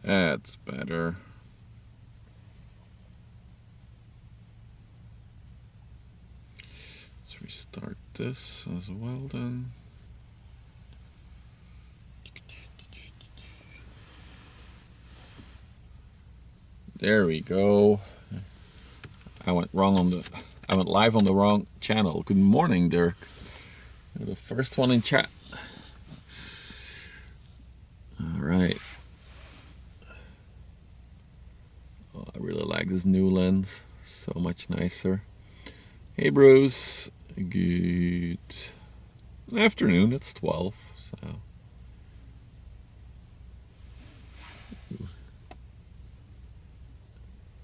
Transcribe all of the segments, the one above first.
That's better. Let's restart this as well then. There we go. I went live on the wrong channel. Good morning, Dirk. You're the first one in chat. All right. Oh, I really like this new lens. So much nicer. Hey, Bruce. Good afternoon. It's 12. So.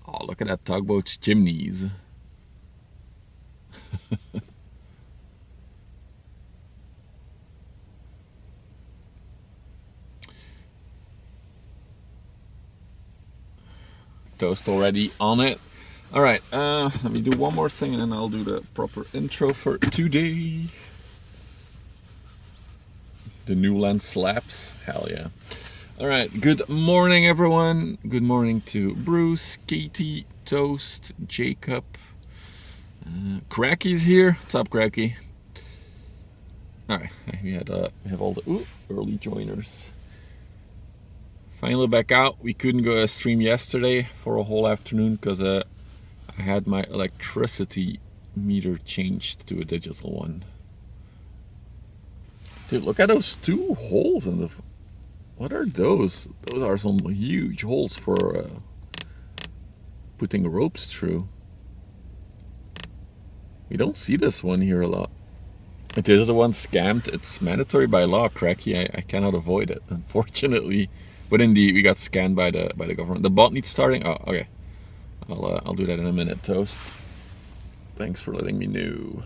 Oh, look at that tugboat's chimneys. Toast already on it. All right, let me do one more thing and then I'll do the proper intro for today. The new lens slaps. Hell yeah. All right, good morning, everyone. Good morning to Bruce, Katie, Toast, Jacob. Cracky's here. What's up, Cracky? All right, we have all the early joiners. Finally back out. We couldn't go stream yesterday for a whole afternoon because I had my electricity meter changed to a digital one. Dude, look at those two holes in the... What are those? Those are some huge holes for putting ropes through. We don't see this one here a lot. It is the one scammed. It's mandatory by law, Cracky. I cannot avoid it, unfortunately. But indeed, we got scanned by the government. The bot needs starting. Oh, okay. I'll do that in a minute, Toast. Thanks for letting me know.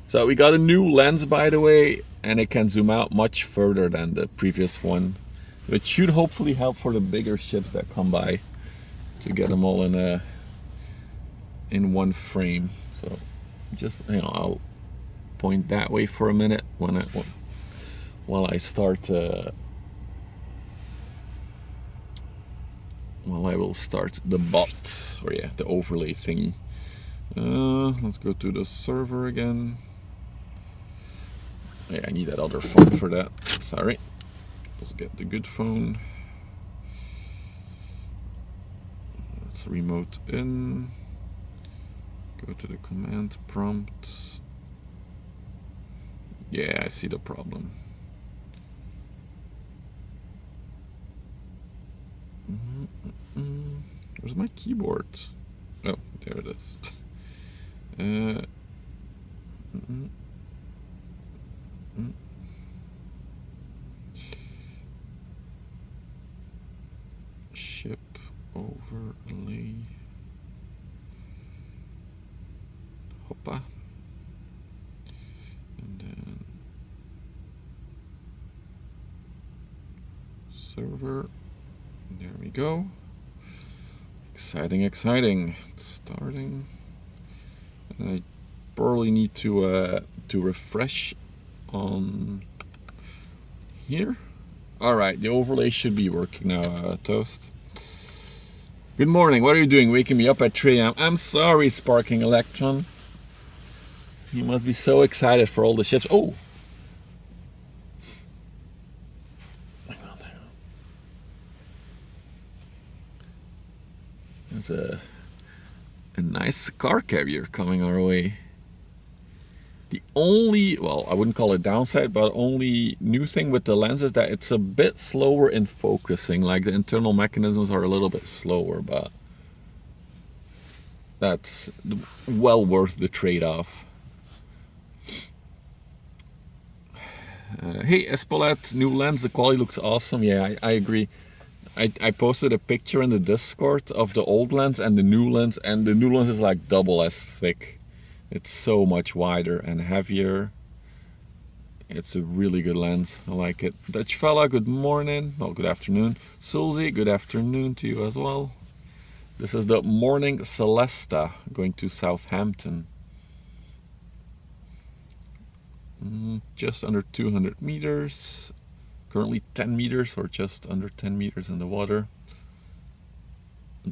So we got a new lens, by the way, and it can zoom out much further than the previous one, which should hopefully help for the bigger ships that come by to get them all in one frame. So just I'll point that way for a minute while I start. Well, I will start the bot, or yeah, the overlay thingy. Let's go to the server again. Yeah, I need that other phone for that. Sorry. Let's get the good phone. Let's remote in. Go to the command prompt. Yeah, I see the problem. Where's my keyboard? Oh, there it is. Ship overlay. Hoppa. And then server. There we go. Exciting, exciting. It's starting. I probably need to refresh on here. All right, the overlay should be working now, Toast. Good morning. What are you doing? Waking me up at 3 a.m. I'm sorry, Sparking Electron. You must be so excited for all the ships. Oh. That's a nice car carrier coming our way. The only, well, I wouldn't call it downside, but only new thing with the lens is that it's a bit slower in focusing. Like the internal mechanisms are a little bit slower, but that's well worth the trade-off. Hey, Espolette, new lens, the quality looks awesome. Yeah, I agree. I posted a picture in the Discord of the old lens and the new lens, and the new lens is like double as thick. It's so much wider and heavier. It's a really good lens. I like it. Dutch fella, good morning. Oh, good afternoon. Sulzi, good afternoon to you as well. This is the Morning Celesta going to Southampton. Just under 200 meters. Currently 10 meters or just under 10 meters in the water.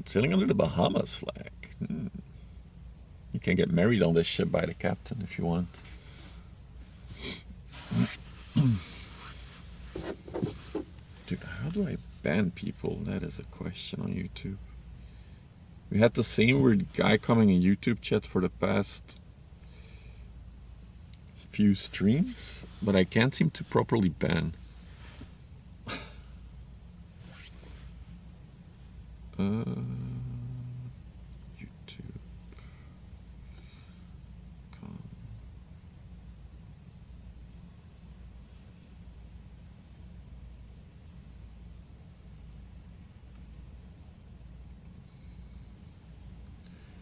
Sailing under the Bahamas flag. You can get married on this ship by the captain if you want. Dude, how do I ban people? That is a question on YouTube. We had the same weird guy coming in YouTube chat for the past few streams, but I can't seem to properly ban. YouTube.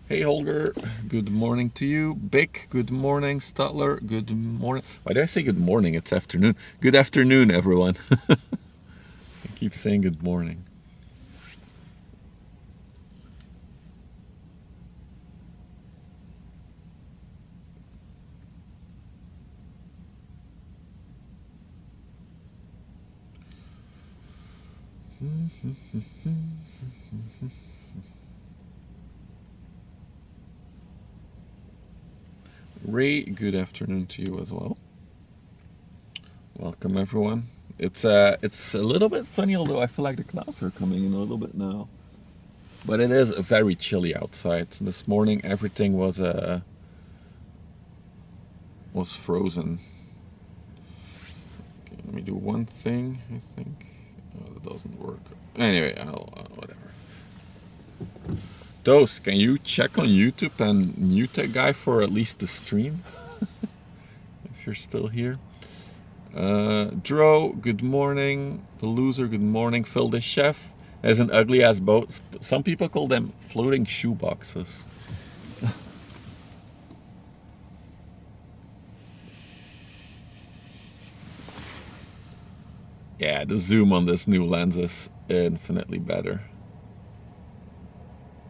Hey Holger, good morning to you. Bick, good morning. Stutler, good morning. Why did I say good morning? It's afternoon. Good afternoon, everyone. I keep saying good morning. Ray, good afternoon to you as well. Welcome everyone. It's a little bit sunny, although I feel like the clouds are coming in a little bit now. But it is very chilly outside. This morning everything was frozen. Okay, let me do one thing, I think. Oh, that doesn't work. Anyway, I'll whatever. Toast, can you check on YouTube and mute that guy for at least the stream? If you're still here. Dro, good morning. The loser, good morning. Phil the chef has an ugly ass boat. Some people call them floating shoe boxes. Yeah, the zoom on this new lens is infinitely better.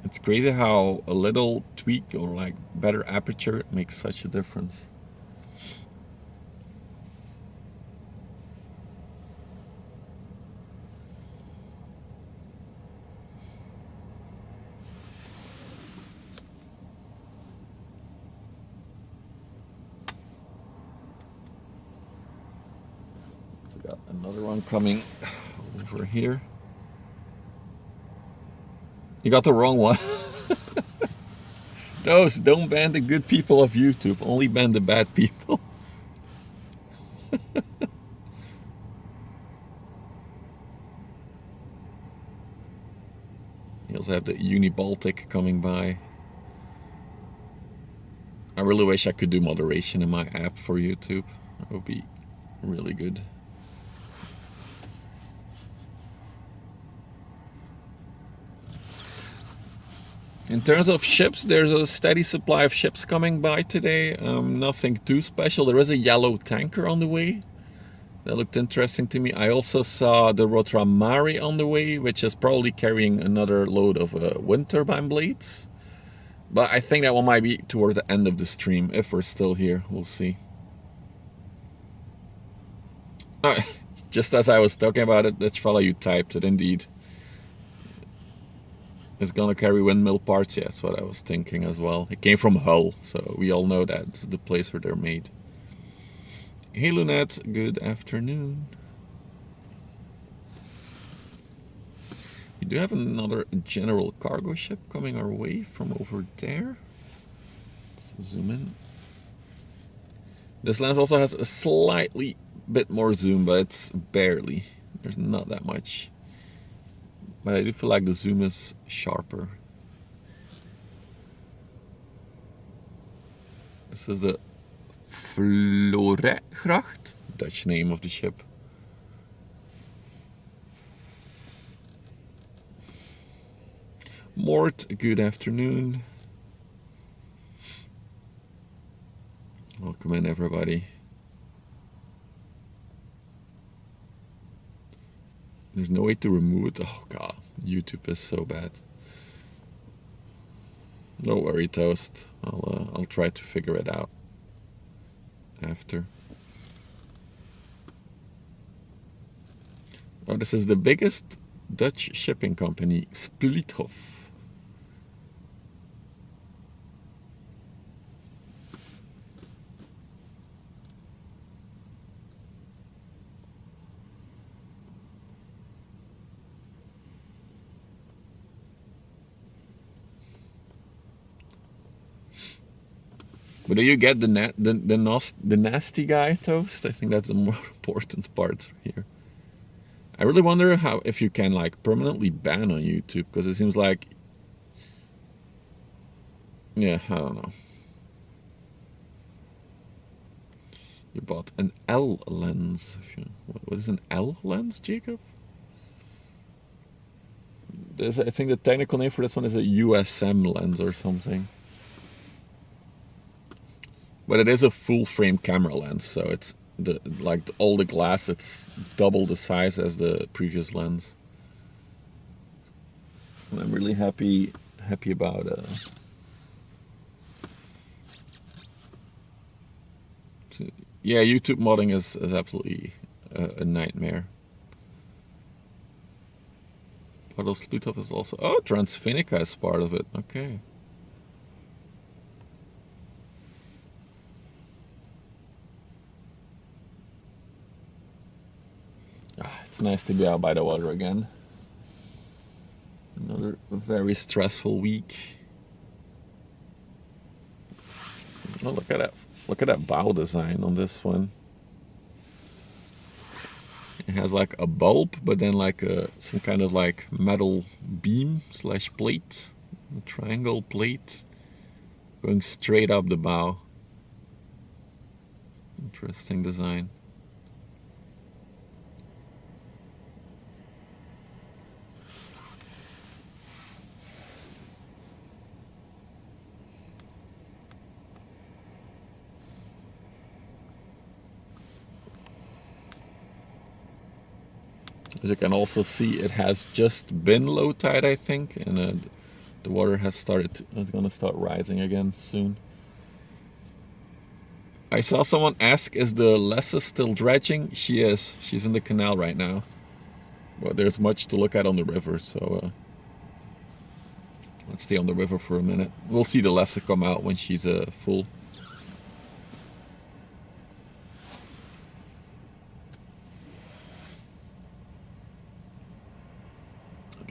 It's crazy how a little tweak or like better aperture makes such a difference. So got another one coming over here. You got the wrong one. Those, don't ban the good people of YouTube, only ban the bad people. You also have the Uni-Baltic coming by. I really wish I could do moderation in my app for YouTube. That would be really good. In terms of ships, there's a steady supply of ships coming by today. Nothing too special. There is a yellow tanker on the way. That looked interesting to me. I also saw the Rotramari on the way, which is probably carrying another load of wind turbine blades. But I think that one might be toward the end of the stream, if we're still here. We'll see. Just as I was talking about it, that fella you typed it, indeed. It's gonna carry windmill parts, yeah, that's what I was thinking as well. It came from Hull, so we all know that's the place where they're made. Hey Lunette, good afternoon. We do have another general cargo ship coming our way from over there. Let's zoom in. This lens also has a slightly bit more zoom, but it's barely. There's not that much. But I do feel like the zoom is sharper. This is the Floretgracht, Dutch name of the ship. Mort, good afternoon. Welcome in, everybody. There's no way to remove it. Oh god, YouTube is so bad. Don't worry, Toast. I'll try to figure it out after. Oh, this is the biggest Dutch shipping company, Splithof. But do you get the nasty guy toast? I think that's the more important part here. I really wonder how if you can like permanently ban on YouTube, because it seems like, yeah, I don't know. You bought an L lens. What is an L lens, Jacob? I think the technical name for this one is a USM lens or something. But it is a full frame camera lens, so it's all the glass, it's double the size as the previous lens. And I'm really happy about yeah, YouTube modding is absolutely a nightmare. Part of Splitov is also, oh, Transfinica is part of it. Okay. It's nice to be out by the water again. Another very stressful week. Oh, look at that! Look at that bow design on this one. It has like a bulb, but then like some kind of like metal beam / plate, a triangle plate, going straight up the bow. Interesting design. As you can also see, it has just been low tide, I think, and the water has it's going to start rising again soon. I saw someone ask, is the Lessa still dredging? She is. She's in the canal right now. But there's much to look at on the river, so let's stay on the river for a minute. We'll see the Lessa come out when she's full.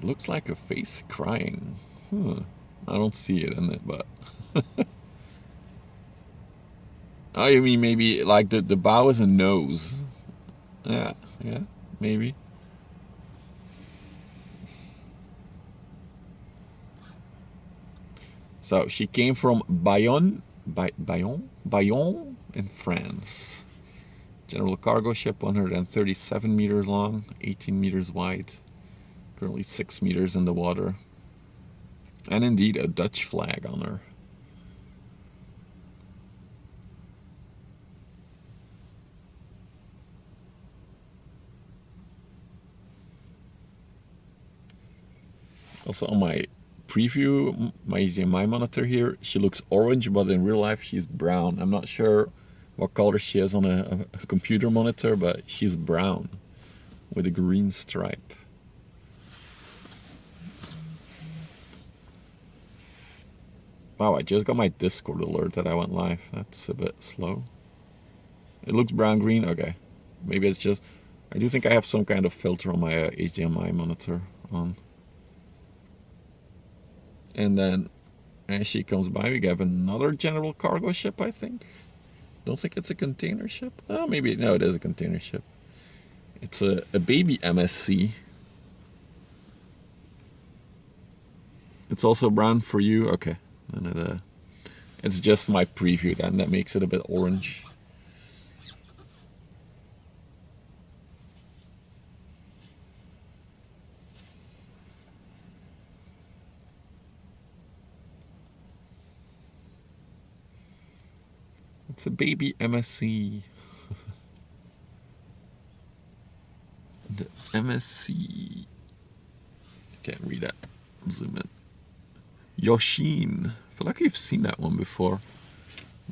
Looks like a face crying. I don't see it in it, but oh, you mean maybe like the bow is a nose? Yeah, maybe. So she came from Bayonne in France. General cargo ship, 137 meters long, 18 meters wide. Currently 6 meters in the water. And indeed a Dutch flag on her. Also on my preview, my HDMI monitor here, she looks orange, but in real life she's brown. I'm not sure what color she is on a computer monitor, but she's brown with a green stripe. Wow, I just got my Discord alert that I went live. That's a bit slow. It looks brown-green. Okay. Maybe it's just... I do think I have some kind of filter on my HDMI monitor on. And then as she comes by, we have another general cargo ship, I think. Don't think it's a container ship. Oh, maybe... No, it is a container ship. It's a baby MSC. It's also brown for you? Okay. And it's just my preview then that makes it a bit orange. It's a baby MSC. The MSC. Can't read that. Zoom in. Yoshin. I feel like we've seen that one before.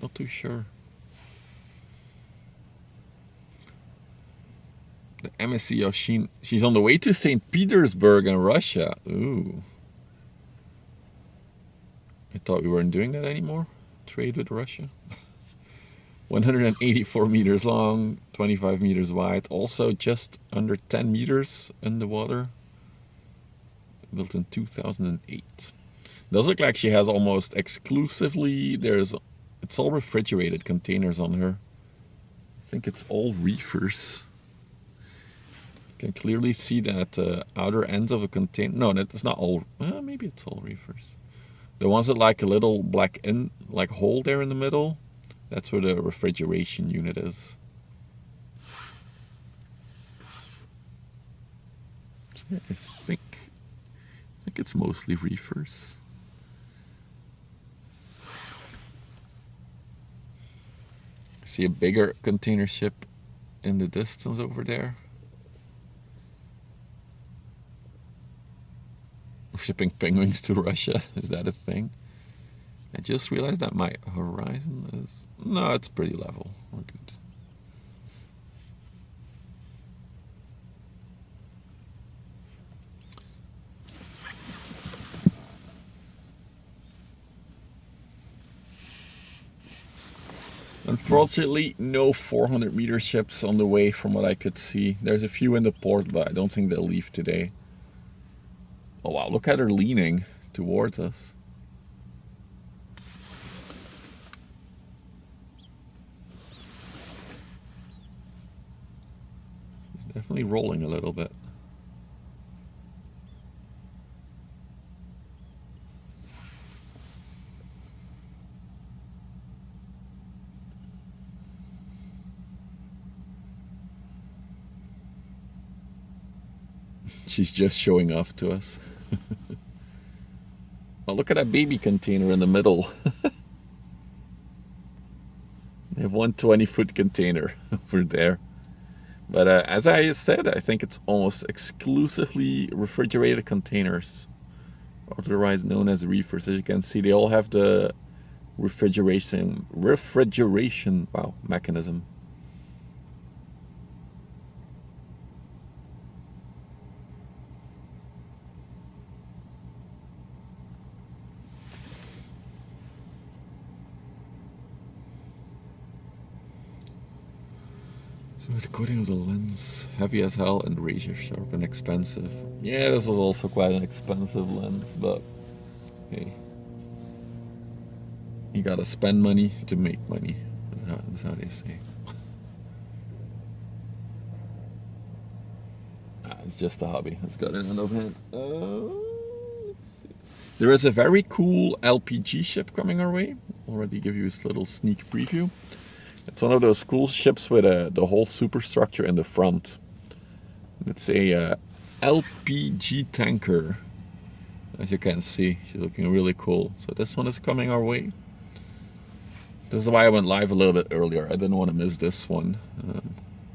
Not too sure. The MSC Yoshin. She's on the way to St. Petersburg in Russia. Ooh. I thought we weren't doing that anymore. Trade with Russia. 184 meters long, 25 meters wide. Also just under 10 meters in the water. Built in 2008. Does look like she has almost exclusively, there's It's all refrigerated containers on her. I think it's all reefers. You can clearly see that outer ends of a container. No, that's not all. Maybe it's all reefers. The ones that like a little black like hole there in the middle, that's where the refrigeration unit is. So yeah, I think it's mostly reefers. I see a bigger container ship in the distance over there. Shipping penguins to Russia, is that a thing? I just realized that my horizon is... No, it's pretty level. We're good. Unfortunately, no 400-meter ships on the way from what I could see. There's a few in the port, but I don't think they'll leave today. Oh wow, look at her leaning towards us. She's definitely rolling a little bit. She's just showing off to us. Oh, look at that baby container in the middle. They have one 20-foot container over there. But as I said, I think it's almost exclusively refrigerated containers, otherwise known as reefers. As you can see, they all have the refrigeration mechanism. So the coating of the lens, heavy as hell and razor sharp and expensive. Yeah, this is also quite an expensive lens, but hey, you gotta spend money to make money. That's how they say. It's just a hobby. Let's go to another hand. Let's see. There is a very cool LPG ship coming our way. Already give you this little sneak preview. It's one of those cool ships with the whole superstructure in the front. It's a LPG tanker. As you can see, she's looking really cool. So this one is coming our way. This is why I went live a little bit earlier. I didn't want to miss this one.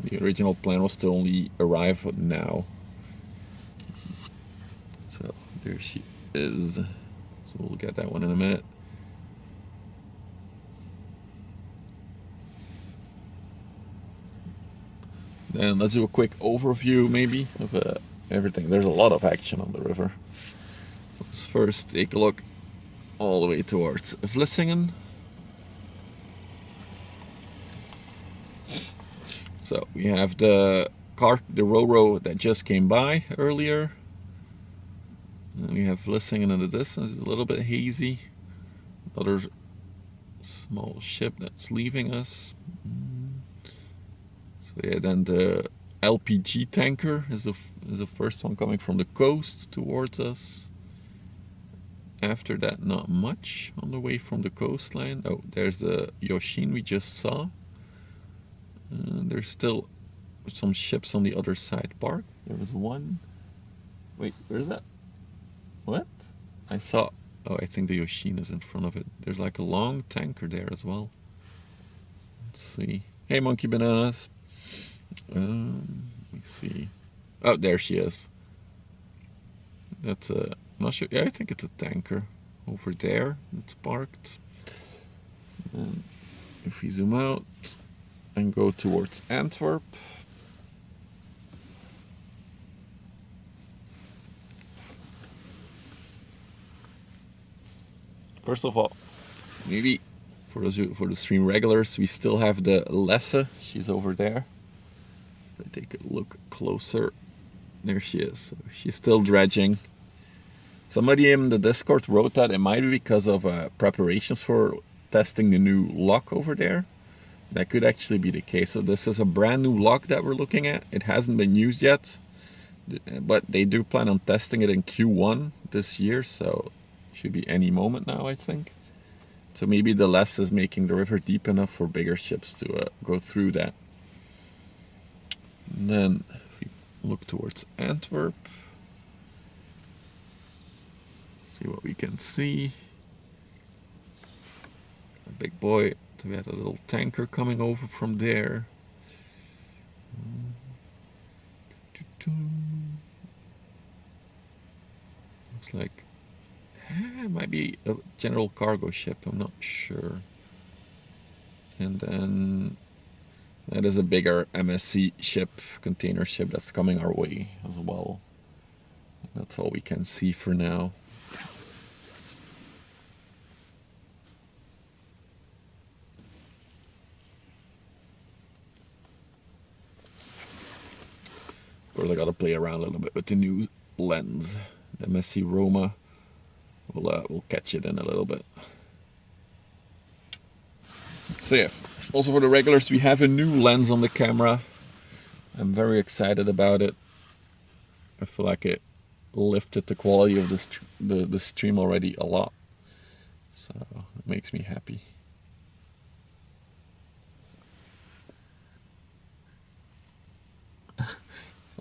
The original plan was to only arrive now. So there she is. So we'll get that one in a minute. Then let's do a quick overview maybe of everything. There's a lot of action on the river. So let's first take a look all the way towards Vlissingen. So we have the Ro-Ro that just came by earlier. And we have Vlissingen in the distance. It's a little bit hazy. Another small ship that's leaving us. So yeah, then the LPG tanker is the first one coming from the coast towards us. After that, not much on the way from the coastline. Oh, there's the Yoshin we just saw. There's still some ships on the other side parked. There was one. Wait, where's that? What? I saw. Oh, I think the Yoshin is in front of it. There's like a long tanker there as well. Let's see. Hey, Monkey Bananas. Let me see. Oh, there she is. That's a. I'm not sure. Yeah, I think it's a tanker over there. It's parked. And if we zoom out and go towards Antwerp. First of all, maybe for the stream regulars, we still have the Lesse. She's over there. If I take a look closer, there she is. She's still dredging. Somebody in the Discord wrote that it might be because of preparations for testing the new lock over there. That could actually be the case. So this is a brand new lock that we're looking at. It hasn't been used yet, but they do plan on testing it in Q1 this year, so it should be any moment now, I think. So maybe the less is making the river deep enough for bigger ships to go through that. And then if we look towards Antwerp, see what we can see. A big boy. So we had a little tanker coming over from there. Looks like it might be a general cargo ship, I'm not sure. And then that is a bigger MSC ship, container ship that's coming our way as well. That's all we can see for now. Of course, I gotta play around a little bit with the new lens. The MSC Roma. We'll catch it in a little bit. So yeah, also for the regulars, we have a new lens on the camera. I'm very excited about it. I feel like it lifted the quality of the stream already a lot. So it makes me happy.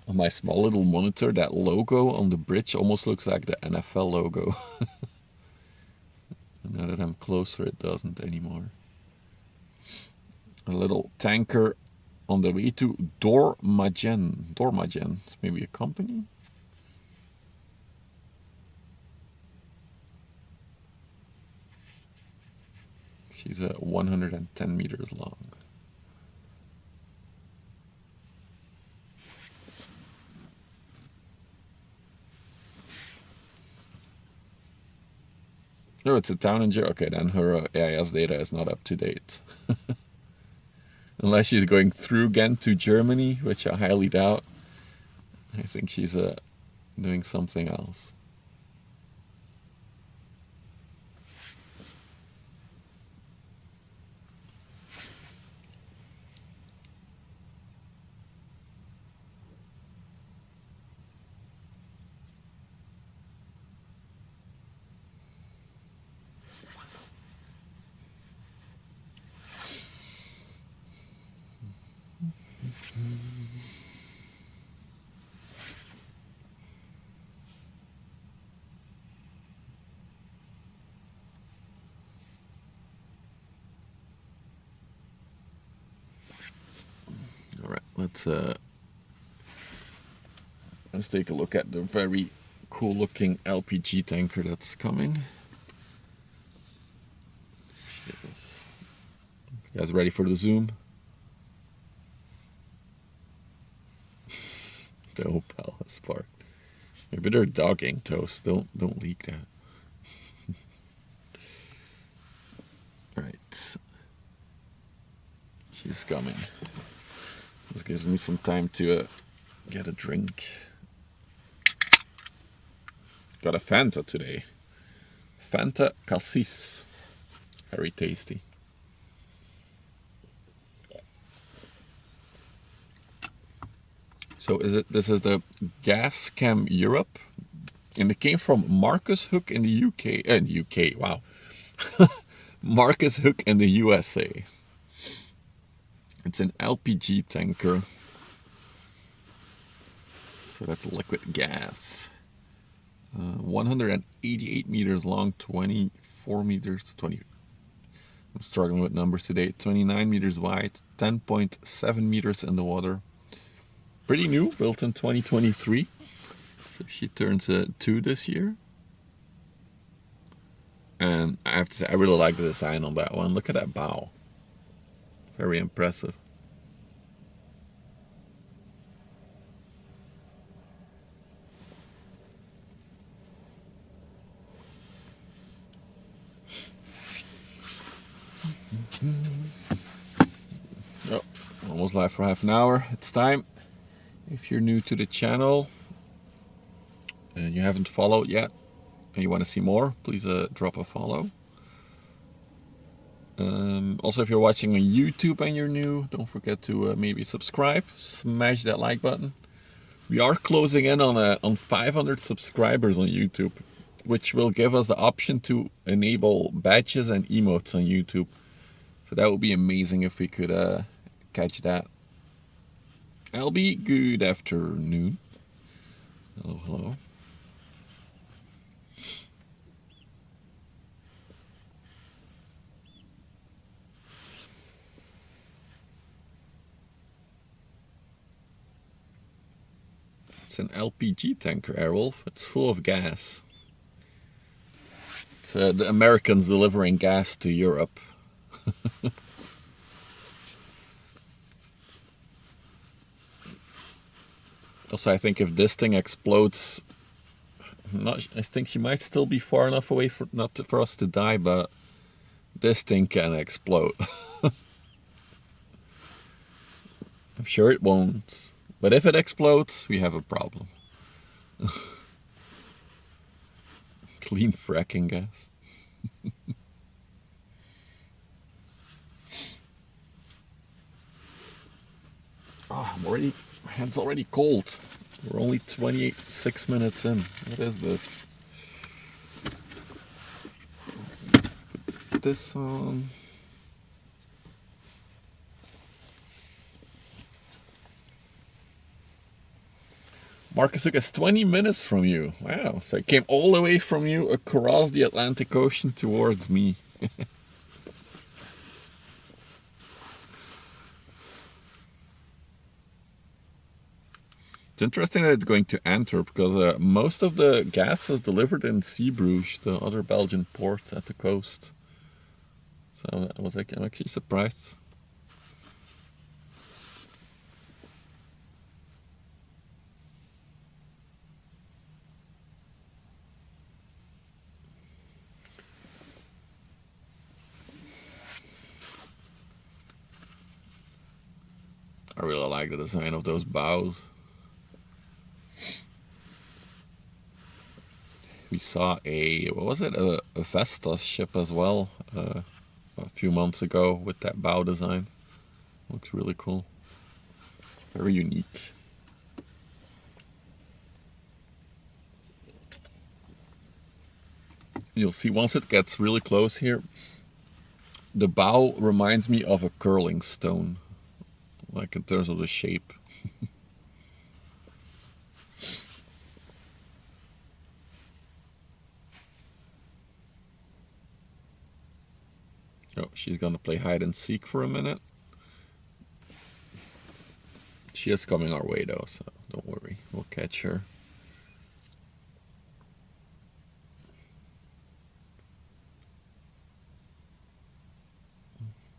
On my small little monitor, that logo on the bridge almost looks like the NFL logo. Now that I'm closer, it doesn't anymore. A little tanker on the way to Dormagen. Dormagen, it's maybe a company? She's 110 meters long. No, it's a town in Germany. Okay, then her AIS data is not up to date. Unless she's going through Ghent to Germany, which I highly doubt. I think she's doing something else. All right, let's take a look at the very cool looking LPG tanker that's coming. You guys ready for the zoom? The Opel is parked. Maybe they're dogging toast. Don't leak that. Right. She's coming. This gives me some time to get a drink. Got a Fanta today. Fanta Cassis. Very tasty. So this is the Gas Cam Europe, and it came from Marcus Hook in the UK. Wow, Marcus Hook in the USA. It's an LPG tanker, so that's liquid gas. 188 meters long, 24 meters, 20. I'm struggling with numbers today. 29 meters wide, 10.7 meters in the water. Pretty new, built in 2023. So she turns 2 this year. And I have to say, I really like the design on that one. Look at that bow. Very impressive. Oh, almost live for half an hour. It's time. If you're new to the channel and you haven't followed yet and you want to see more, please drop a follow. Also, if you're watching on YouTube and you're new, don't forget to maybe subscribe, smash that like button. We are closing in on 500 subscribers on YouTube, which will give us the option to enable badges and emotes on YouTube. So that would be amazing if we could catch that. Albie, good afternoon. Hello, hello. It's an LPG tanker, Airwolf. It's full of gas. It's the Americans delivering gas to Europe. Also, I think if this thing explodes, I think she might still be far enough away for us to die, but this thing can explode. I'm sure it won't. But if it explodes, we have a problem. Clean fracking gas. Oh, my hand's already cold. We're only 26 minutes in. What is this? Put this on. Marcus is 20 minutes from you. Wow. So I came all the way from you across the Atlantic Ocean towards me. It's interesting that it's going to Antwerp because most of the gas is delivered in Zeebrugge, the other Belgian port at the coast. So I'm actually surprised. I really like the design of those bows. We saw what was it, a Vestas ship as well a few months ago with that bow design. Looks really cool. Very unique. You'll see once it gets really close here, the bow reminds me of a curling stone, like in terms of the shape. Oh, she's gonna play hide and seek for a minute. She is coming our way though, so don't worry, we'll catch her.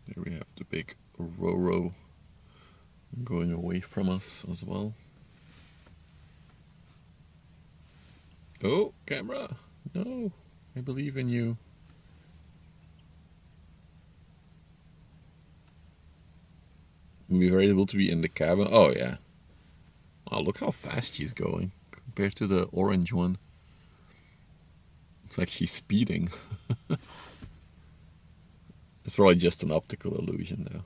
Here we have the big Roro going away from us as well. Oh, camera! No, I believe in you. We were able to be in the cabin. Oh yeah. Oh, look how fast she's going compared to the orange one. It's like she's speeding. It's probably just an optical illusion though.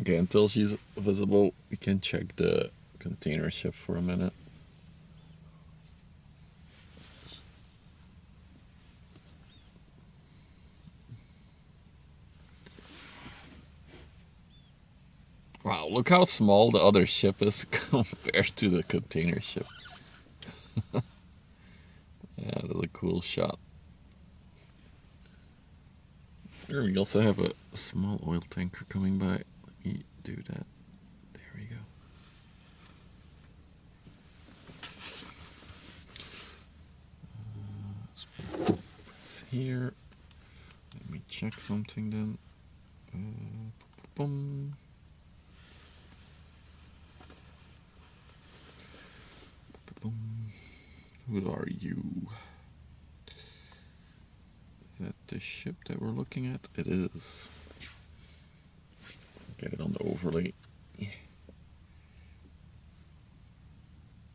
Okay, until she's visible, we can check the container ship for a minute. Wow, look how small the other ship is compared to the container ship. Yeah, that's a cool shot. Here we also have a small oil tanker coming by. Let me do that. There we go. Press here. Let me check something then. Boom. Who are you? Is that the ship that we're looking at? It is. Get it on the overlay.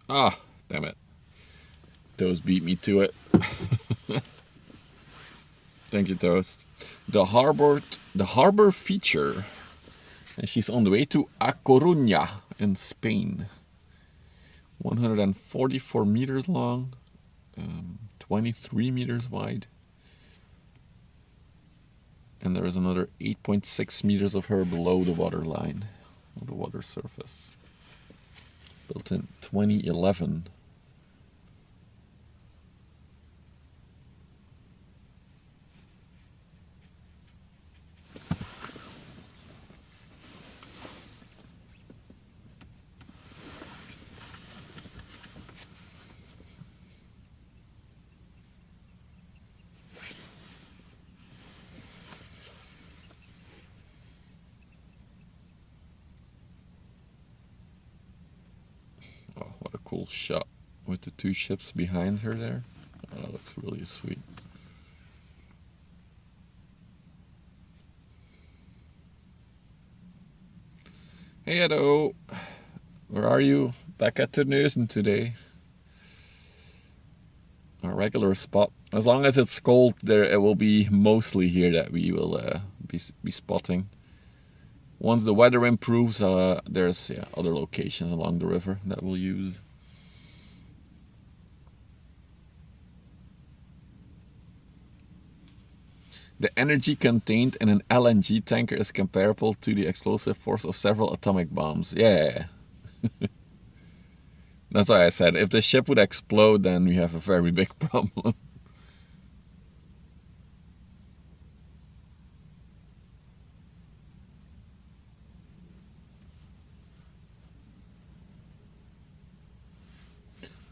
Ah, damn it. Toast beat me to it. Thank you, Toast. The harbor feature. And she's on the way to A Coruña in Spain. 144 meters long, 23 meters wide. And there is another 8.6 meters of her below the water line, or the water surface. Built in 2011. Oh, what a cool shot with the two ships behind her there. Oh, that looks really sweet. Hey Edo, where are you? Back at Terneuzen today. Our regular spot. As long as it's cold, there it will be mostly here that we will be spotting. Once the weather improves, there's other locations along the river that we'll use. The energy contained in an LNG tanker is comparable to the explosive force of several atomic bombs. Yeah. That's why I said, if the ship would explode, then we have a very big problem.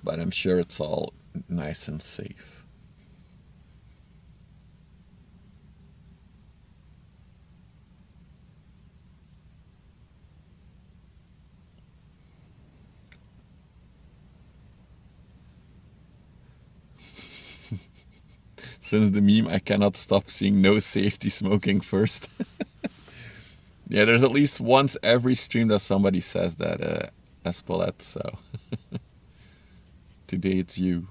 But I'm sure it's all nice and safe. Since the meme, I cannot stop seeing no safety smoking first. Yeah, there's at least once every stream that somebody says that, Espolette, so. Today it's you.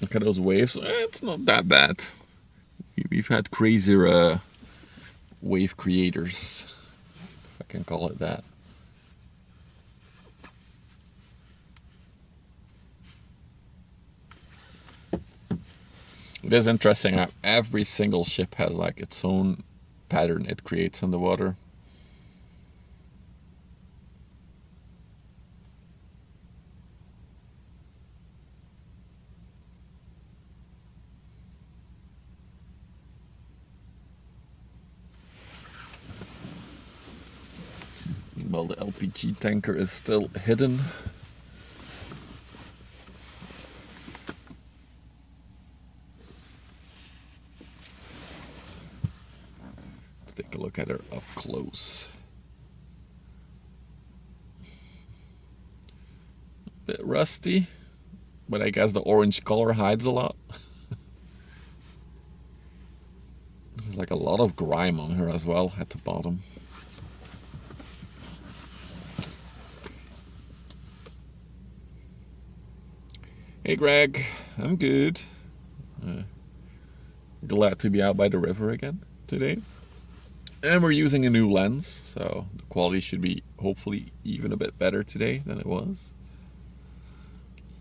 Look at those waves. It's not that bad. We've had crazier wave creators, if I can call it that. It is interesting how every single ship has like its own pattern it creates in the water. Meanwhile, the LPG tanker is still hidden. Take a look at her up close. A bit rusty, but I guess the orange color hides a lot. There's like a lot of grime on her as well at the bottom. Hey Greg, I'm good. Glad to be out by the river again today. And we're using a new lens, so the quality should be hopefully even a bit better today than it was.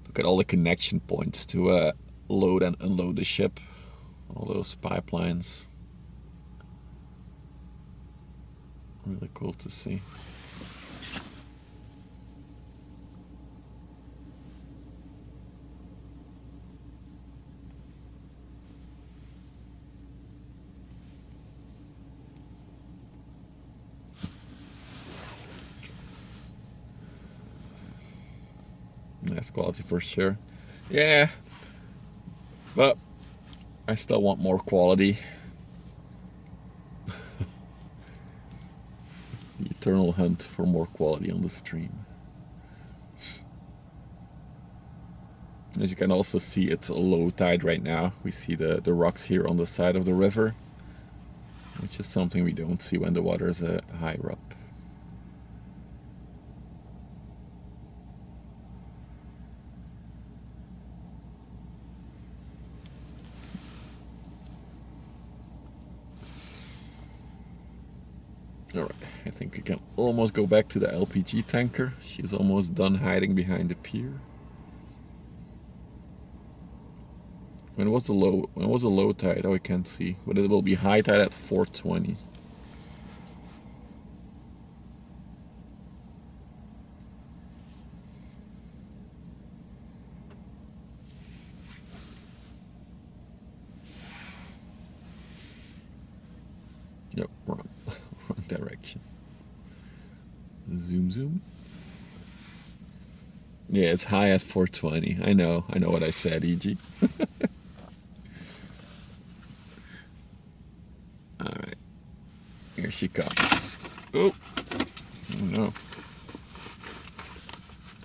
Look at all the connection points to load and unload the ship. All those pipelines. Really cool to see. Nice quality for sure. Yeah, but I still want more quality. eternal hunt for more quality on the stream. As you can also see, it's a low tide right now. We see the rocks here on the side of the river, which is something we don't see when the water is higher up. Alright, I think we can almost go back to the LPG tanker. She's almost done hiding behind the pier. When was the low tide? Oh, I can't see. But it will be high tide at 4:20. Yep, wrong direction. Zoom, zoom. Yeah, it's high at 4:20. I know what I said, EG. Alright, here she comes. Oh no.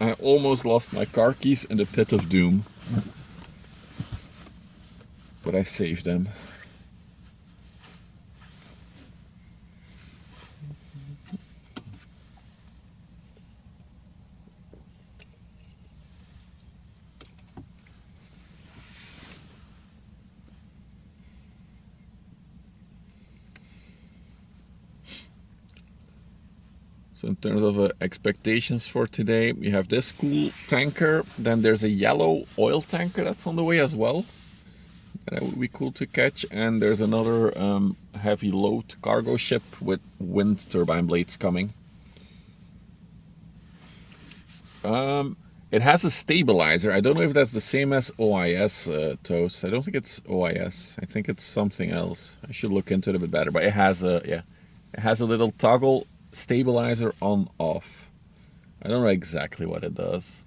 I almost lost my car keys in the pit of doom. But I saved them. So in terms of expectations for today, we have this cool tanker, then there's a yellow oil tanker that's on the way as well. That would be cool to catch, and there's another heavy load cargo ship with wind turbine blades coming. It has a stabilizer. I don't know if that's the same as OIS Toast. I don't think it's OIS. I think it's something else. I should look into it a bit better, but it has it has a little toggle stabilizer on off. I don't know exactly what it does.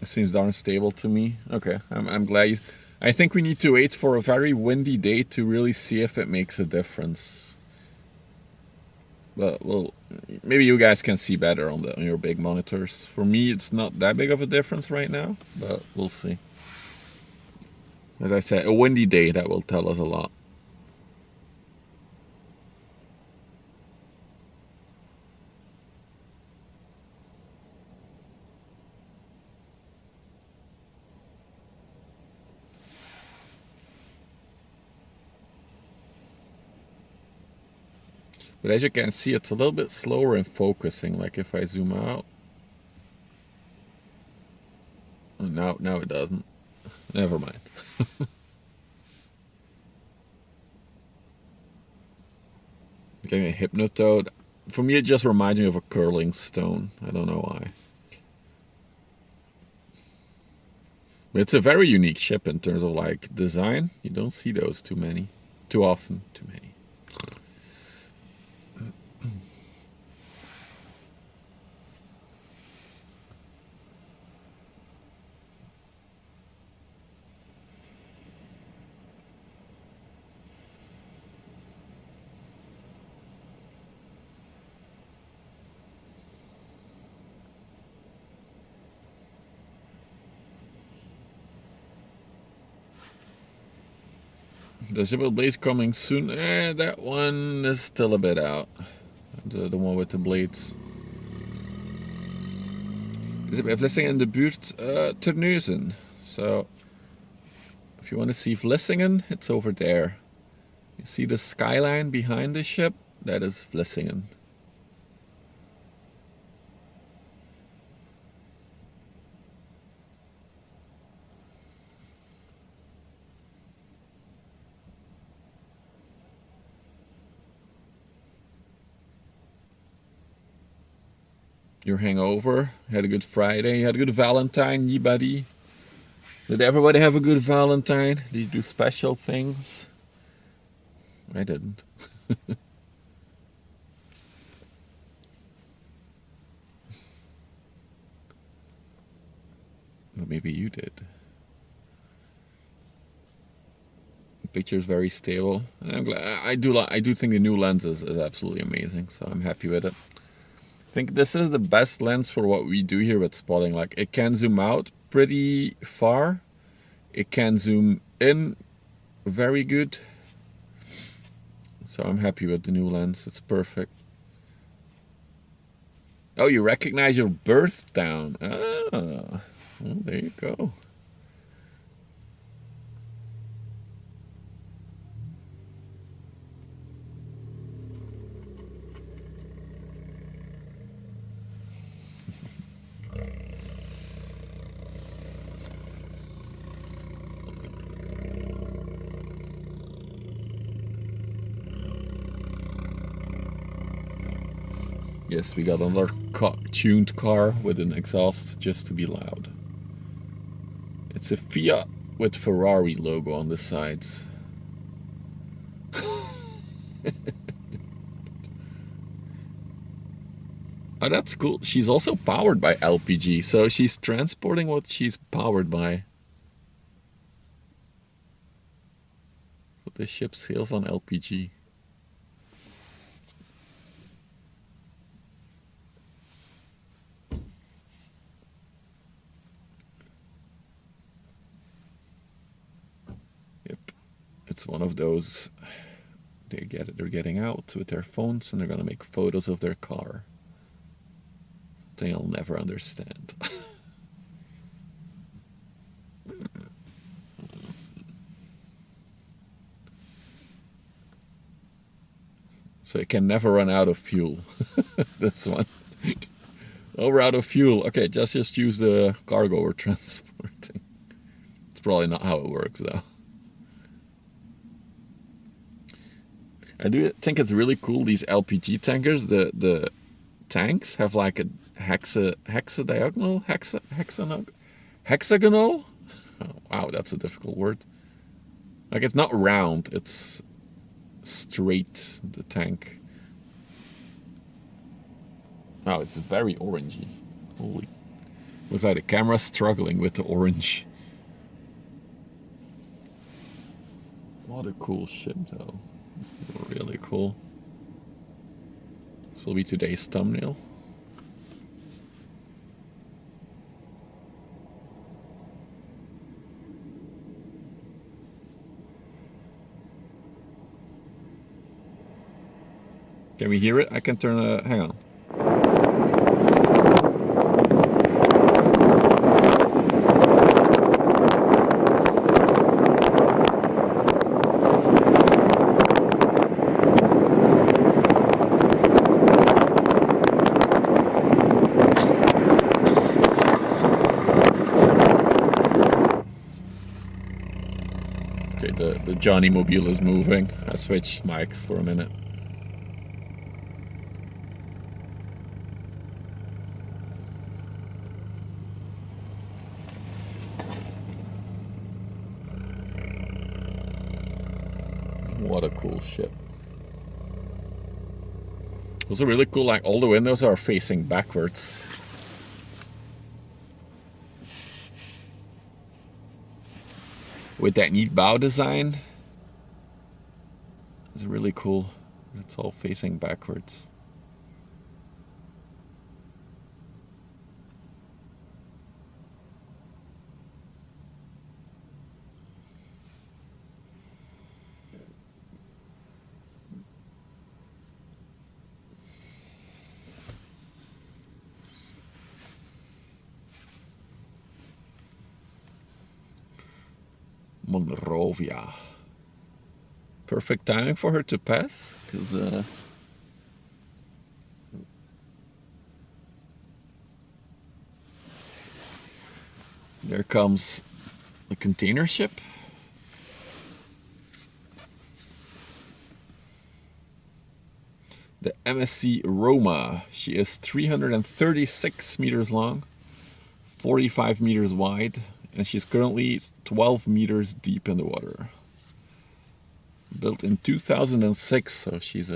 It seems darn stable to me. Okay, I'm glad. I think we need to wait for a very windy day to really see if it makes a difference. But well, maybe you guys can see better on your big monitors. For me, it's not that big of a difference right now, but we'll see. As I said, a windy day, that will tell us a lot. But as you can see, it's a little bit slower in focusing. Like if I zoom out. Now it doesn't. Never mind. Getting a hypnotoad. For me, it just reminds me of a curling stone. I don't know why. But it's a very unique ship in terms of like design. You don't see those too often. The Zipper Blades coming soon. That one is still a bit out. The one with the blades. Is it Vlissingen in de buurt? Terneuzen. So, if you want to see Vlissingen, it's over there. You see the skyline behind the ship? That is Vlissingen. Your hangover, had a good Friday, had a good Valentine, ye buddy. Did everybody have a good Valentine? Did you do special things? I didn't. But maybe you did. picture is very stable. And I'm glad. I do think the new lens is absolutely amazing. So I'm happy with it. I think this is the best lens for what we do here with spotting. Like, it can zoom out pretty far. It can zoom in very good. So I'm happy with the new lens. It's perfect. Oh, you recognize your berth down. Ah, well, there you go. Yes, we got another tuned car with an exhaust just to be loud. It's a Fiat with Ferrari logo on the sides. Oh, that's cool. She's also powered by LPG, so she's transporting what she's powered by. So the ship sails on LPG. It's one of those, they're getting out with their phones and they're gonna make photos of their car. They'll never understand. So it can never run out of fuel. This one. Oh, we're out of fuel. Okay, just use the cargo we're transporting. It's probably not how it works though. I do think it's really cool, these LPG tankers. The tanks have like a hexagonal. Oh, wow, that's a difficult word. Like, it's not round, it's straight, the tank. Wow, it's very orangey. Holy. Looks like the camera's struggling with the orange. What a cool ship though. Really cool. This will be today's thumbnail. Can we hear it? I can turn hang on. The Johnny Mobile is moving. I switched mics for a minute. What a cool ship. It's also really cool, like all the windows are facing backwards. With that neat bow design, it's really cool. It's all facing backwards. Monrovia. Perfect timing for her to pass, because there comes the container ship. The MSC Roma. She is 336 meters long, 45 meters wide, and she's currently 12 meters deep in the water. Built in 2006, so she's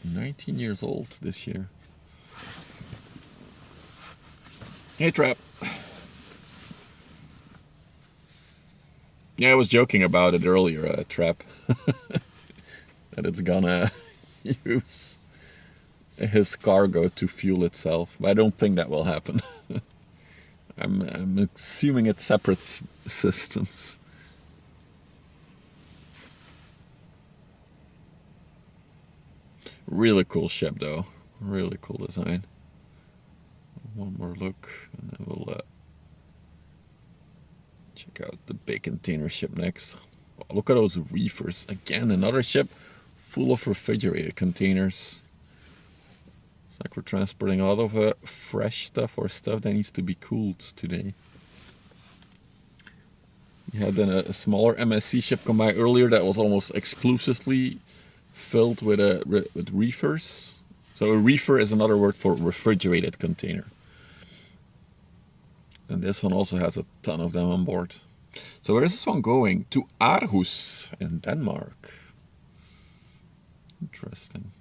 19 years old this year. Hey, Trap. Yeah, I was joking about it earlier, Trap, that it's gonna use his cargo to fuel itself. But I don't think that will happen. I'm assuming it's separate systems. Really cool ship, though. Really cool design. One more look, and then we'll check out the big container ship next. Oh, look at those reefers. Again, another ship full of refrigerated containers. It's like we're transporting a lot of fresh stuff or stuff that needs to be cooled today. We had a smaller MSC ship come by earlier that was almost exclusively filled with reefers. So a reefer is another word for refrigerated container. And this one also has a ton of them on board. So where is this one going? To Aarhus in Denmark. Interesting.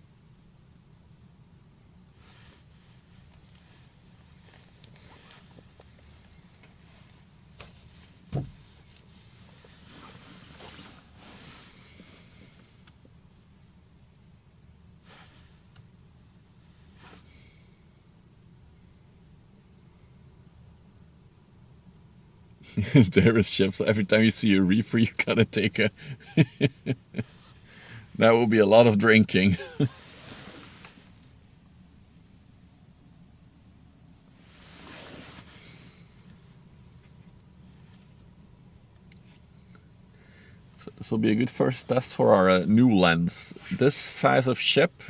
There is ships. Every time you see a reefer, you gotta take a. That will be a lot of drinking. So this will be a good first test for our new lens. This size of ship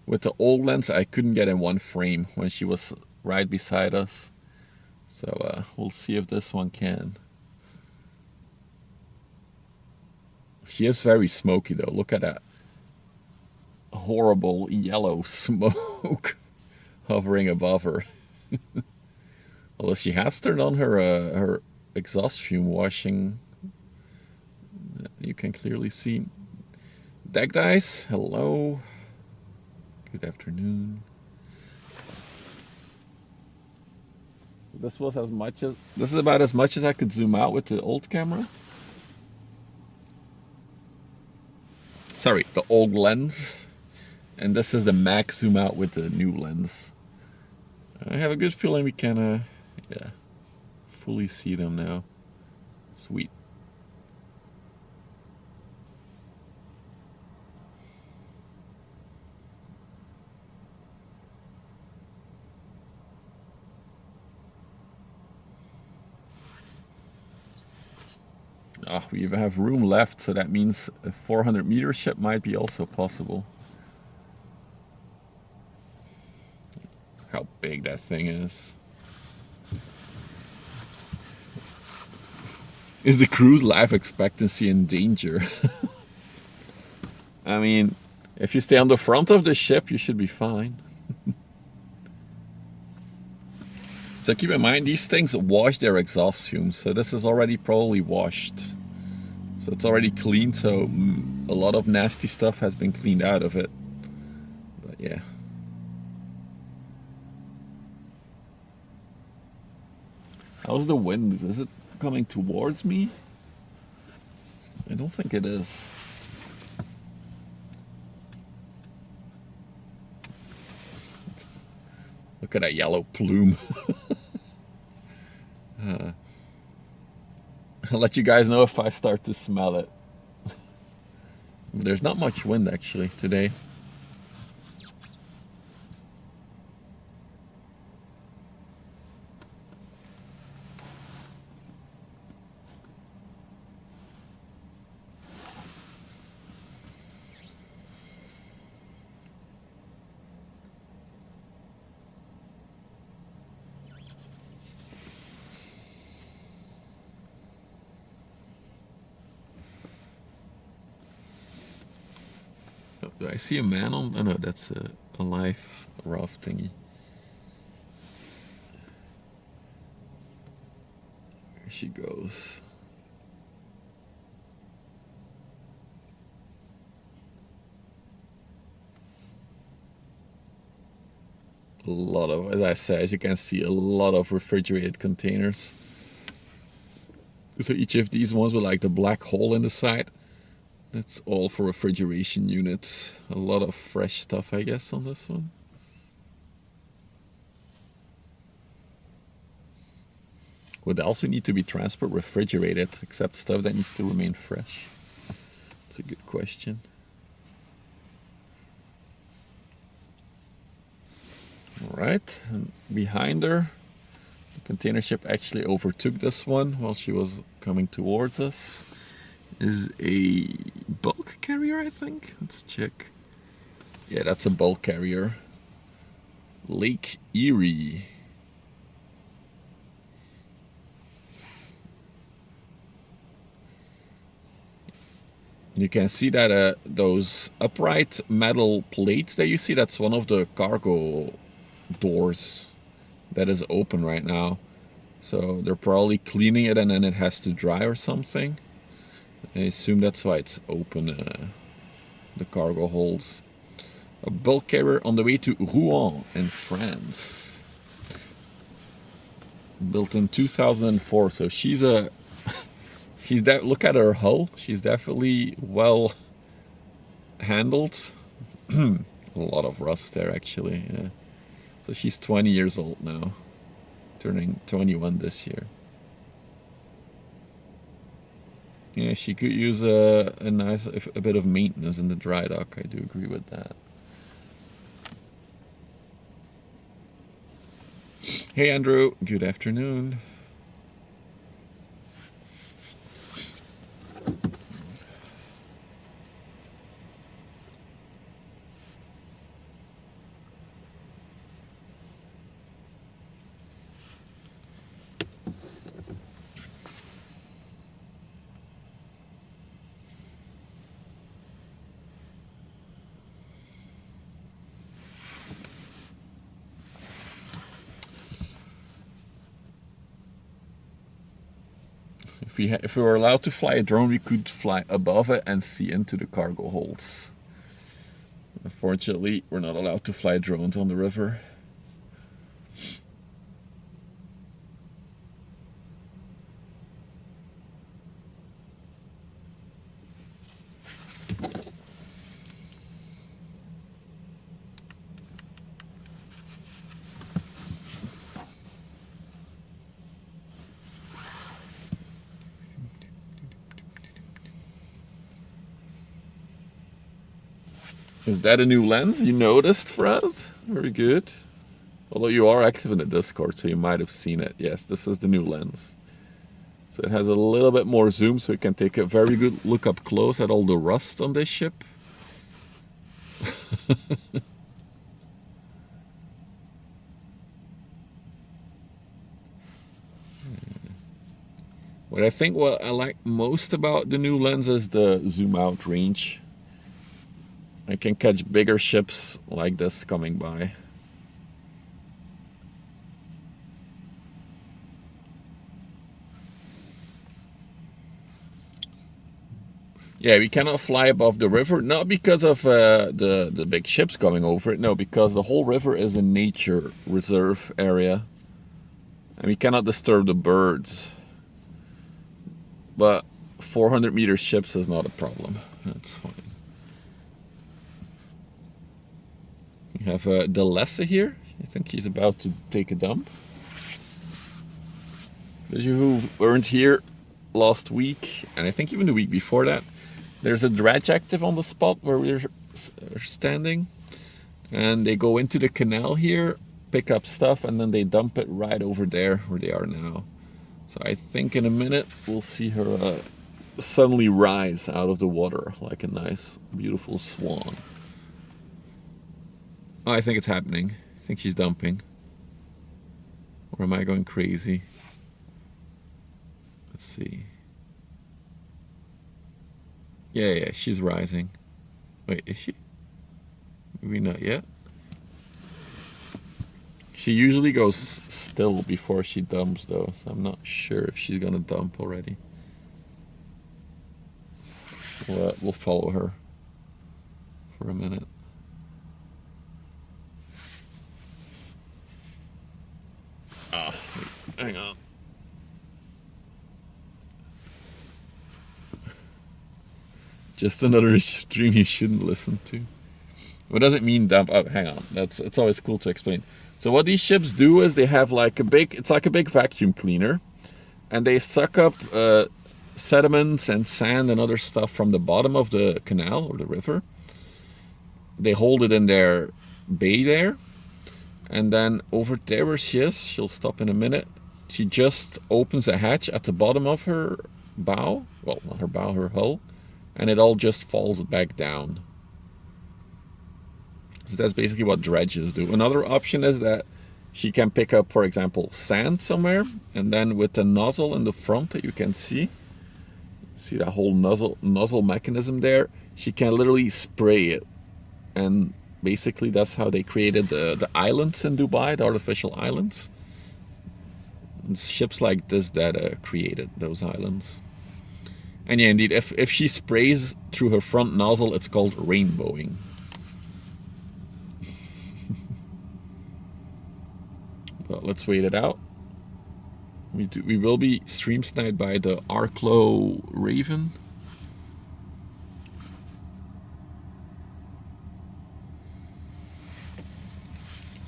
with the old lens, I couldn't get in one frame when she was right beside us. So we'll see if this one can. She is very smoky though. Look at that horrible yellow smoke hovering above her. Although she has turned on her exhaust fume washing. You can clearly see. Deck dice, hello. Good afternoon. This is about as much as I could zoom out with the old camera. Sorry, the old lens. And this is the max zoom out with the new lens. I have a good feeling we can fully see them now. Sweet. We have room left, so that means a 400-meter ship might be also possible. Look how big that thing is. Is the crew's life expectancy in danger? I mean, if you stay on the front of the ship, you should be fine. So keep in mind, these things wash their exhaust fumes, so this is already probably washed. So it's already cleaned, so a lot of nasty stuff has been cleaned out of it. But yeah. How's the wind? Is it coming towards me? I don't think it is. Look at that yellow plume. I'll let you guys know if I start to smell it. There's not much wind actually today. Do I see a man on? Oh no, that's a live raft thingy. There she goes. A lot of, as I said, as you can see, a lot of refrigerated containers. So each of these ones with like the black hole in the side, that's all for refrigeration units. A lot of fresh stuff, I guess, on this one. Would also need to be transport refrigerated, except stuff that needs to remain fresh? That's a good question. All right, and behind her, the container ship actually overtook this one while she was coming towards us. Is a bulk carrier, I think. Let's check. Yeah, that's a bulk carrier. Lake Erie. You can see that those upright metal plates that you see, that's one of the cargo doors that is open right now. So they're probably cleaning it and then it has to dry or something. I assume that's why it's open, the cargo holds. A bulk carrier on the way to Rouen in France. Built in 2004, so she's a... look at her hull. She's definitely well handled. A lot of rust there, actually. Yeah. So she's 20 years old now, turning 21 this year. Yeah, she could use a bit of maintenance in the dry dock. I do agree with that. Hey, Andrew. Good afternoon. If we were allowed to fly a drone, we could fly above it and see into the cargo holds. Unfortunately, we're not allowed to fly drones on the river. Is that a new lens you noticed, Fraz? Very good. Although you are active in the Discord, so you might have seen it. Yes, this is the new lens. So it has a little bit more zoom, so you can take a very good look up close at all the rust on this ship. What I think what I like most about the new lens is the zoom out range. I can catch bigger ships like this coming by. Yeah, we cannot fly above the river, not because of the big ships coming over it, no, because the whole river is a nature reserve area. And we cannot disturb the birds. But 400-meter ships is not a problem. That's fine. We have Delesse here. I think he's about to take a dump. Those of you who weren't here last week, and I think even the week before that, there's a dredge active on the spot where we're standing. And they go into the canal here, pick up stuff, and then they dump it right over there where they are now. So I think in a minute we'll see her suddenly rise out of the water like a nice, beautiful swan. Oh, I think it's happening. I think she's dumping. Or am I going crazy? Let's see. Yeah, she's rising. Wait, is she? Maybe not yet. She usually goes still before she dumps though, so I'm not sure if she's gonna dump already. We'll follow her for a minute. Ah, wait, hang on. Just another stream you shouldn't listen to. What does it mean dump? Oh, hang on. It's always cool to explain. So what these ships do is they have like it's like a big vacuum cleaner, and they suck up sediments and sand and other stuff from the bottom of the canal or the river. They hold it in their bay there, and then over there where she is, she'll stop in a minute. She just opens a hatch at the bottom of her bow, well, not her bow, her hull, and it all just falls back down. So that's basically what dredges do. Another option is that she can pick up, for example, sand somewhere, and then with the nozzle in the front that you can see that whole nozzle mechanism there, she can literally spray it. And basically that's how they created the islands in Dubai, the artificial islands. It's ships like this that created those islands. And yeah, indeed, if she sprays through her front nozzle, it's called rainbowing. But let's wait it out. We will be stream sniped by the Arklow Raven.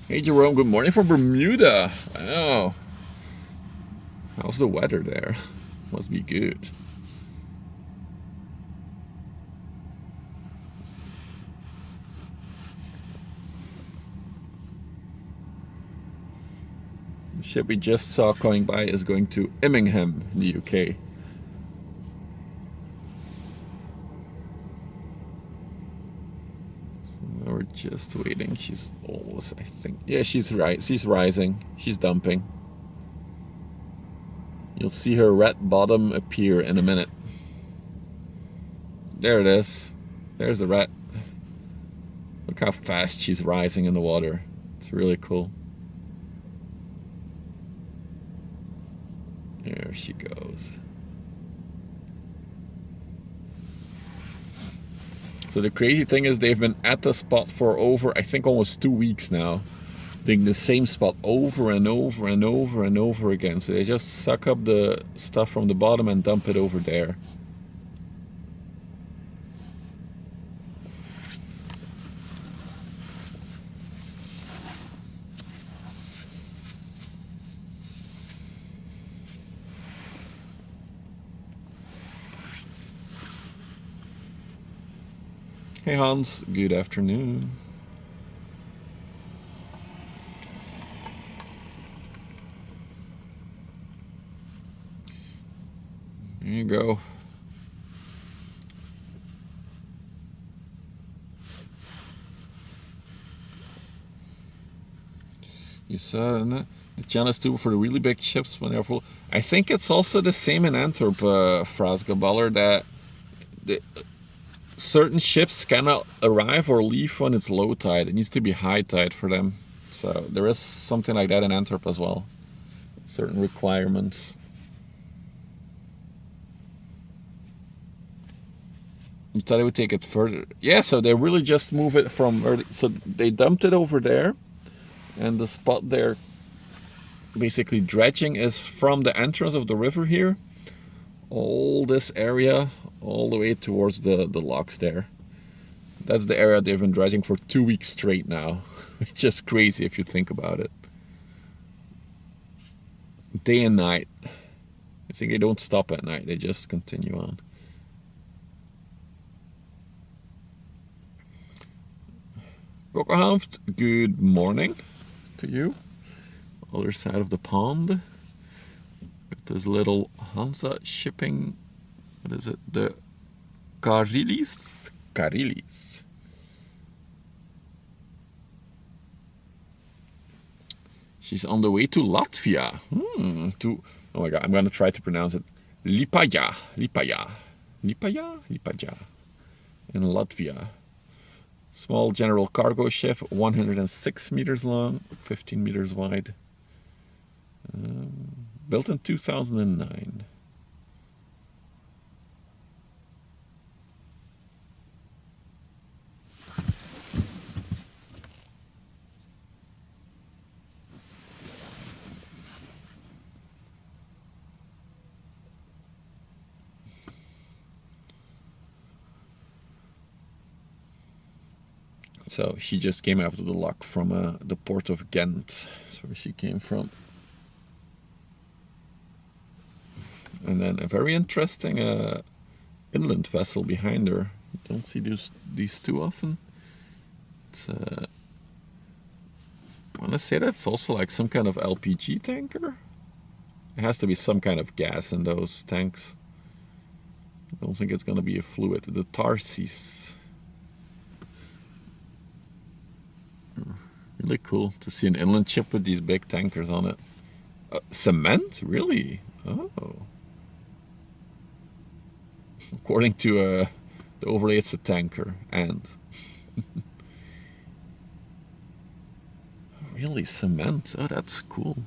Hey Jerome, good morning from Bermuda. Wow. How's the weather there? Must be good. The ship we just saw going by is going to Immingham in the UK. So we're just waiting. She's almost, I think. Yeah, she's right. She's rising. She's dumping. You'll see her red bottom appear in a minute. There it is. There's the rat. Look how fast she's rising in the water. It's really cool. There she goes. So the crazy thing is they've been at the spot for over, I think, almost 2 weeks now. Doing the same spot over and over and over and over again. So they just suck up the stuff from the bottom and dump it over there. Hey Hans, good afternoon. There you go. You saw the challenge too for the really big ships when they're full. I think it's also the same in Antwerp, Frasgaballer, that certain ships cannot arrive or leave when it's low tide. It needs to be high tide for them. So there is something like that in Antwerp as well. Certain requirements. You thought it would take it further. Yeah, so they really just move it from, so they dumped it over there, and the spot there, basically dredging, is from the entrance of the river here, all this area, all the way towards the locks there. That's the area they've been dredging for 2 weeks straight now. It's just crazy if you think about it. Day and night. I think they don't stop at night, they just continue on. Kokohamft, good morning to you. Other side of the pond. With this little Hansa shipping, what is it? The Karylis? Karylis. She's on the way to Latvia. Oh my god, I'm gonna try to pronounce it. Lipaja. In Latvia. Small general cargo ship, 106 meters long, 15 meters wide. Built in 2009. So she just came out of the lock from the port of Ghent. That's where she came from. And then a very interesting inland vessel behind her. You don't see these too often. It's I want to say that's also like some kind of LPG tanker. It has to be some kind of gas in those tanks. I don't think it's going to be a fluid. The Tarsis. Really cool to see an inland ship with these big tankers on it. Cement? Really? Oh. According to the overlay, it's a tanker. And really, cement? Oh, that's cool.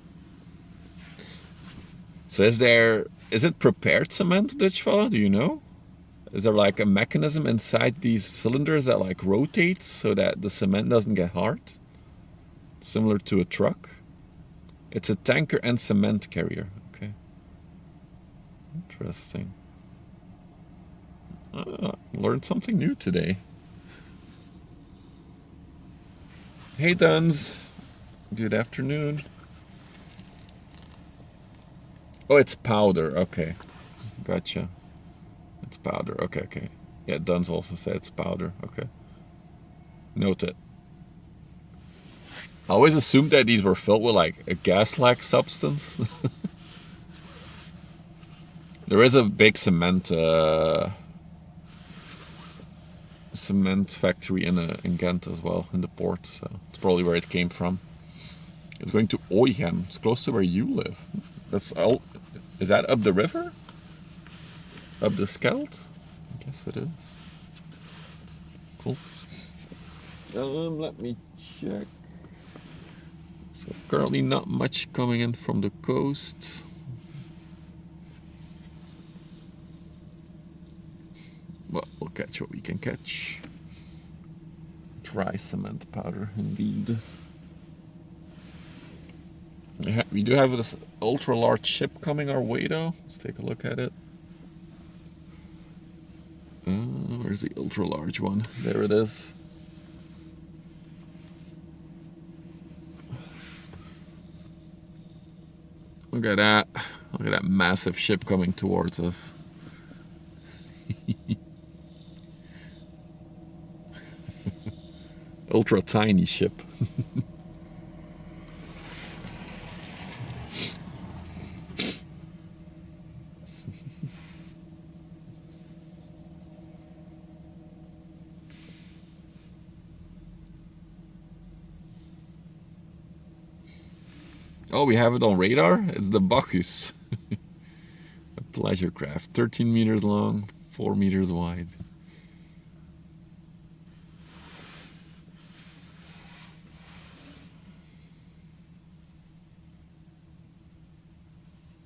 So is it prepared cement, Ditch fella? Do you know? Is there like a mechanism inside these cylinders that like rotates so that the cement doesn't get hard? Similar to a truck? It's a tanker and cement carrier. Okay. Interesting. Learned something new today. Hey Duns. Good afternoon. Oh, it's powder. Okay. Gotcha. It's powder. Okay. Yeah, Duns also said it's powder. Okay. Noted. I always assumed that these were filled with like a gas-like substance. There is a big cement factory in Ghent as well, in the port, so it's probably where it came from. It's going to Oichem. It's close to where you live. That's all. Is that up the river? Up the Scheldt? I guess it is. Cool. Let me check. So currently not much coming in from the coast. Well, we'll catch what we can catch. Dry cement powder, indeed. We do have this ultra-large ship coming our way, though. Let's take a look at it. Where's the ultra-large one? There it is. Look at that. Look at that massive ship coming towards us. Ultra tiny ship. Oh, we have it on radar? It's the Bacchus. A pleasure craft. 13 meters long, 4 meters wide.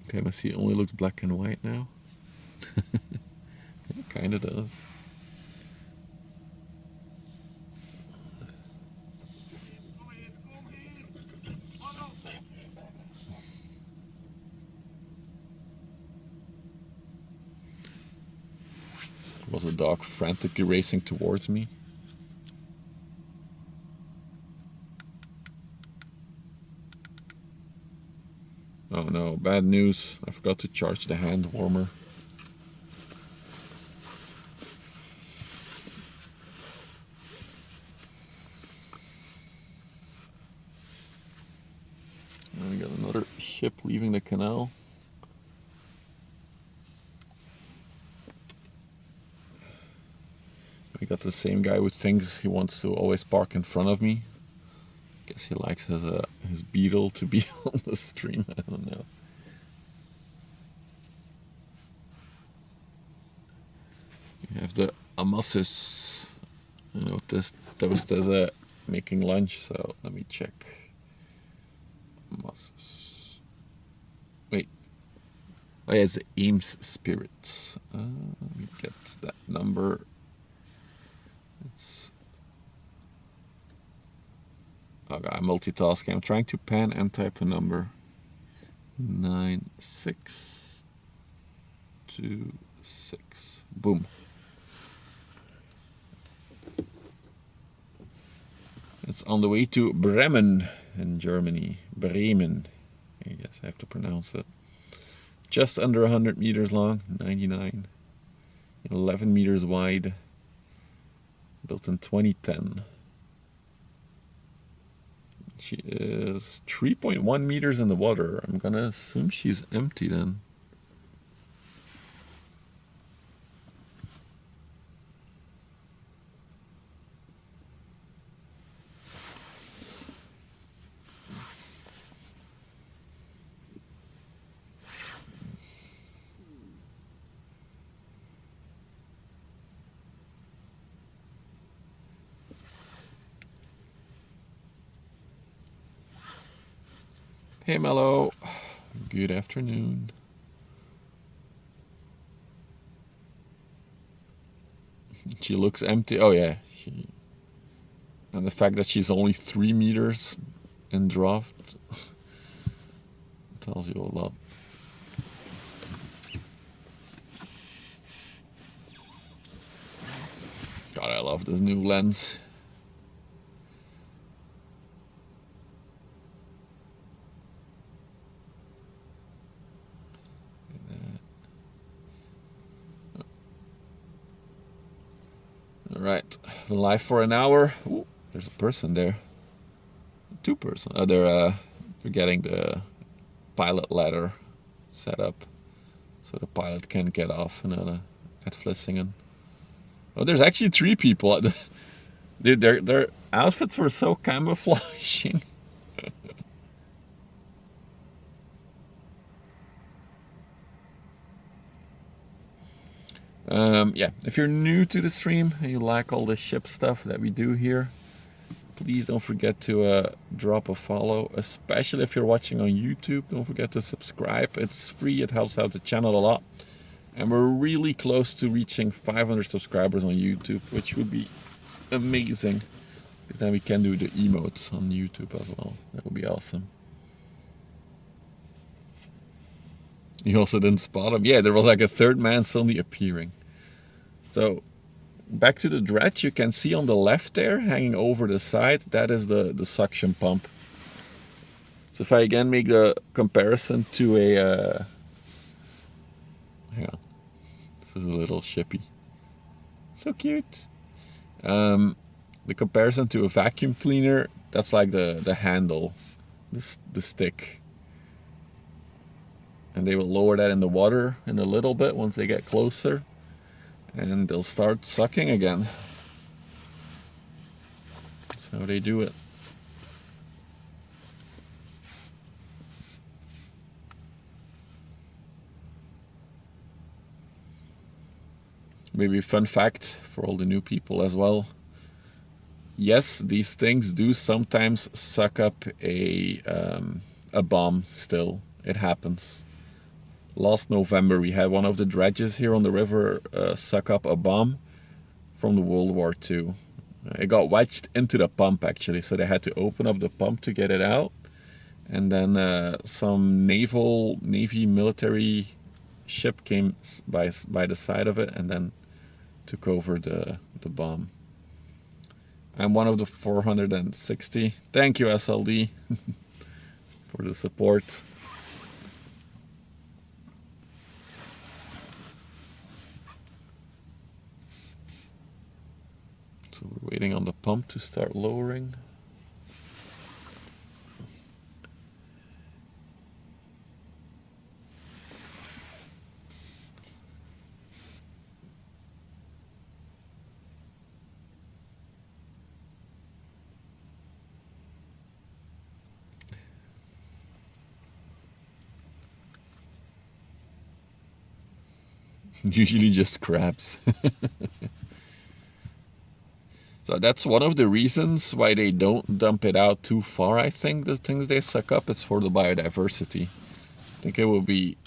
Okay, I see it only looks black and white now. It kind of does. Was a dog frantically racing towards me? Oh no, bad news. I forgot to charge the hand warmer. And we got another ship leaving the canal. We got the same guy who thinks he wants to always park in front of me. Guess he likes his beetle to be on the stream. I don't know. We have the Amassus. I noticed Toast is making lunch, so let me check. Amassus. Wait. Oh yeah, it's the Ames Spirits. Let me get that number. It's... Oh god, I'm multitasking. I'm trying to pan and type a number. 9626. Boom. It's on the way to Bremen in Germany. Bremen. I guess I have to pronounce it. Just under 100 meters long, 99. 11 meters wide. Built in 2010. She is 3.1 meters in the water. I'm gonna assume she's empty then. Hey Mello, good afternoon. She looks empty. Oh yeah, and the fact that she's only 3 meters in draft tells you a lot. God, I love this new lens. All right, live for an hour. Ooh, there's a person there. 2 person. They're getting the pilot ladder set up so the pilot can get off at Vlissingen. Oh, there's actually 3 people. Dude, their outfits were so camouflaging. Yeah, if you're new to the stream and you like all the ship stuff that we do here, please don't forget to drop a follow, especially if you're watching on YouTube. Don't forget to subscribe. It's free. It helps out the channel a lot. And we're really close to reaching 500 subscribers on YouTube, which would be amazing. Because then we can do the emotes on YouTube as well. That would be awesome. You also didn't spot him? Yeah, there was like a third man suddenly appearing. So, back to the dredge, you can see on the left there, hanging over the side, that is the suction pump. So if I again make the comparison to a, yeah, this is a little shippy. So cute. The comparison to a vacuum cleaner, that's like the handle, the stick. And they will lower that in the water in a little bit once they get closer. And they'll start sucking again. That's how they do it. Maybe a fun fact for all the new people as well. Yes, these things do sometimes suck up a bomb still. It happens. Last November we had one of the dredges here on the river suck up a bomb from the World War II. It got wedged into the pump actually, so they had to open up the pump to get it out. And then some Navy military ship came by the side of it and then took over the bomb. I'm one of the 460. Thank you, SLD, for the support. So we're waiting on the pump to start lowering. Usually just crabs. So that's one of the reasons why they don't dump it out too far, I think. The things they suck up, it's for the biodiversity. I think it will be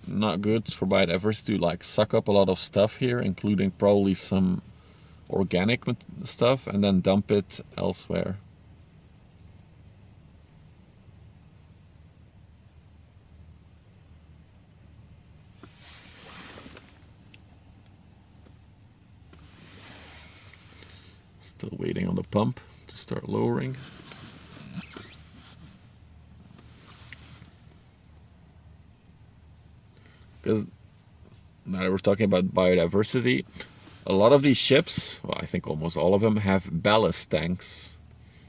not good for biodiversity to like suck up a lot of stuff here, including probably some organic stuff, and then dump it elsewhere. Still waiting on the pump to start lowering. Because now that we're talking about biodiversity, a lot of these ships, well, I think almost all of them, have ballast tanks.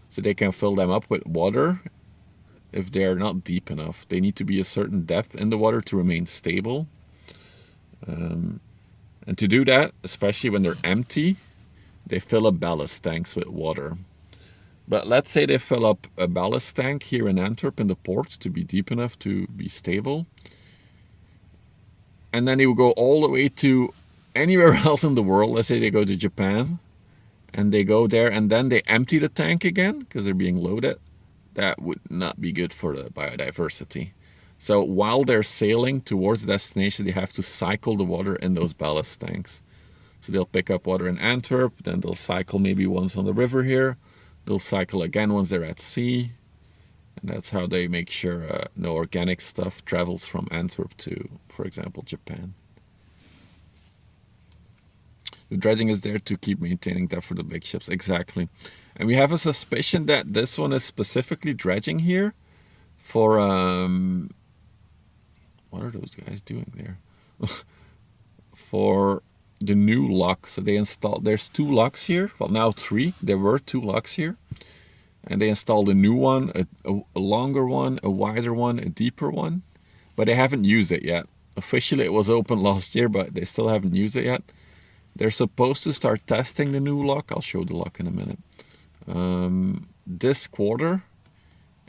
So they can fill them up with water if they are not deep enough. They need to be a certain depth in the water to remain stable. And to do that, especially when they're empty, they fill up ballast tanks with water. But let's say they fill up a ballast tank here in Antwerp in the port to be deep enough to be stable. And then they will go all the way to anywhere else in the world. Let's say they go to Japan and they go there and then they empty the tank again because they're being loaded. That would not be good for the biodiversity. So while they're sailing towards the destination, they have to cycle the water in those ballast tanks. So they'll pick up water in Antwerp, then they'll cycle maybe once on the river here. They'll cycle again once they're at sea. And that's how they make sure no organic stuff travels from Antwerp to, for example, Japan. The dredging is there to keep maintaining depth for the big ships. Exactly. And we have a suspicion that this one is specifically dredging here for... what are those guys doing there? For the new lock. So they installed... There's 2 locks here. Well, now 3. There were 2 locks here. And they installed a new one, a longer one, a wider one, a deeper one. But they haven't used it yet. Officially, it was open last year, but they still haven't used it yet. They're supposed to start testing the new lock. I'll show the lock in a minute. This quarter.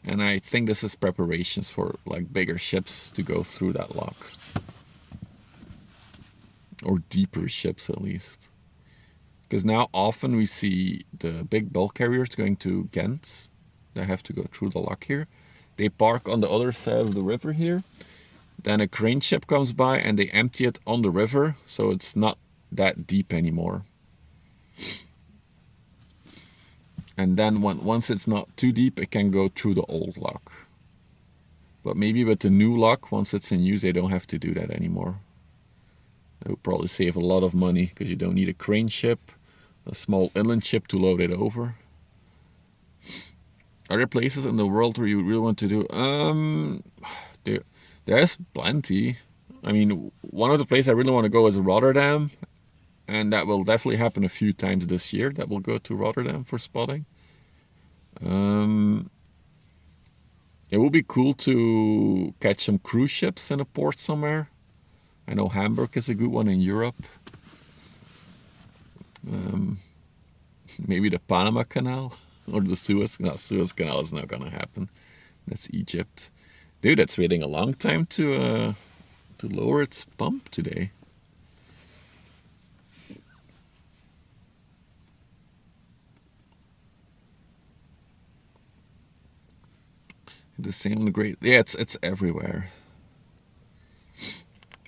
And I think this is preparations for like bigger ships to go through that lock. Or deeper ships at least. Because now often we see the big bulk carriers going to Ghent. They have to go through the lock here. They park on the other side of the river here. Then a crane ship comes by and they empty it on the river. So it's not that deep anymore. And then once it's not too deep, it can go through the old lock. But maybe with the new lock, once it's in use, they don't have to do that anymore. It would probably save a lot of money because you don't need a crane ship, a small inland ship to load it over. Are there places in the world where you really want to do? There's plenty. I mean, one of the places I really want to go is Rotterdam. And that will definitely happen a few times this year. That will go to Rotterdam for spotting. It would be cool to catch some cruise ships in a port somewhere. I know Hamburg is a good one in Europe. Maybe the Panama Canal or the Suez. No, Suez Canal is not gonna happen. That's Egypt. Dude, it's waiting a long time to lower its pump today. The same on the Great. Yeah, it's everywhere.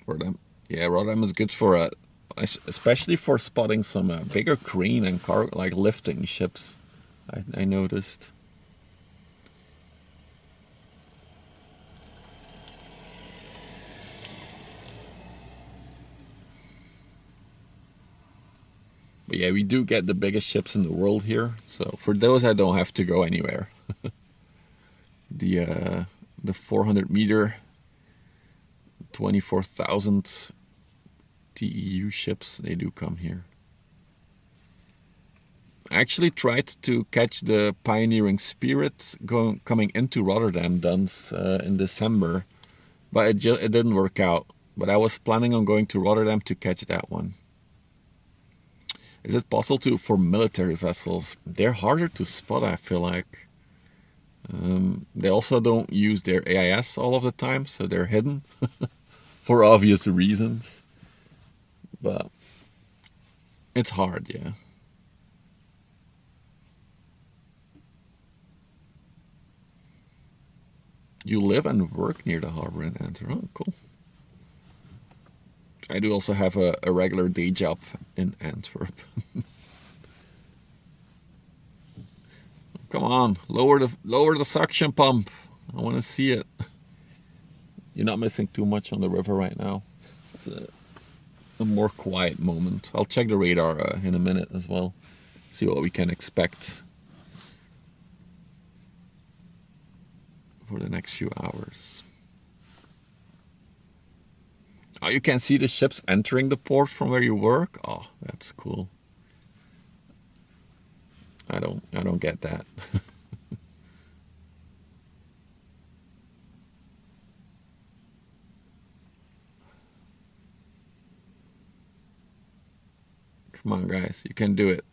Rotterdam. Yeah, Rotterdam is good for especially for spotting some bigger crane and car like lifting ships. I noticed. But yeah, we do get the biggest ships in the world here. So for those, I don't have to go anywhere. The 400 meter, 24,000 TEU ships, they do come here. I actually tried to catch the Pioneering Spirit coming into Rotterdam Duns in December, but it didn't work out. But I was planning on going to Rotterdam to catch that one. Is it possible for military vessels? They're harder to spot, I feel like. They also don't use their AIS all of the time, so they're hidden for obvious reasons. But it's hard, yeah. You live and work near the harbor in Antwerp. Oh, cool. I do also have a regular day job in Antwerp. Come on, lower the suction pump. I want to see it. You're not missing too much on the river right now. It's a more quiet moment. I'll check the radar in a minute as well. See what we can expect for the next few hours. Oh, you can see the ships entering the port from where you work. Oh, that's cool. I don't get that. Come on, guys, you can do it.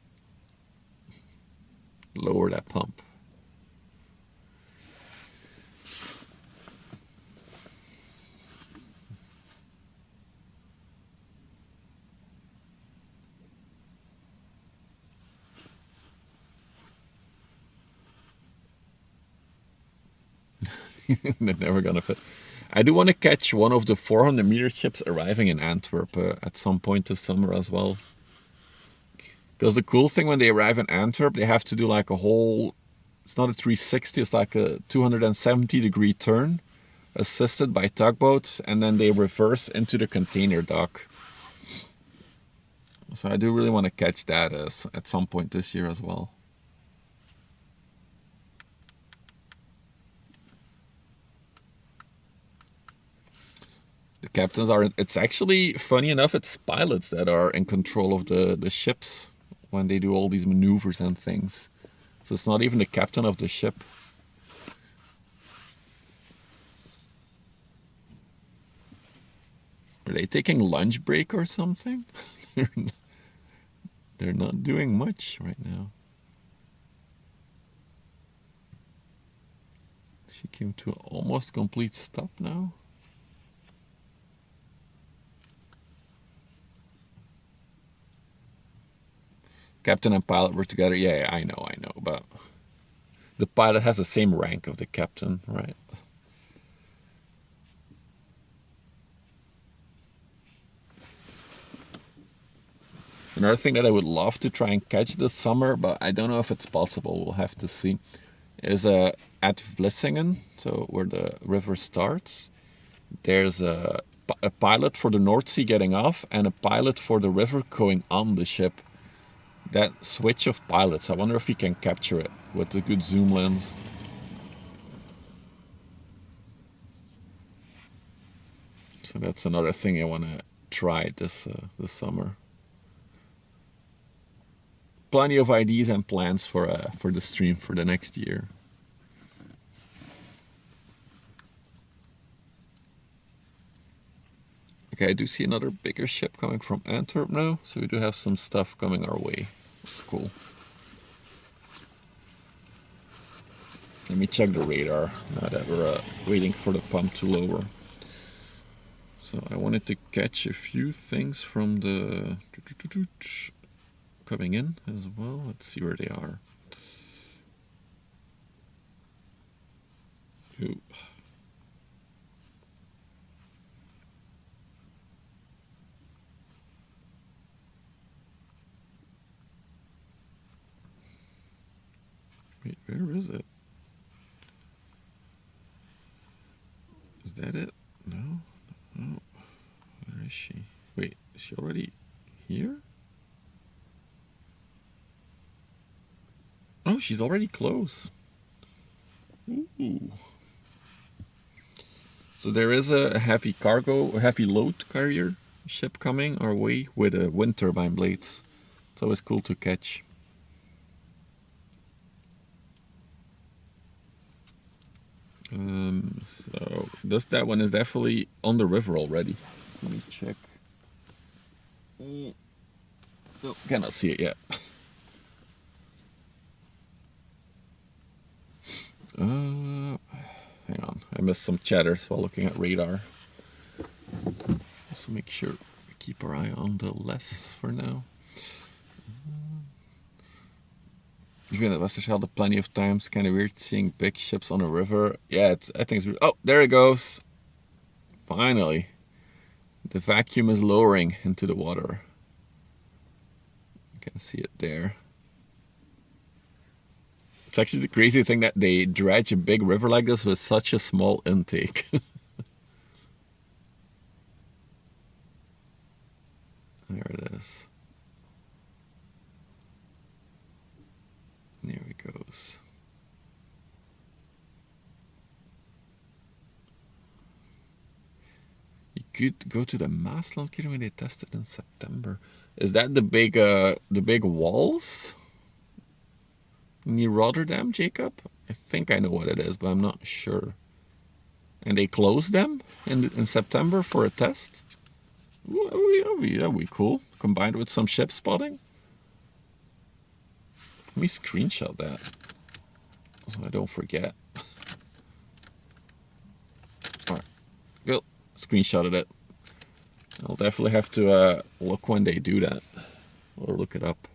Lower that pump. They're never gonna fit. I do want to catch one of the 400-meter ships arriving in Antwerp at some point this summer as well. Because the cool thing when they arrive in Antwerp, they have to do like a whole, it's not a 360, it's like a 270-degree turn, assisted by tugboats, and then they reverse into the container dock. So I do really want to catch that at some point this year as well. The captains are, it's actually, funny enough, it's pilots that are in control of the ships when they do all these maneuvers and things. So it's not even the captain of the ship. Are they taking lunch break or something? They're not doing much right now. She came to an almost complete stop now. Captain and pilot were together. Yeah, I know, but the pilot has the same rank of the captain, right? Another thing that I would love to try and catch this summer, but I don't know if it's possible, we'll have to see, is at Vlissingen, so where the river starts, there's a pilot for the North Sea getting off and a pilot for the river going on the ship. That switch of pilots, I wonder if we can capture it with a good zoom lens. So that's another thing I want to try this summer. Plenty of ideas and plans for the stream for the next year. Okay, I do see another bigger ship coming from Antwerp now, so we do have some stuff coming our way. That's cool. Let me check the radar now that we're waiting for the pump to lower. So I wanted to catch a few things from the coming in as well. Let's see where they are. Ooh. Wait, where is it? Is that it? No? No. Where is she? Wait, is she already here? Oh, she's already close. Ooh. So there is a heavy load carrier ship coming our way with wind turbine blades. It's always cool to catch. So that one is definitely on the river already. Let me check. No, cannot see it yet. Hang on, I missed some chatters while looking at radar. Let's make sure we keep our eye on the less for now. Even at Westerschelde plenty of times, kind of weird seeing big ships on a river. Yeah, I think it's weird. Oh, there it goes. Finally. The vacuum is lowering into the water. You can see it there. It's actually the crazy thing that they dredge a big river like this with such a small intake. There it is. could go to the Maasland Kering when they tested in September. Is that the big walls near Rotterdam, Jacob? I think I know what it is, but I'm not sure. And they closed them in September for a test? That'd be cool. Combined with some ship spotting. Let me screenshot that so I don't forget. Alright, good. Screenshotted it. I'll definitely have to look when they do that. Or look it up.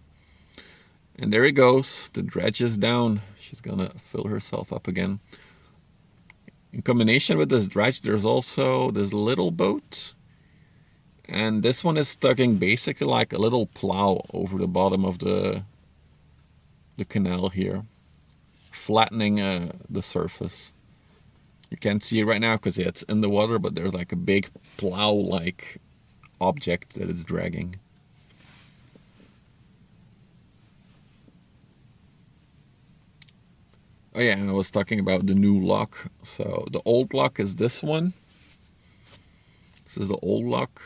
And there it goes. The dredge is down. She's gonna fill herself up again. In combination with this dredge, there's also this little boat. And this one is tugging basically like a little plow over the bottom of the canal here, flattening the surface. You can't see it right now because it's in the water, but there's like a big plow-like object that it's dragging. Oh yeah, and I was talking about the new lock. So the old lock is this one. This is the old lock.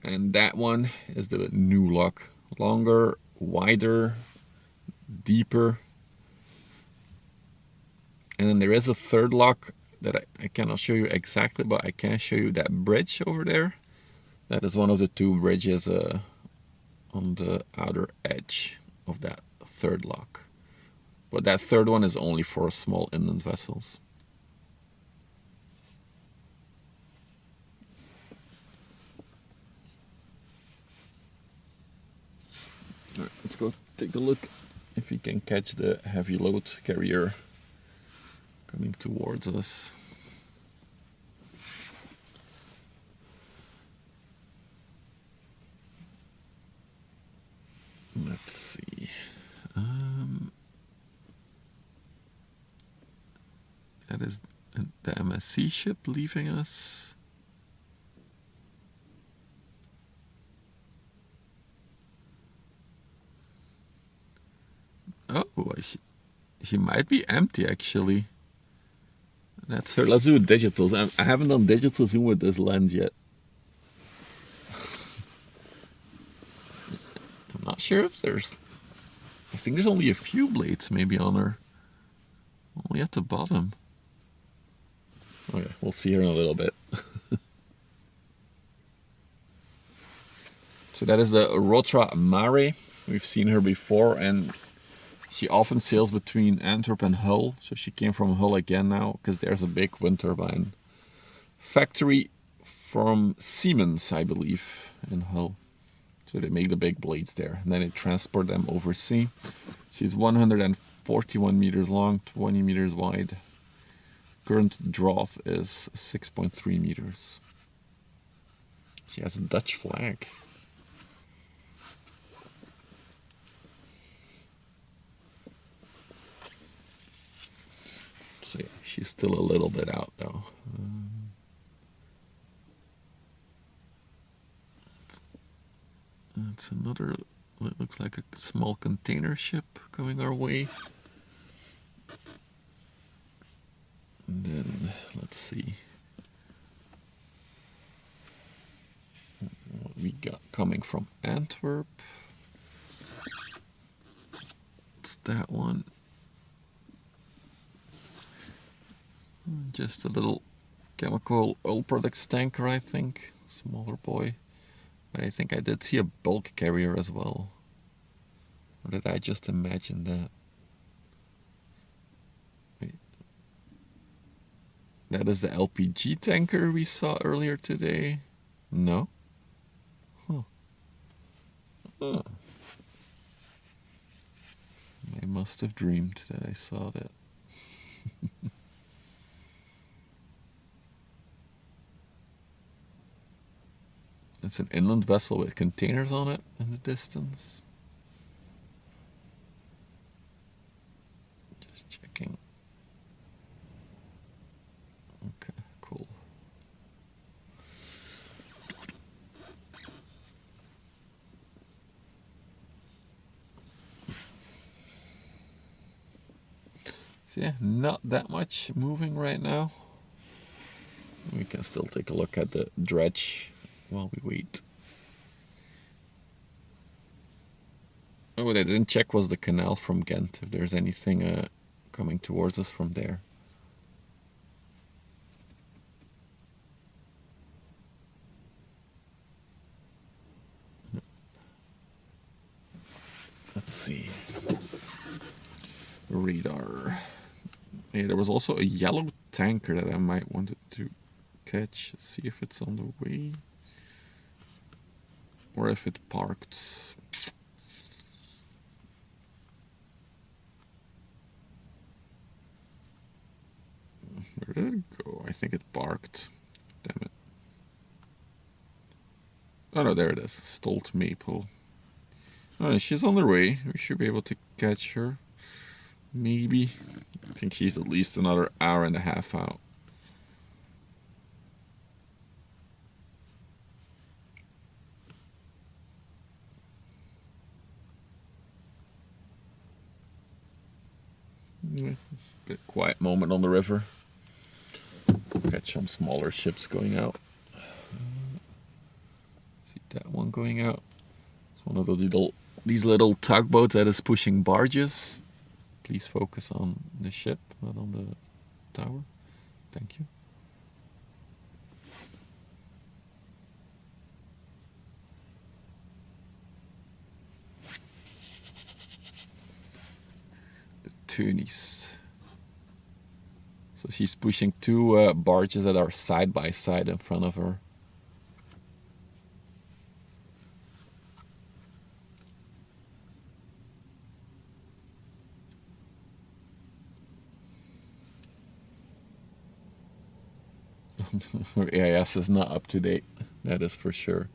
And that one is the new lock. Longer, wider, deeper. And then there is a third lock that I cannot show you exactly, but I can show you that bridge over there. That is one of the two bridges on the outer edge of that third lock. But that third one is only for small inland vessels. All right, let's go take a look if we can catch the heavy load carrier coming towards us. Let's see. That is the MSC ship leaving us. Oh, she might be empty actually. That's her. Let's do digital. I haven't done digital zoom with this lens yet. I'm not sure if there's... I think there's only a few blades maybe on her. Only at the bottom. Okay, we'll see her in a little bit. So that is the Rotra Mare. We've seen her before, and she often sails between Antwerp and Hull. So she came from Hull again now, because there's a big wind turbine factory from Siemens, I believe, in Hull. So they make the big blades there, and then they transport them overseas. She's 141 meters long, 20 meters wide. Current draught is 6.3 meters. She has a Dutch flag. So yeah, she's still a little bit out though. That's another, it looks like a small container ship coming our way. And then, let's see what we got coming from Antwerp. It's that one. Just a little chemical oil products tanker, I think. Smaller boy. But I think I did see a bulk carrier as well. Or did I just imagine that? Wait. That is the LPG tanker we saw earlier today. No? Huh. Oh. I must have dreamed that I saw that. It's an inland vessel with containers on it in the distance. Just checking. Okay, cool. So yeah, not that much moving right now. We can still take a look at the dredge while we wait. Oh, what I didn't check was the canal from Ghent, if there's anything coming towards us from there. Let's see. Radar. Yeah, there was also a yellow tanker that I might want to catch. Let's see if it's on the way. Or if it parked. Where did it go? I think it parked. Damn it. Oh no, there it is. Stolt Maple. Oh, she's on her way. We should be able to catch her. Maybe. I think she's at least another hour and a half out. Yeah, a bit quiet moment on the river. Catch some smaller ships going out. See that one going out. It's one of these little tugboats that is pushing barges. Please focus on the ship, not on the tower. Thank you. The Tunis. So she's pushing two barges that are side by side in front of her. Her AIS is not up to date, that is for sure.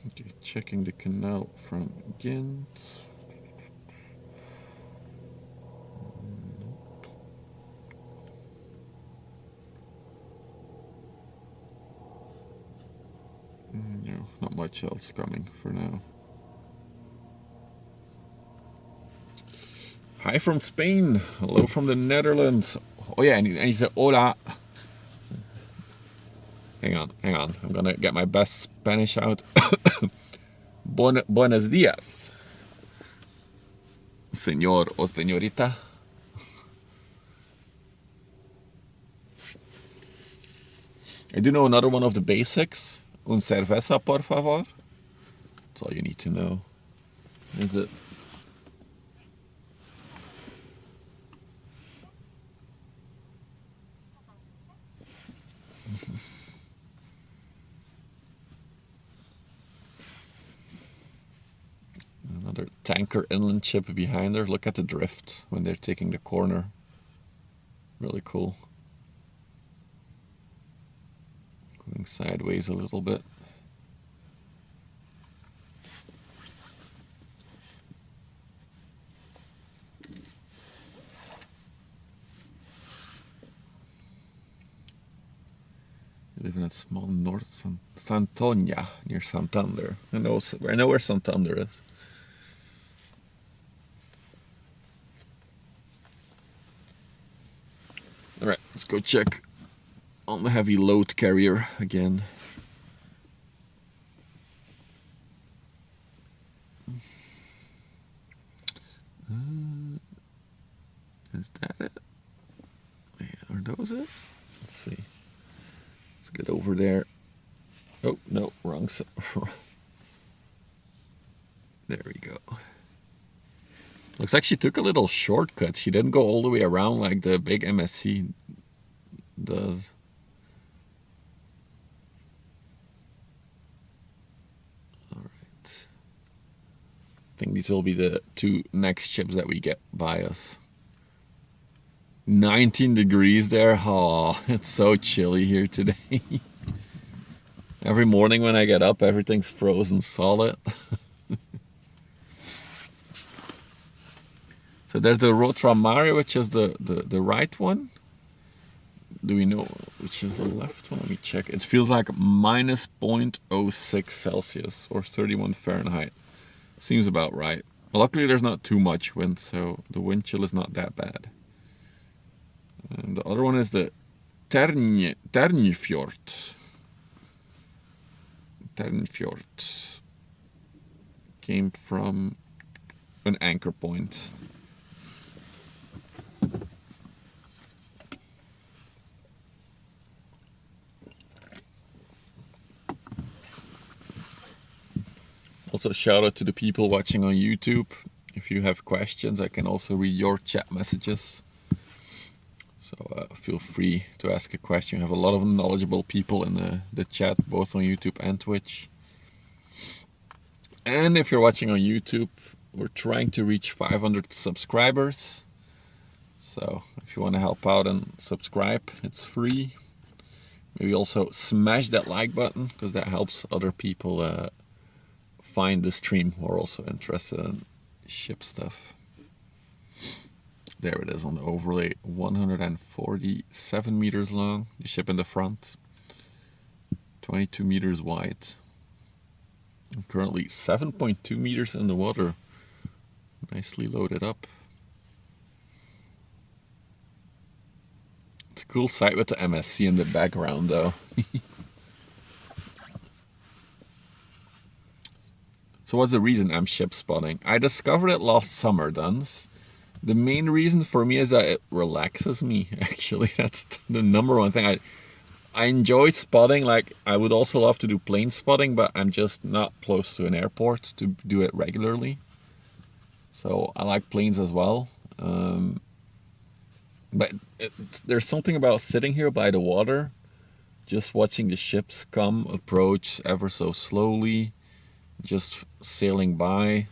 Okay, checking the canal from Ghent. No, not much else coming for now. Hi from Spain. Hello from the Netherlands. Oh yeah, and he said hola. Hang on. I'm gonna get my best Spanish out. Buenos días, señor o señorita. I do know another one of the basics. Un cerveza, por favor. That's all you need to know. Is it? Another tanker inland ship behind her. Look at the drift when they're taking the corner. Really cool. Going sideways a little bit. We live in a small north Santoña near Santander. I know where Santander is. Alright, let's go check on the heavy load carrier again. Is that it? Yeah, are those it? Let's see. Let's get over there. Oh, no, wrong side. There we go. Looks like she took a little shortcut. She didn't go all the way around like the big MSC does. Alright. I think these will be the two next ships that we get by us. 19 degrees there. Oh, it's so chilly here today. Every morning when I get up, everything's frozen solid. So there's the Rotramare, which is the right one. Do we know which is the left one? Let me check. It feels like minus 0.06 Celsius or 31 Fahrenheit. Seems about right. Luckily there's not too much wind, so the wind chill is not that bad. And the other one is the Ternfjord. Ternfjord came from an anchor point. Also, shout out to the people watching on YouTube. If you have questions, I can also read your chat messages. So feel free to ask a question. We have a lot of knowledgeable people in the chat, both on YouTube and Twitch. And if you're watching on YouTube, we're trying to reach 500 subscribers. So if you want to help out and subscribe, it's free. Maybe also smash that like button, because that helps other people find the stream who are also interested in ship stuff. There it is on the overlay, 147 meters long, the ship in the front, 22 meters wide. I'm currently 7.2 meters in the water, nicely loaded up. It's a cool sight with the MSC in the background though. So what's the reason I'm ship spotting? I discovered it last summer, Duns. The main reason for me is that it relaxes me, actually. That's the number one thing. I enjoy spotting. Like, I would also love to do plane spotting, but I'm just not close to an airport to do it regularly. So I like planes as well. But there's something about sitting here by the water, just watching the ships come, approach ever so slowly, just sailing by,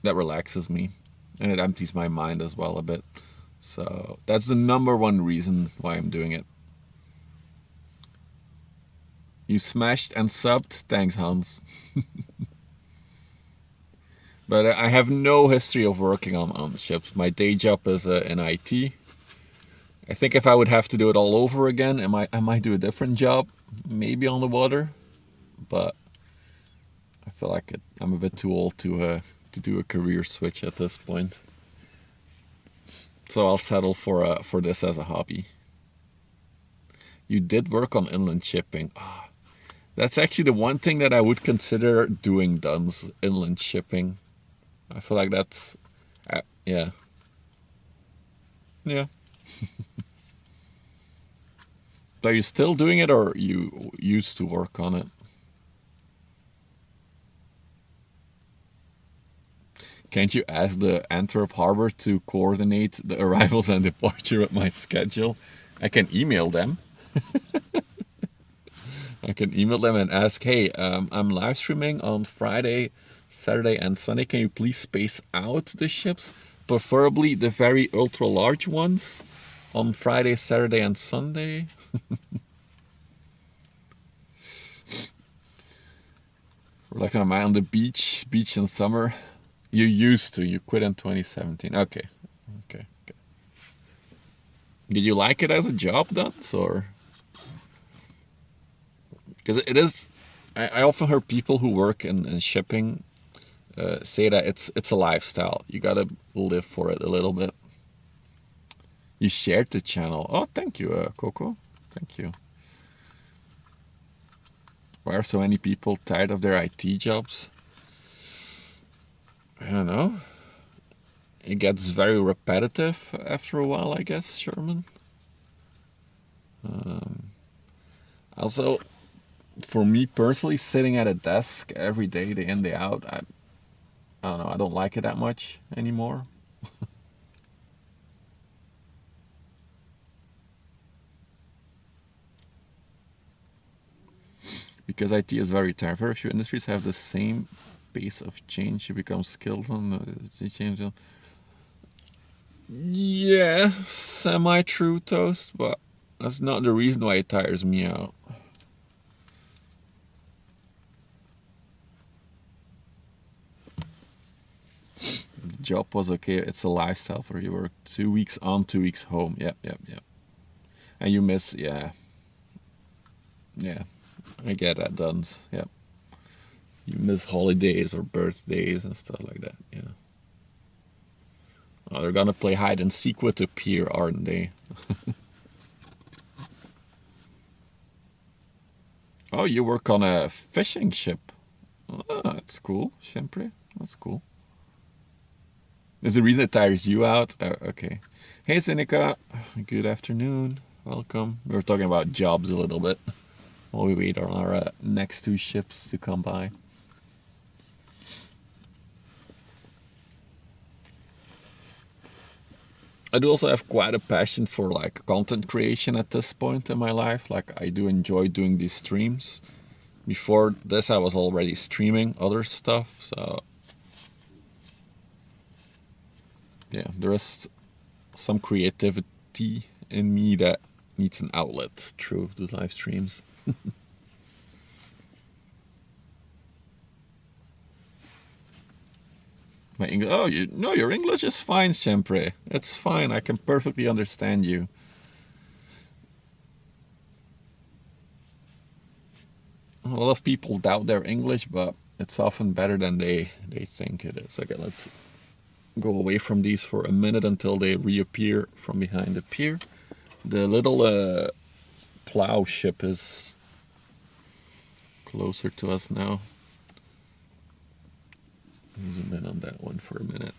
that relaxes me. And it empties my mind as well a bit. So that's the number one reason why I'm doing it. You smashed and subbed? Thanks, Hans. But I have no history of working on ships. My day job is in IT. I think if I would have to do it all over again, I might do a different job, maybe on the water. But I feel like I'm a bit too old to do a career switch at this point. So I'll settle for this as a hobby. You did work on inland shipping. That's actually the one thing that I would consider doing, Duns, inland shipping. I feel like that's, yeah. Yeah. Are you still doing it, or you used to work on it? Can't you ask the Antwerp harbor to coordinate the arrivals and departure of my schedule? I can email them. I can email them and ask, hey, I'm live streaming on Friday, Saturday, and Sunday. Can you please space out the ships? Preferably the very ultra large ones on Friday, Saturday, and Sunday. We're like on the beach in summer. You used to. You quit in 2017. Okay. Did you like it as a job, Duns, or? Because it is. I often hear people who work in shipping say that it's a lifestyle. You gotta live for it a little bit. You shared the channel. Oh, thank you, Coco. Thank you. Why are so many people tired of their IT jobs? I don't know. It gets very repetitive after a while, I guess, Sherman. Also, for me personally, sitting at a desk every day in, day out, I don't know, I don't like it that much anymore. Because IT is very tiring. Very few industries have the same pace of change. You become skilled on the change. Yeah, semi-true toast, but that's not the reason why it tires me out. The job was okay. It's a lifestyle for you. Work 2 weeks on, 2 weeks home. Yep, yep, yep. And you miss, yeah, yeah. I get that, Duns. Yep. You miss holidays or birthdays and stuff like that. Yeah. Oh, they're gonna play hide and seek with the pier, aren't they? Oh, you work on a fishing ship. Oh, that's cool, Sempre. That's cool. There's a reason it tires you out? Okay. Hey, Seneca. Good afternoon. Welcome. We were talking about jobs a little bit while we wait on our next two ships to come by. I do also have quite a passion for like content creation at this point in my life. Like I do enjoy doing these streams. Before this, I was already streaming other stuff. So yeah, there is some creativity in me that needs an outlet through the live streams. My English. Oh, your English is fine, Sempre. It's fine. I can perfectly understand you. A lot of people doubt their English, but it's often better than they think it is. Okay, let's go away from these for a minute until they reappear from behind the pier. The little plow ship is closer to us now. Zoom in on that one for a minute.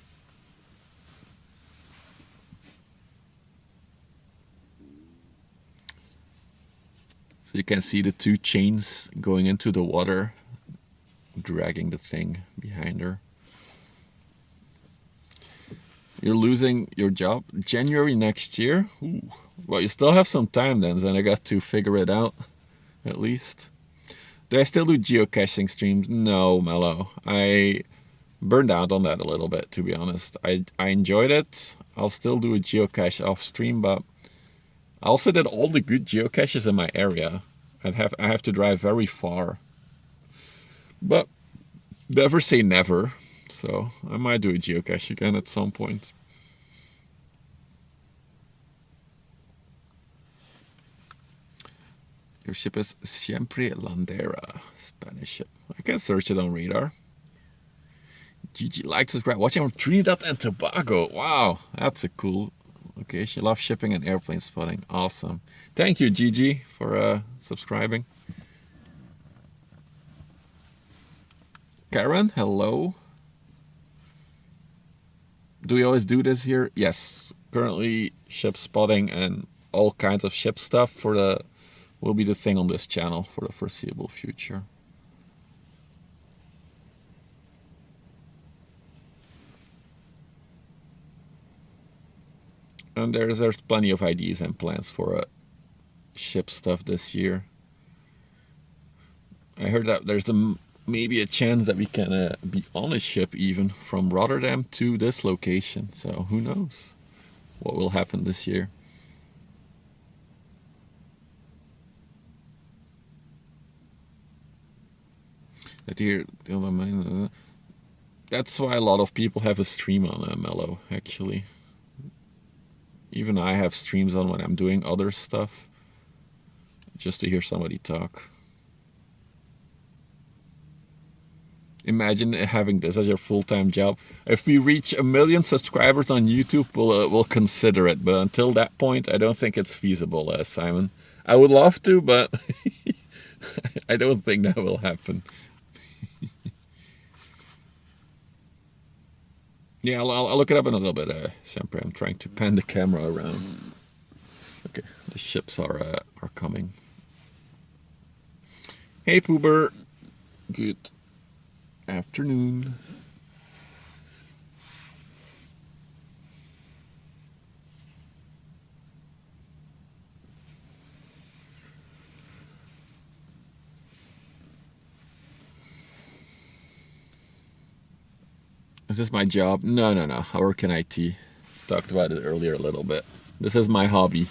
So you can see the two chains going into the water, dragging the thing behind her. You're losing your job January next year? Ooh. Well, you still have some time then I got to figure it out, at least. Do I still do geocaching streams? No, Mello. I burned out on that a little bit, to be honest. I enjoyed it. I'll still do a geocache off stream, but I also did all the good geocaches in my area. I have to drive very far. But never say never. So I might do a geocache again at some point. Your ship is Siempre Landera, Spanish ship. I can search it on radar. Gigi likes subscribe. Watching from Trinidad and Tobago. Wow, that's a cool location. She loves shipping and airplane spotting. Awesome. Thank you, Gigi, for subscribing. Karen, hello. Do we always do this here? Yes. Currently, ship spotting and all kinds of ship stuff will be the thing on this channel for the foreseeable future. And there's plenty of ideas and plans for ship stuff this year. I heard that there's maybe a chance that we can be on a ship even from Rotterdam to this location. So who knows what will happen this year. That's why a lot of people have a stream on Mello, actually. Even I have streams on when I'm doing other stuff, just to hear somebody talk. Imagine having this as your full-time job. If we reach 1 million subscribers on YouTube, we'll consider it. But until that point, I don't think it's feasible, Simon. I would love to, but I don't think that will happen. Yeah, I'll look it up in a little bit. Sempre, I'm trying to pan the camera around. Okay, the ships are coming. Hey, Poober. Good afternoon. Is this my job? No. I work in IT. talked about it earlier a little bit. This is my hobby.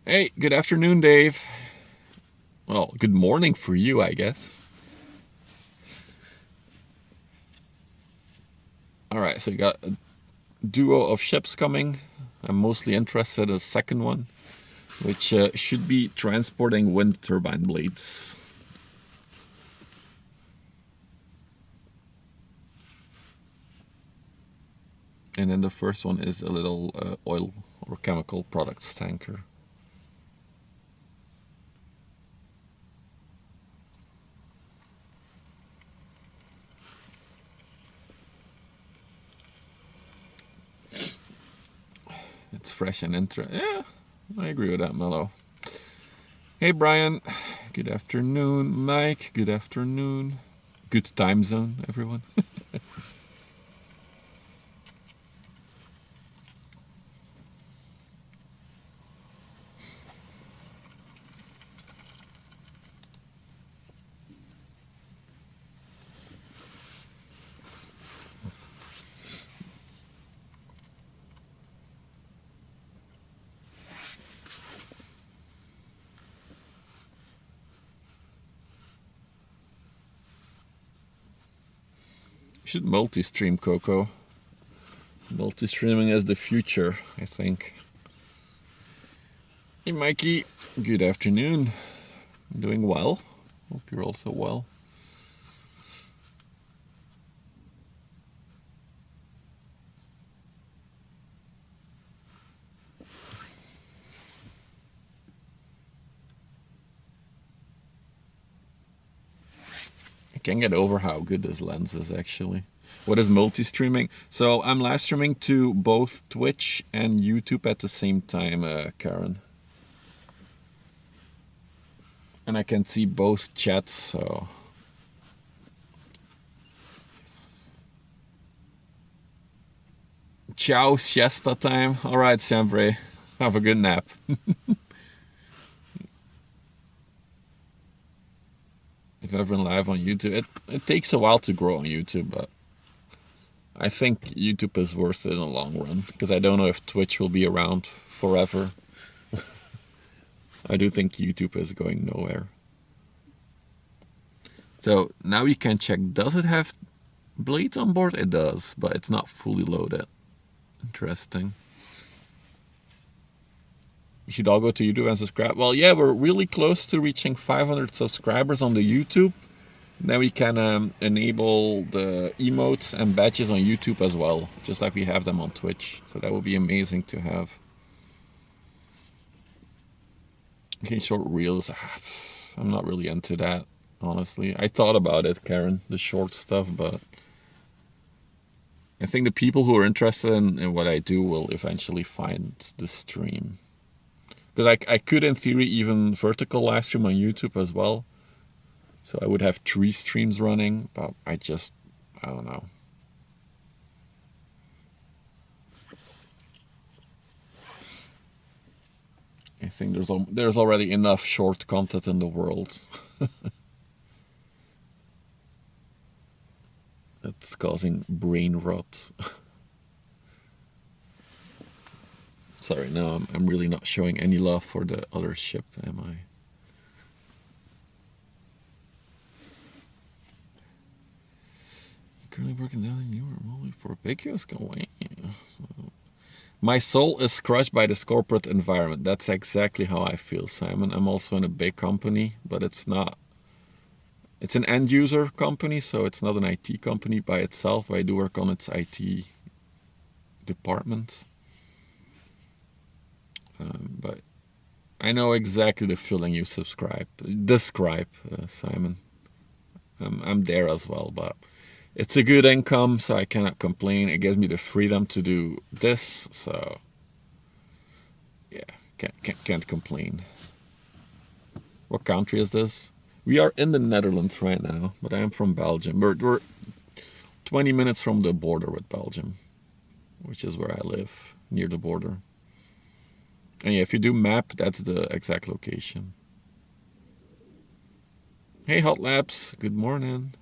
Hey, good afternoon, Dave. Well, good morning for you, I guess. All right, so you got a duo of ships coming. I'm mostly interested in the second one, which should be transporting wind turbine blades. And then the first one is a little oil or chemical products tanker. It's fresh and interesting. Yeah, I agree with that, Mello. Hey, Brian. Good afternoon. Mike, good afternoon. Good time zone, everyone. Should multi-stream, Coco. Multi-streaming is the future, I think. Hey, Mikey. Good afternoon. Doing well. Hope you're also well. I can't get over how good this lens is, actually. What is multi-streaming? So I'm live streaming to both Twitch and YouTube at the same time, Karen. And I can see both chats, so... Ciao, siesta time. All right, Chambray. Have a good nap. If I've ever been live on YouTube, it takes a while to grow on YouTube, but I think YouTube is worth it in the long run, because I don't know if Twitch will be around forever. I do think YouTube is going nowhere. So now you can check, does it have blades on board? It does, but it's not fully loaded. Interesting. You should all go to YouTube and subscribe. Well, yeah, we're really close to reaching 500 subscribers on the YouTube. Then we can enable the emotes and badges on YouTube as well, just like we have them on Twitch. So that would be amazing to have. Okay, short reels. I'm not really into that, honestly. I thought about it, Karen, the short stuff, but I think the people who are interested in what I do will eventually find the stream. Because I could, in theory, even vertical live stream on YouTube as well. So I would have 3 streams running, but I don't know. I think there's already enough short content in the world. It's causing brain rot. Sorry, no, I'm really not showing any love for the other ship, am I? Currently working down in Europe only for big US going. My soul is crushed by this corporate environment. That's exactly how I feel, Simon. I'm also in a big company, but it's not. It's an end user company, so it's not an IT company by itself. I do work on its IT department. But I know exactly the feeling you describe, Simon. I'm there as well, but it's a good income, so I cannot complain. It gives me the freedom to do this, so yeah, can't complain. What country is this? We are in the Netherlands right now, but I am from Belgium. We're 20 minutes from the border with Belgium, which is where I live, near the border. And yeah, if you do map, that's the exact location. Hey, Hot Labs, good morning.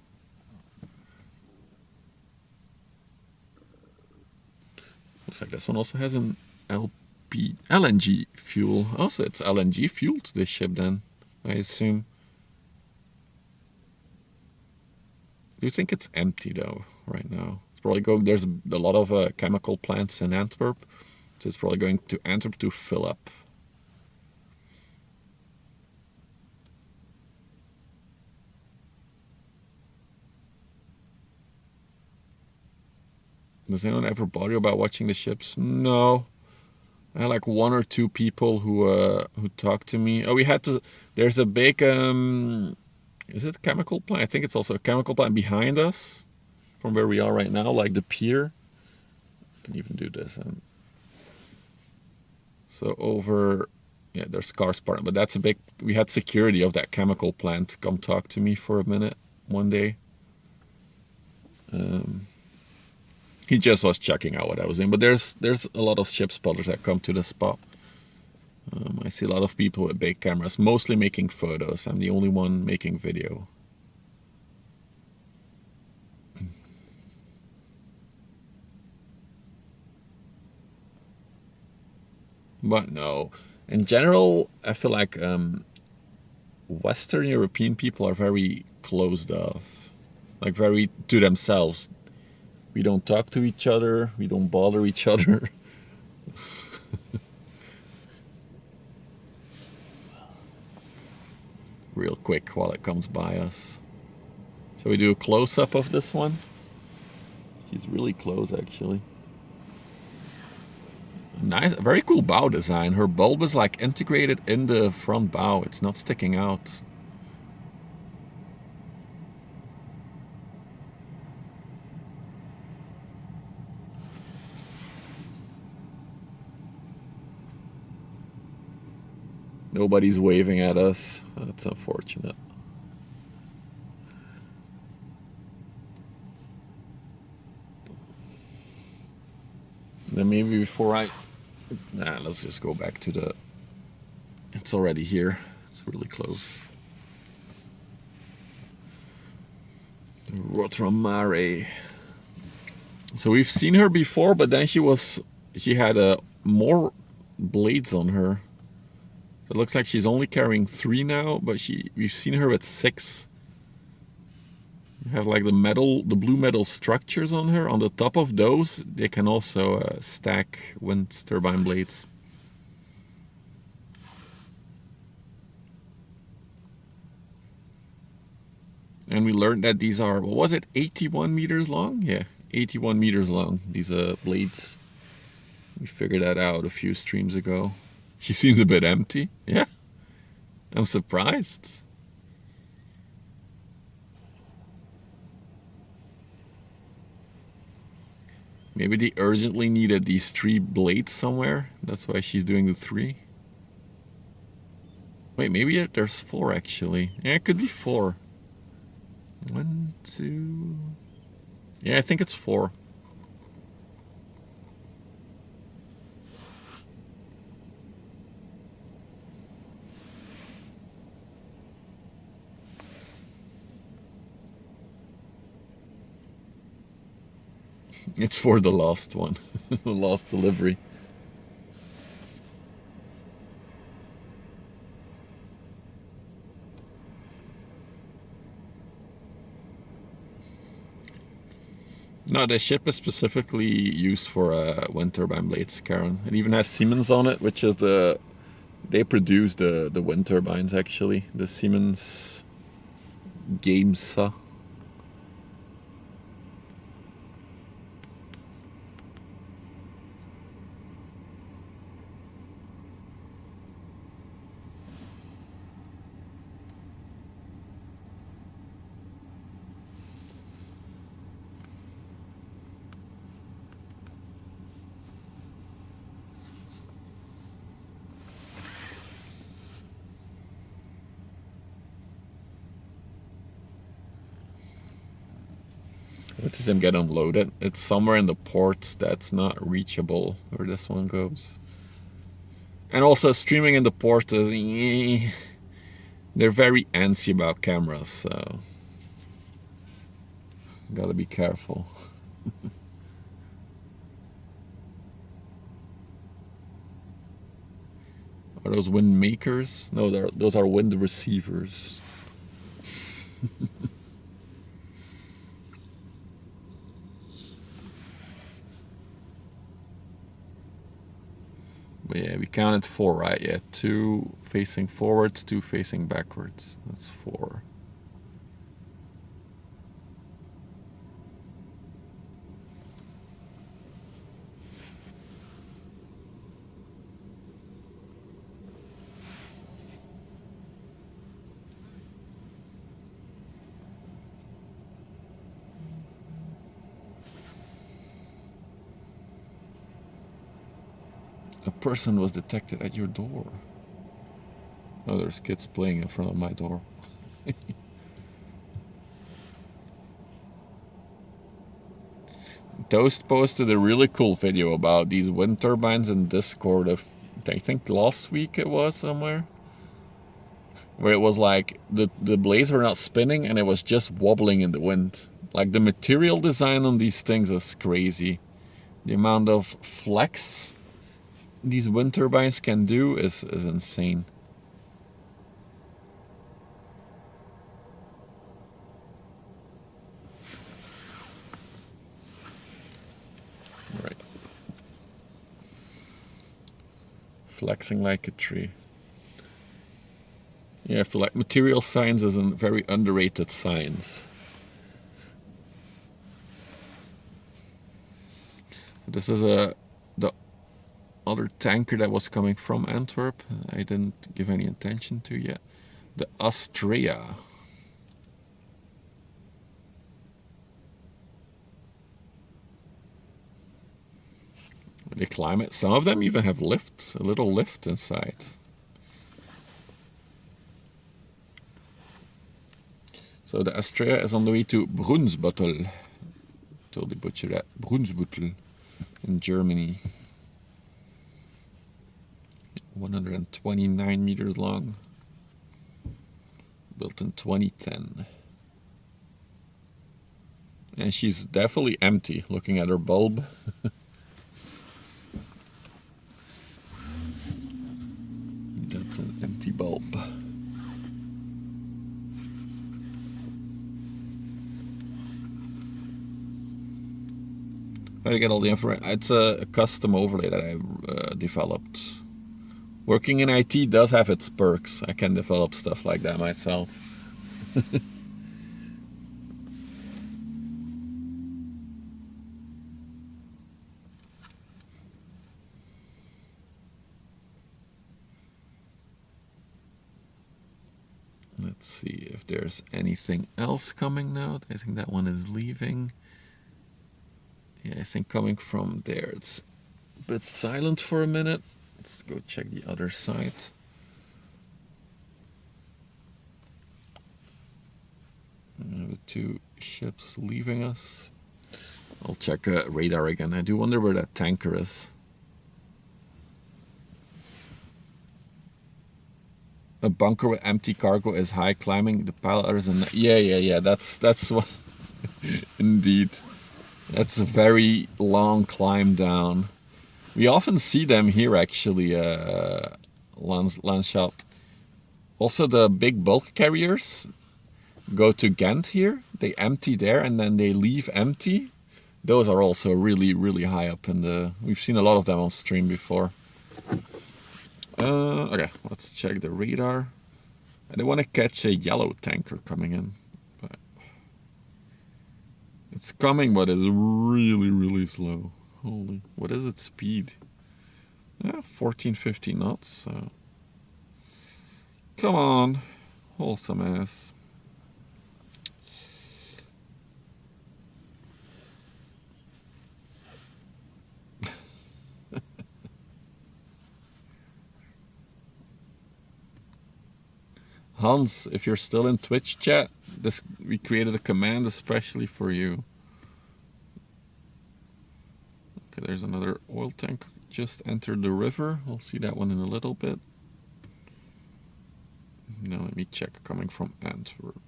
Looks like this one also has an LNG fuel. Also, it's LNG fueled, this ship then, I assume. Do you think it's empty though right now? It's probably going. There's a lot of chemical plants in Antwerp, so it's probably going to Antwerp to fill up. Does anyone ever bother you about watching the ships? No. I had like one or two people who talked to me. Oh, we had to. There's a big is it a chemical plant? I think it's also a chemical plant behind us, from where we are right now, like the pier. I can even do this. So over, yeah, there's cars parked, but that's a big. We had security of that chemical plant come talk to me for a minute one day. He just was checking out what I was in, but there's a lot of ship spotters that come to the spot. I see a lot of people with big cameras, mostly making photos. I'm the only one making video. But no, in general, I feel like Western European people are very closed off, like very to themselves. We don't talk to each other. We don't bother each other. Real quick while it comes by us. Shall we do a close-up of this one? She's really close, actually. Nice, very cool bow design. Her bulb is like integrated in the front bow. It's not sticking out. Nobody's waving at us. That's unfortunate. Then maybe before let's just go back to the, it's already here. It's really close. The Rotramare. So we've seen her before, but then she had more blades on her. It looks like she's only carrying 3 now, but we've seen her with 6. You have like the blue metal structures on her. On the top of those, they can also stack wind turbine blades. And we learned that these are, what was it, 81 meters long? Yeah, 81 meters long, these blades. We figured that out a few streams ago. She seems a bit empty. Yeah, I'm surprised. Maybe they urgently needed these 3 blades somewhere. That's why she's doing the 3. Wait, maybe there's 4 actually. Yeah, it could be 4. 1, 2. Yeah, I think it's 4. It's for the last one, the last delivery. No, the ship is specifically used for wind turbine blades, Karen. It even has Siemens on it, which is they produce the wind turbines actually. The Siemens Gamesa. What does them get unloaded? It's somewhere in the port that's not reachable where this one goes. And also streaming in the port is they're very antsy about cameras, so gotta be careful. Are those wind makers? No, those are wind receivers. But yeah, we counted 4, right? Yeah, 2 facing forwards, 2 facing backwards. That's 4. A person was detected at your door. Oh, there's kids playing in front of my door. Toast posted a really cool video about these wind turbines in Discord of, I think last week it was somewhere, where it was like the blades were not spinning and it was just wobbling in the wind. Like the material design on these things is crazy. The amount of flex these wind turbines can do is insane. Right. Flexing like a tree. Yeah, I feel like material science is a very underrated science. So this is the other tanker that was coming from Antwerp. I didn't give any attention to yet. The Astrea. They climb it. Some of them even have lifts, a little lift inside. So the Astrea is on the way to Brunsbüttel. Totally butchered that. Brunsbüttel in Germany. 129 meters long. Built in 2010. And she's definitely empty, looking at her bulb. That's an empty bulb. How to get all the information? It's a custom overlay that I developed. Working in IT does have its perks. I can develop stuff like that myself. Let's see if there's anything else coming now. I think that one is leaving. Yeah, I think coming from there. It's a bit silent for a minute. Let's go check the other side. The 2 ships leaving us. I'll check radar again. I do wonder where that tanker is. A bunker with empty cargo is high climbing. The pilot is in. Yeah. That's what. Indeed. That's a very long climb down. We often see them here, actually, Landschalt. Also, the big bulk carriers go to Ghent here. They empty there, and then they leave empty. Those are also really, really high up in the... We've seen a lot of them on stream before. Okay, let's check the radar. I don't want to catch a yellow tanker coming in. But it's coming, but it's really, really slow. Holy, what is its speed? 14, 15 knots. So. Come on, haul some ass. Hans, if you're still in Twitch chat, we created a command especially for you. Okay, there's another oil tank just entered the river. We'll see that one in a little bit. Now let me check coming from Antwerp.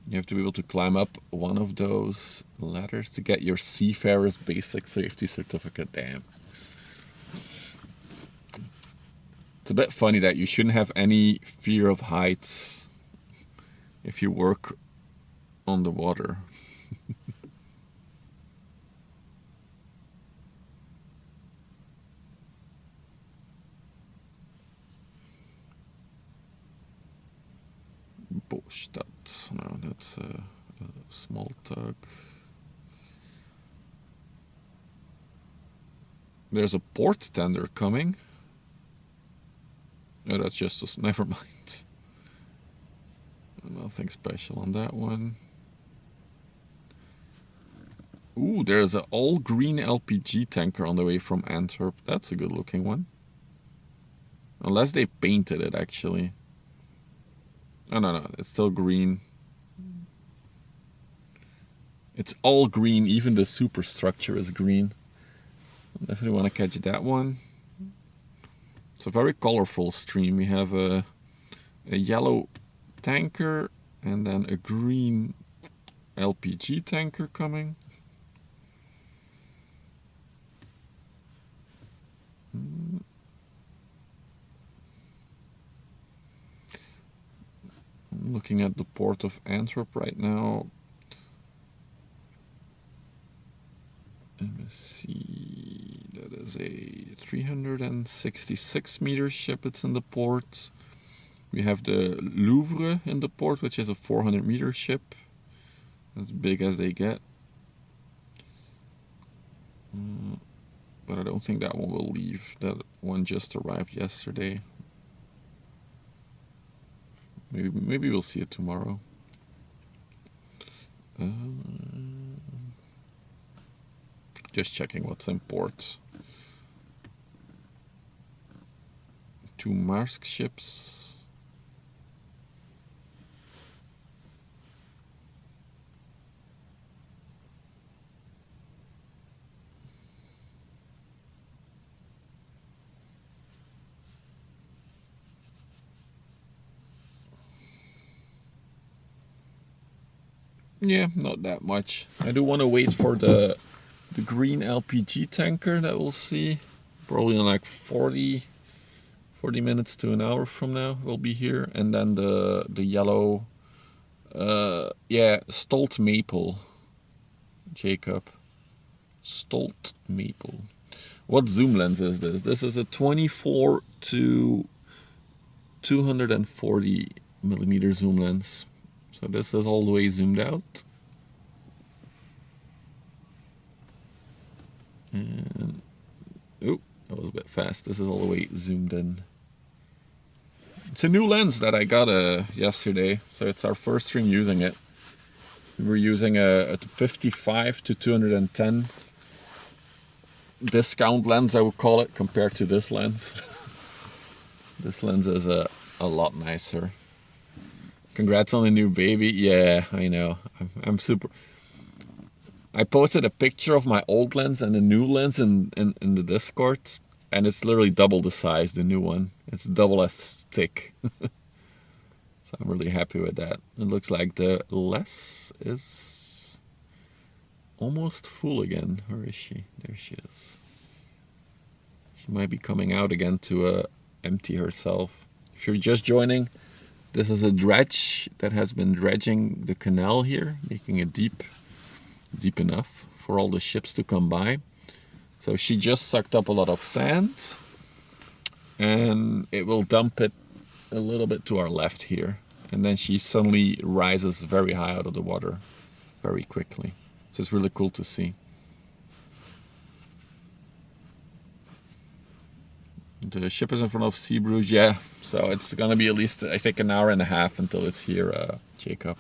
You have to be able to climb up one of those ladders to get your Seafarer's Basic Safety Certificate. Damn. It's a bit funny that you shouldn't have any fear of heights if you work on the water. Bostadt. No, that's a small tug. There's a port tender coming. No, that's just a... Never mind. Nothing special on that one. Ooh, there's an all-green LPG tanker on the way from Antwerp. That's a good-looking one. Unless they painted it, actually. Oh, no, it's still green. It's all green, even the superstructure is green. Definitely want to catch that one. It's a very colorful stream. We have a yellow tanker and then a green LPG tanker coming. I'm looking at the port of Antwerp right now. MSC, that is a 366 meter ship. It's in the port. We have the Louvre in the port, which is a 400 meter ship. As big as they get. But I don't think that one will leave. That one just arrived yesterday. Maybe we'll see it tomorrow. Just checking what's in port. 2 Maersk ships. Yeah, not that much. I do want to wait for the green LPG tanker that we'll see. Probably in like 40 minutes to an hour from now we'll be here. And then the yellow, Stolt Maple. Jacob. Stolt Maple. What zoom lens is this? This is a 24 to 240 millimeter zoom lens. So this is all the way zoomed out. And, oh, that was a bit fast. This is all the way zoomed in. It's a new lens that I got yesterday, so it's our first stream using it. We were using a 55 to 210 discount lens, I would call it, compared to this lens. This lens is a lot nicer. Congrats on the new baby. Yeah, I know. I'm super... I posted a picture of my old lens and the new lens in the Discord, and it's literally double the size, the new one. It's double as thick. So I'm really happy with that. It looks like the less is almost full again. Where is she? There she is. She might be coming out again to empty herself. If you're just joining, this is a dredge that has been dredging the canal here, making it deep enough for all the ships to come by. So she just sucked up a lot of sand, and it will dump it a little bit to our left here, and then she suddenly rises very high out of the water very quickly. So it's really cool to see. The ship is in front of Zeebrugge, yeah, so it's gonna be at least, I think, an hour and a half until it's here, Jacob.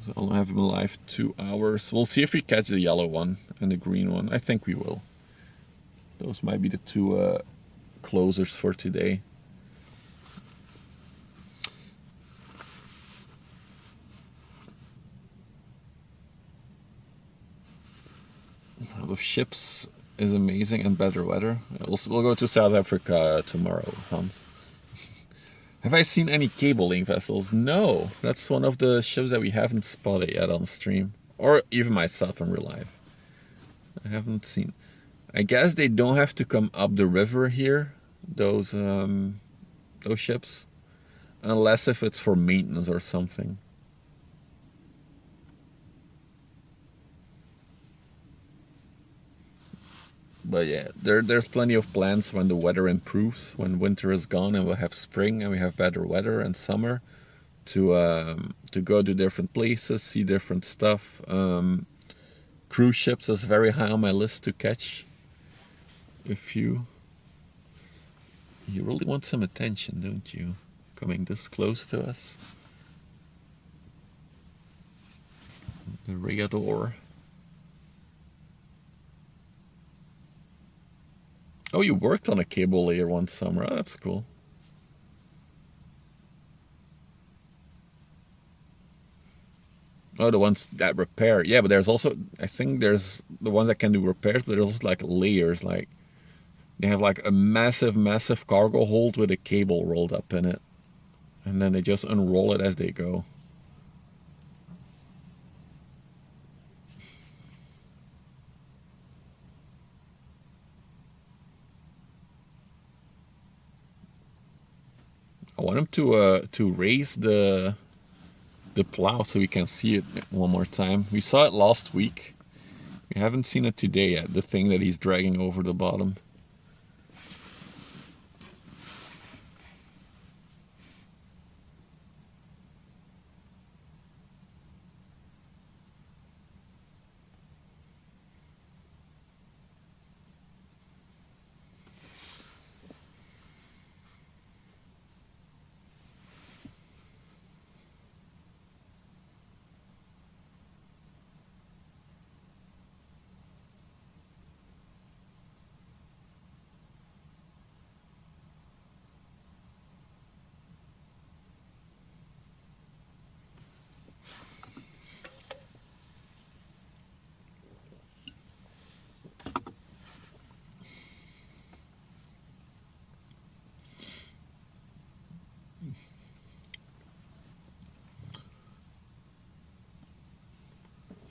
So I'll have him alive 2 hours. We'll see if we catch the yellow one and the green one. I think we will. Those might be the two closers for today. The ships is amazing and better weather. We'll go to South Africa tomorrow, Hans. Have I seen any cabling vessels? No. That's one of the ships that we haven't spotted yet on stream. Or even myself in real life. I haven't seen. I guess they don't have to come up the river here, those ships. Unless if it's for maintenance or something. But yeah, there's plenty of plans when the weather improves, when winter is gone and we'll have spring and we have better weather and summer to go to different places, see different stuff. Cruise ships is very high on my list to catch. If you really want some attention, don't you? Coming this close to us. The Regador. Oh, you worked on a cable layer one summer. Oh, that's cool. Oh, the ones that repair. Yeah, but there's also, I think there's the ones that can do repairs, but there's also like layers. Like they have like a massive, massive cargo hold with a cable rolled up in it. And then they just unroll it as they go. I want him to raise the plow so we can see it one more time. We saw it last week. We haven't seen it today yet, the thing that he's dragging over the bottom.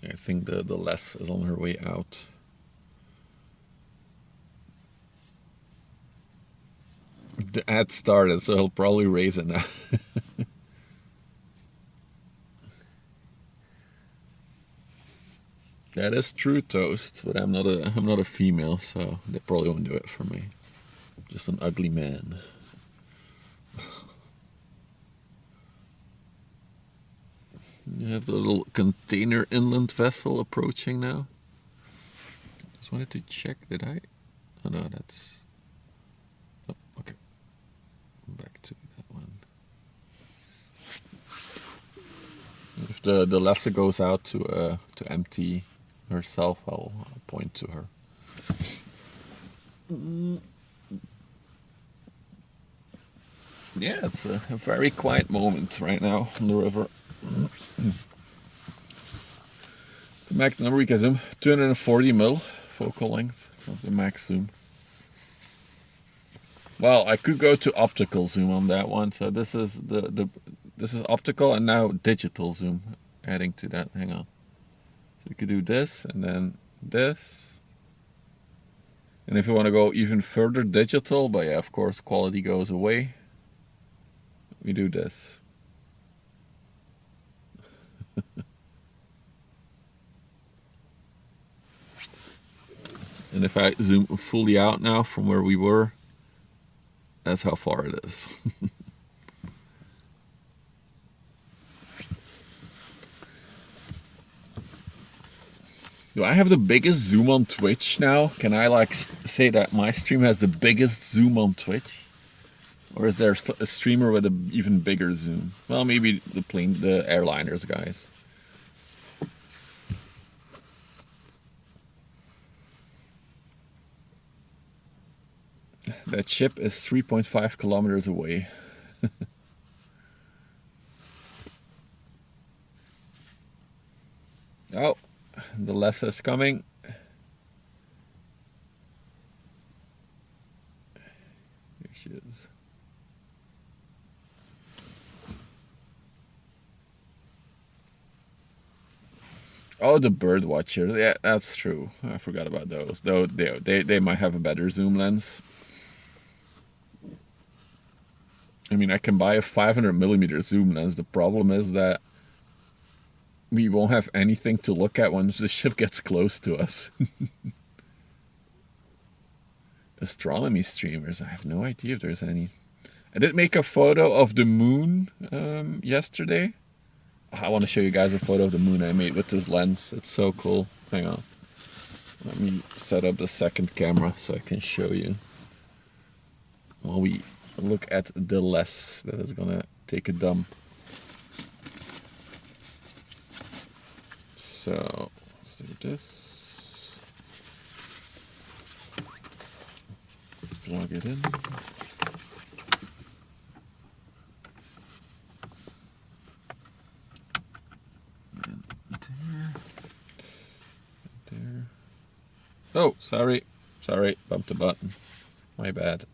I think the less is on her way out. The ad started, so he'll probably raise it now. That is true, Toast, but I'm not a female, so they probably won't do it for me. Just an ugly man. You have the little container inland vessel approaching now. Just wanted to check, did I? Oh no, that's... Oh, okay. Back to that one. If the lesser goes out to empty herself, I'll point to her. Yeah, it's a very quiet moment right now on the river. The max number we can zoom 240 mil focal length of the max zoom. Well, I could go to optical zoom on that one. So this is this is optical and now digital zoom. Adding to that, hang on. So you could do this and then this. And if you want to go even further digital, but yeah, of course, quality goes away. We do this. And if I zoom fully out now from where we were, that's how far it is. Do I have the biggest zoom on Twitch now? Can I like say that my stream has the biggest zoom on Twitch? Or is there a streamer with an even bigger zoom? Well, maybe the airliners guys. That ship is 3.5 kilometers away. Oh, the Lessa is coming. Here she is. Oh, the bird watchers. Yeah, that's true. I forgot about those. Though they might have a better zoom lens. I mean, I can buy a 500mm zoom lens. The problem is that we won't have anything to look at once the ship gets close to us. Astronomy streamers. I have no idea if there's any. I did make a photo of the moon yesterday. I want to show you guys a photo of the moon I made with this lens. It's so cool. Hang on. Let me set up the second camera so I can show you. While we look at the less that is gonna take a dump. So let's do this. Plug it in. And there. Oh, sorry, bumped the button. My bad.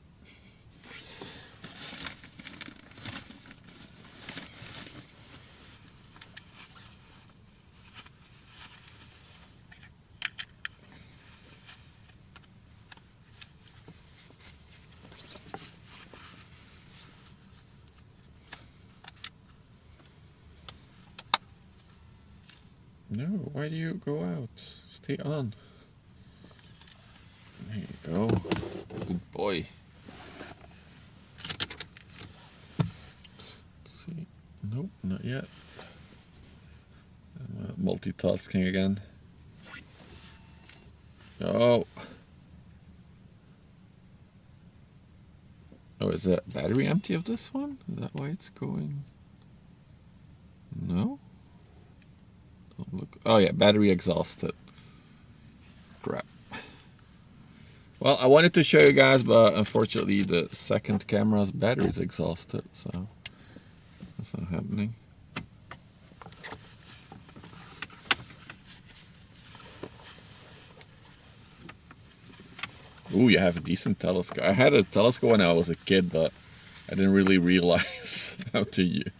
No, why do you go out? Stay on. There you go. Good boy. Let's see. Nope, not yet. I'm multitasking again. Oh. Oh, is the battery empty of this one? Is that why it's going? No? Don't look. Oh yeah, battery exhausted. Crap. Well, I wanted to show you guys, but unfortunately the second camera's battery is exhausted, so that's not happening. Ooh, you have a decent telescope. I had a telescope when I was a kid, but I didn't really realize how to use.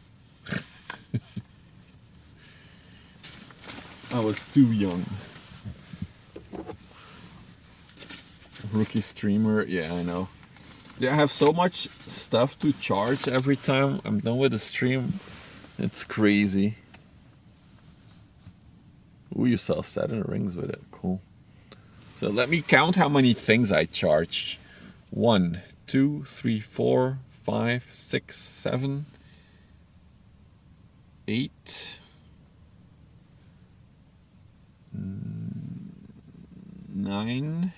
I was too young. Rookie streamer, yeah, I know. Yeah, I have so much stuff to charge every time I'm done with the stream. It's crazy. Ooh, you sell Saturn rings with it. Cool. So let me count how many things I charged. 1, 2, 3, 4, 5, 6, 7, 8, 9.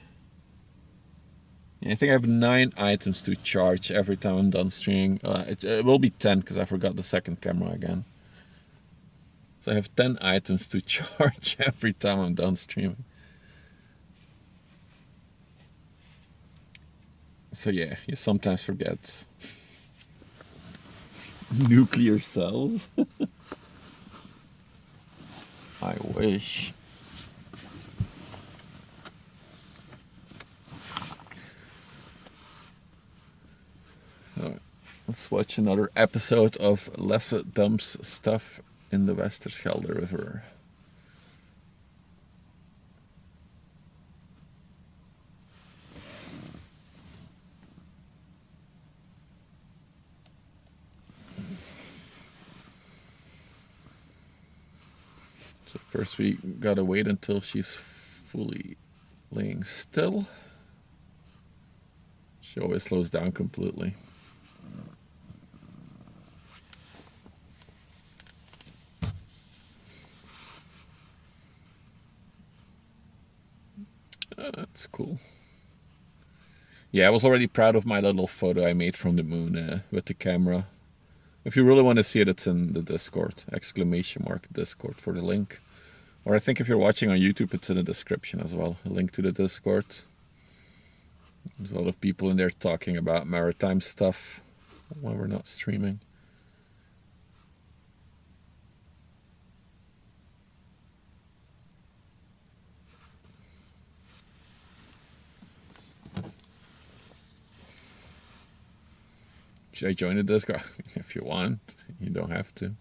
Yeah, I think I have 9 items to charge every time I'm done streaming. It will be 10 because I forgot the second camera again. So I have 10 items to charge every time I'm done streaming. So yeah, you sometimes forget. Nuclear cells? I wish. Alright, let's watch another episode of Lasse dumps stuff in the Westerschelde River. So first we gotta wait until she's fully laying still. She always slows down completely. That's cool. Yeah, I was already proud of my little photo I made from the moon with the camera. If you really want to see it, it's in the Discord. !Discord for the link. Or I think if you're watching on YouTube, it's in the description as well. A link to the Discord. There's a lot of people in there talking about maritime stuff when we're not streaming. Should I join the Discord? If you want, you don't have to.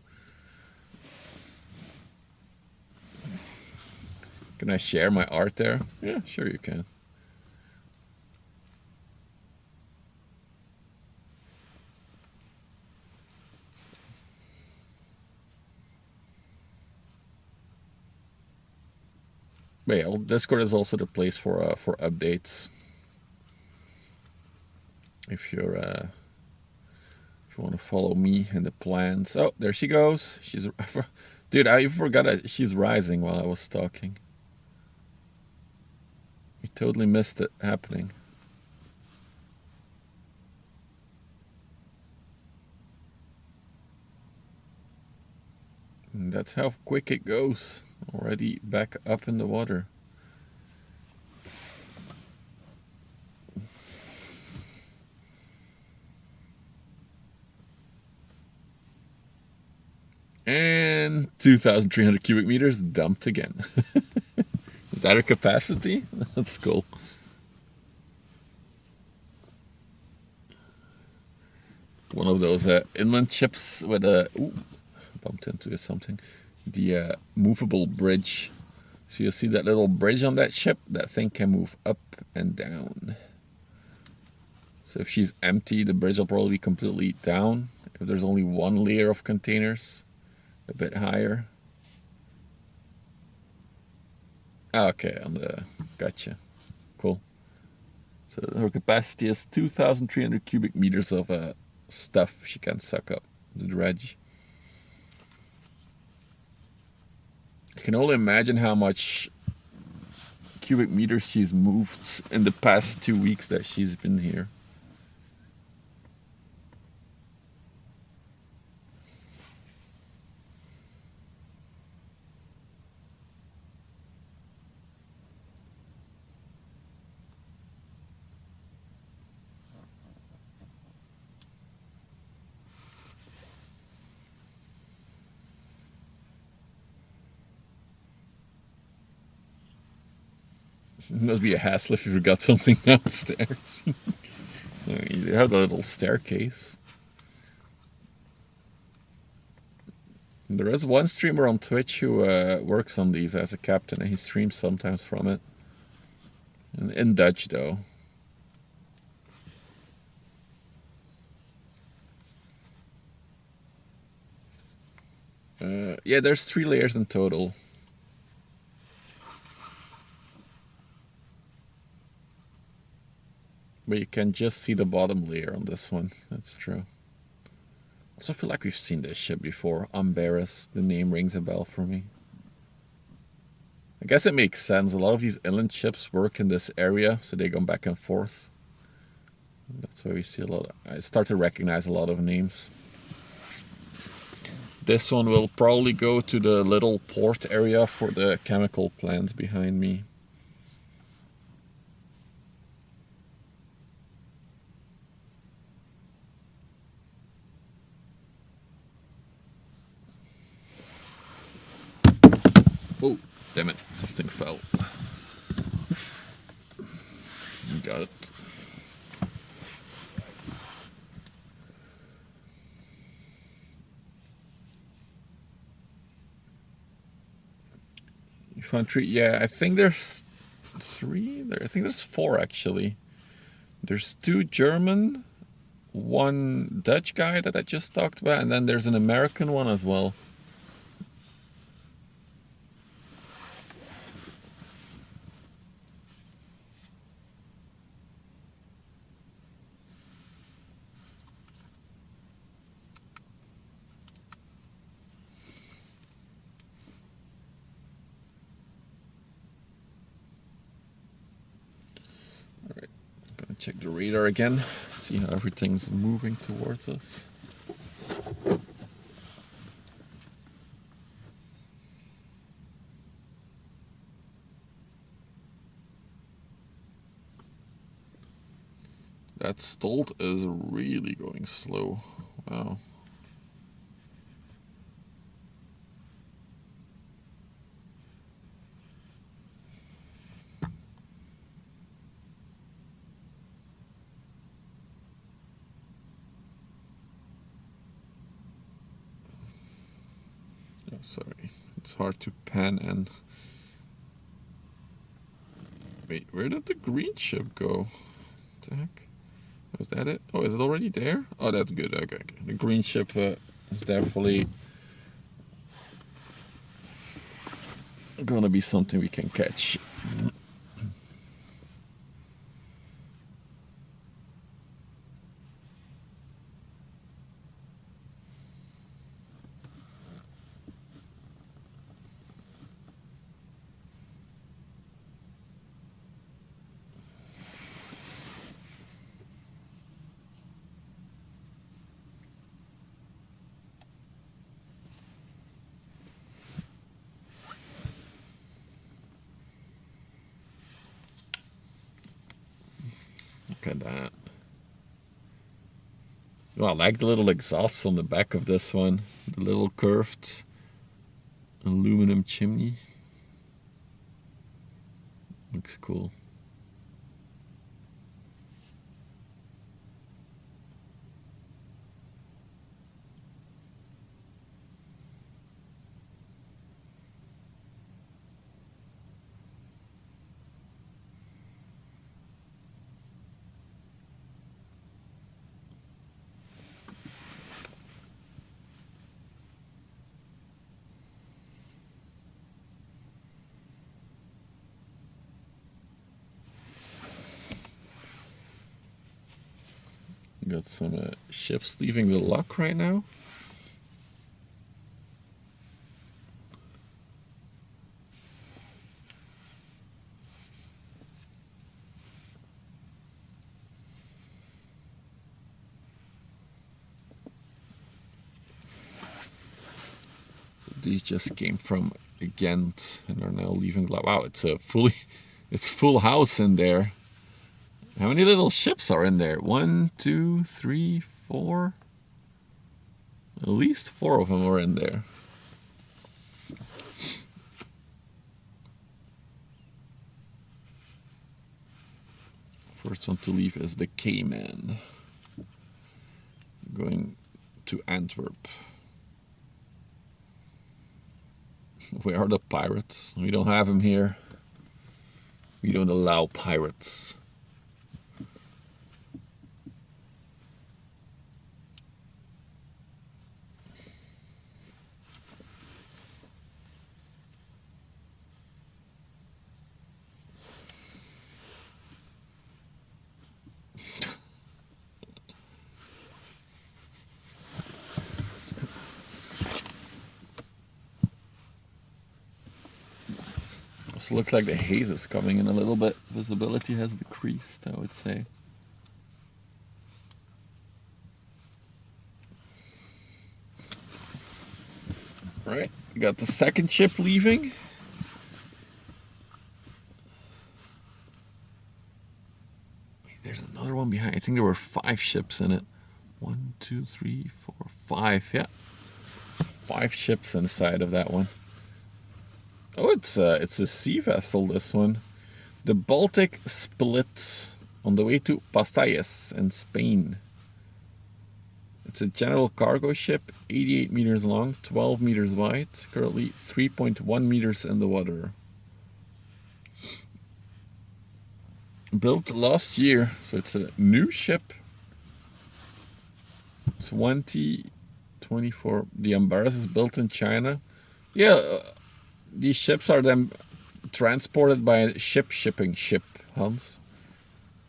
Can I share my art there? Yeah, sure you can. But yeah, well, Discord is also the place for updates. If you're if you want to follow me and the plans. Oh, there she goes. She's dude. I forgot that she's rising while I was talking. You totally missed it happening. And that's how quick it goes. Already back up in the water. And 2,300 cubic meters dumped again. Is that her capacity? That's cool. One of those inland ships with a... Ooh, bumped into something. The movable bridge. So you see that little bridge on that ship? That thing can move up and down. So if she's empty, the bridge will probably be completely down. If there's only one layer of containers, a bit higher. Okay, on the... Gotcha. Cool. So her capacity is 2,300 cubic meters of stuff she can suck up. The dredge. I can only imagine how much cubic meters she's moved in the past 2 weeks that she's been here. It must be a hassle if you forgot something downstairs. You have the little staircase. There is one streamer on Twitch who works on these as a captain, and he streams sometimes from it. In Dutch, though. Yeah, there's 3 layers in total. But you can just see the bottom layer on this one. That's true. Also feel like we've seen this ship before. Amberes, the name rings a bell for me. I guess it makes sense. A lot of these inland ships work in this area, so they go back and forth. That's why we see a lot of... I start to recognize a lot of names. This one will probably go to the little port area for the chemical plant behind me. Oh, damn it, something fell. Got it. You found 3? Yeah, I think there's 3. I think there's 4 actually. There's 2 German, 1 Dutch guy that I just talked about, and then there's an American one as well. Check the radar again, see how everything's moving towards us. That Stolt is really going slow. Wow. Sorry, it's hard to pan and Wait, where did the green ship go? What the heck? Was that it? Oh, is it already there? Oh, that's good. Okay, okay. The green ship is definitely gonna be something we can catch. Look at that. Oh, I like the little exhausts on the back of this one. The little curved aluminum chimney. Looks cool. Got some ships leaving the lock right now. These just came from Ghent and are now leaving. Wow, it's it's full house in there. How many little ships are in there? 1, 2, 3, 4. At least 4 of them are in there. First one to leave is the Cayman, going to Antwerp. Where are the pirates? We don't have them here. We don't allow pirates. So looks like the haze is coming in a little bit. Visibility has decreased, I would say. Right, we got the second ship leaving. Wait, there's another one behind. I think there were 5 ships in it. 1, 2, 3, 4, 5. Yeah, 5 ships inside of that one. Oh, it's a sea vessel, this one. The Baltic Split on the way to Pasajes in Spain. It's a general cargo ship, 88 meters long, 12 meters wide, currently 3.1 meters in the water. Built last year, so it's a new ship. 2024. The Embarrass is built in China. Yeah, these ships are then transported by a shipping ship, Hans.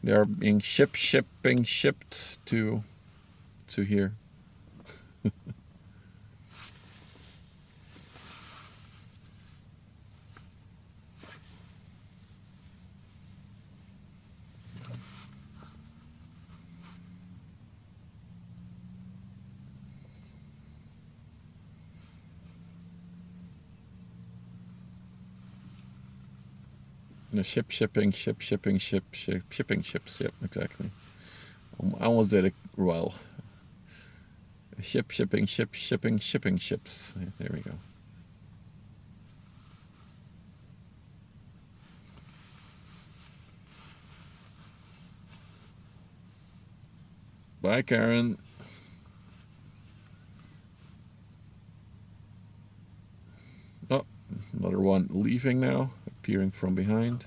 They are being shipped to here. No, shipping ships. Yep, exactly. I almost did it well. Shipping ships. Yeah, there we go. Bye, Karen. Oh, another one leaving now, appearing from behind.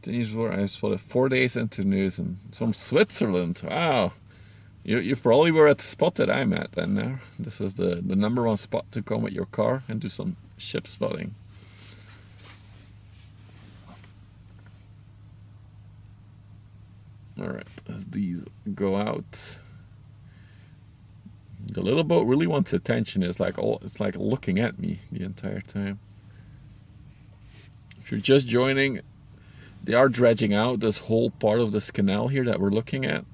These were, I spotted 4 days into news and from Switzerland. Wow. You probably were at the spot that I'm at then now. This is the number one spot to come with your car and do some ship spotting. Alright, as these go out. The little boat really wants attention. It's like looking at me the entire time. If you're just joining, they are dredging out this whole part of this canal here that we're looking at.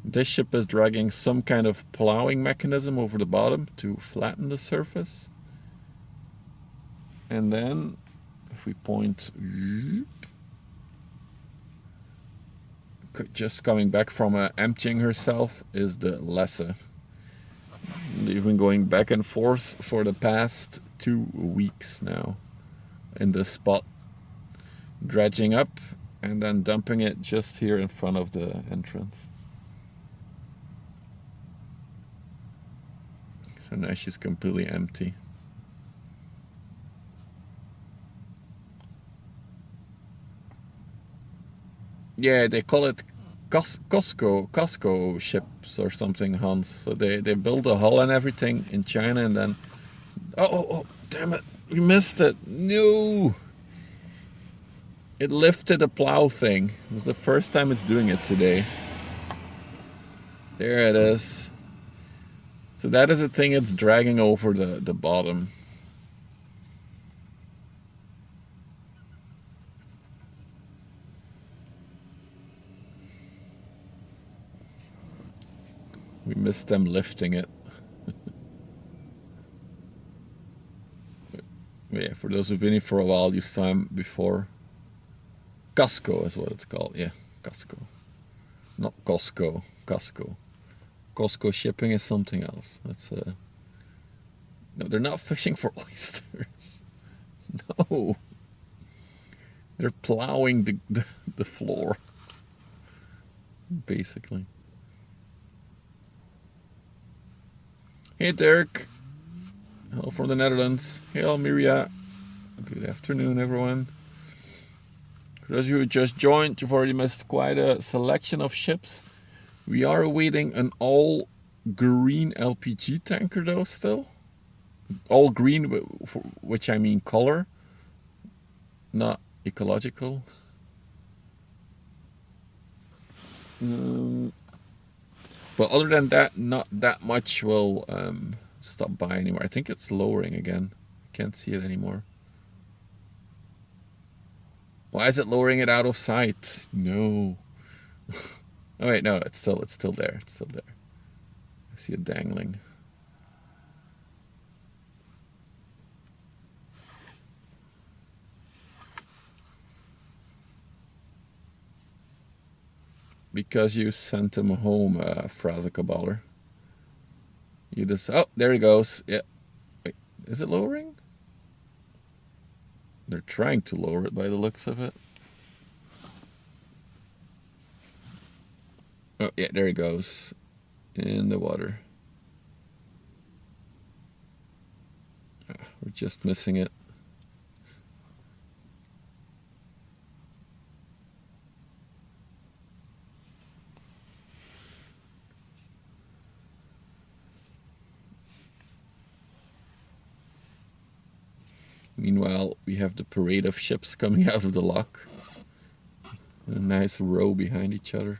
This ship is dragging some kind of plowing mechanism over the bottom to flatten the surface. And then, if we point, just coming back from emptying herself is the Lesse. They've been going back and forth for the past 2 weeks now in this spot, dredging up and then dumping it just here in front of the entrance. So now she's completely empty. Yeah, they call it Costco ships or something, Hans. So they build a hull and everything in China and then... Oh, damn it. We missed it. No! It lifted the plow thing. It's the first time it's doing it today. There it is. So that is the thing it's dragging over the bottom. We missed them lifting it. Yeah, for those who've been here for a while, you saw him before. Costco is what it's called. Yeah, Costco. Not Costco. Costco. Costco shipping is something else. That's no, they're not fishing for oysters. No, they're plowing the floor, basically. Hey Dirk, hello from the Netherlands. Hey Almeria, good afternoon everyone. For those of you who just joined, you've already missed quite a selection of ships. We are awaiting an all green LPG tanker though still. All green, which I mean color, not ecological. But other than that, not that much will stop by anymore. I think it's lowering again. I can't see it anymore. Why is it lowering it out of sight? No. Oh wait, no, it's still there. It's still there. I see it dangling. Because you sent him home, Frazekaballer. You just... Oh, there he goes. Yeah. Wait, is it lowering? They're trying to lower it by the looks of it. Oh, yeah, there he goes. In the water. We're just missing it. Meanwhile, we have the parade of ships coming out of the lock. A nice row behind each other.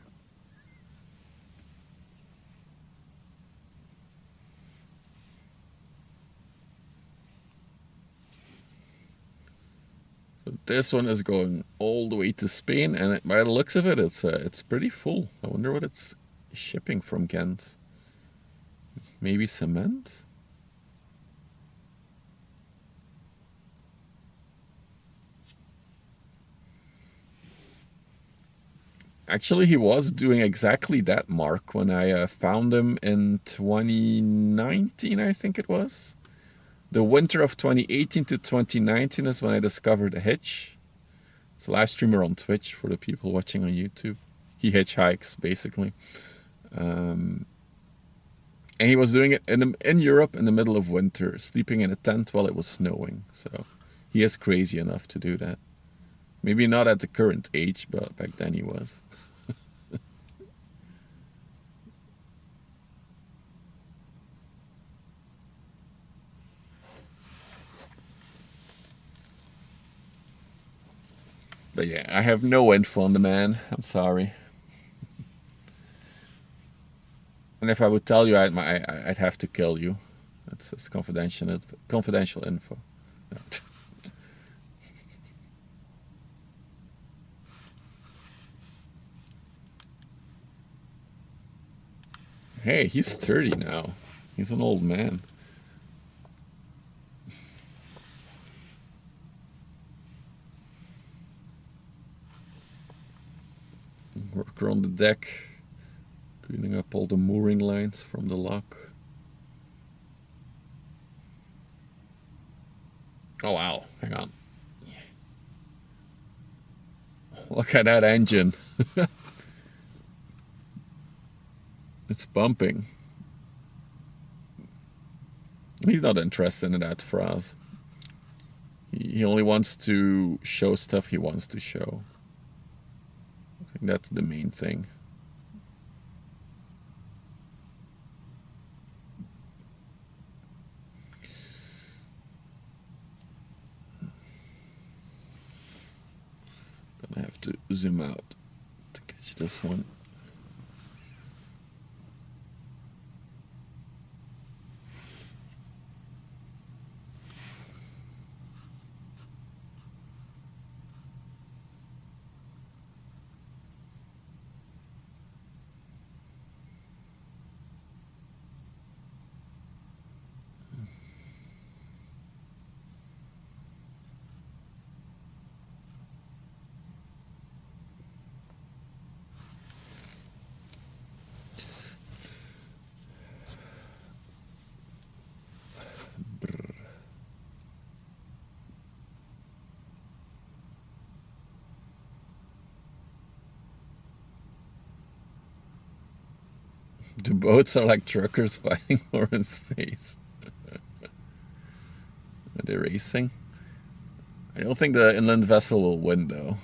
So this one is going all the way to Spain, and by the looks of it, it's pretty full. I wonder what it's shipping from Ghent. Maybe cement? Actually, he was doing exactly that, Mark, when I found him in 2019, I think it was. The winter of 2018 to 2019 is when I discovered a hitch. It's a live streamer on Twitch for the people watching on YouTube. He hitchhikes, basically. And he was doing it in Europe in the middle of winter, sleeping in a tent while it was snowing. So he is crazy enough to do that. Maybe not at the current age, but back then he was. But yeah, I have no info on the man. I'm sorry. And if I would tell you, I'd have to kill you. It's confidential info. Hey, he's 30 now. He's an old man. Worker on the deck, cleaning up all the mooring lines from the lock. Oh wow, hang on. Look at that engine. It's bumping. He's not interested in that phrase. He only wants to show stuff he wants to show. I think that's the main thing. Gonna have to zoom out to catch this one. The boats are like truckers fighting for in space. Are they racing? I don't think the inland vessel will win though.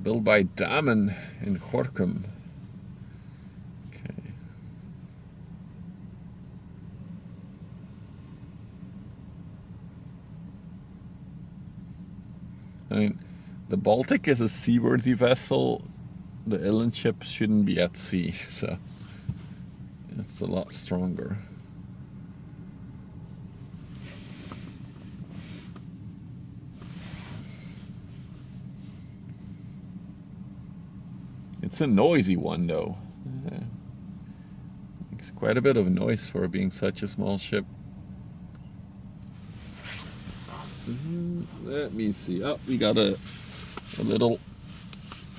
Built by Damen in Gorkum. Okay. I mean, the Baltic is a seaworthy vessel. The inland ship shouldn't be at sea, so it's a lot stronger. It's a noisy one though. Makes quite a bit of noise for being such a small ship. Let me see. Oh, we got a little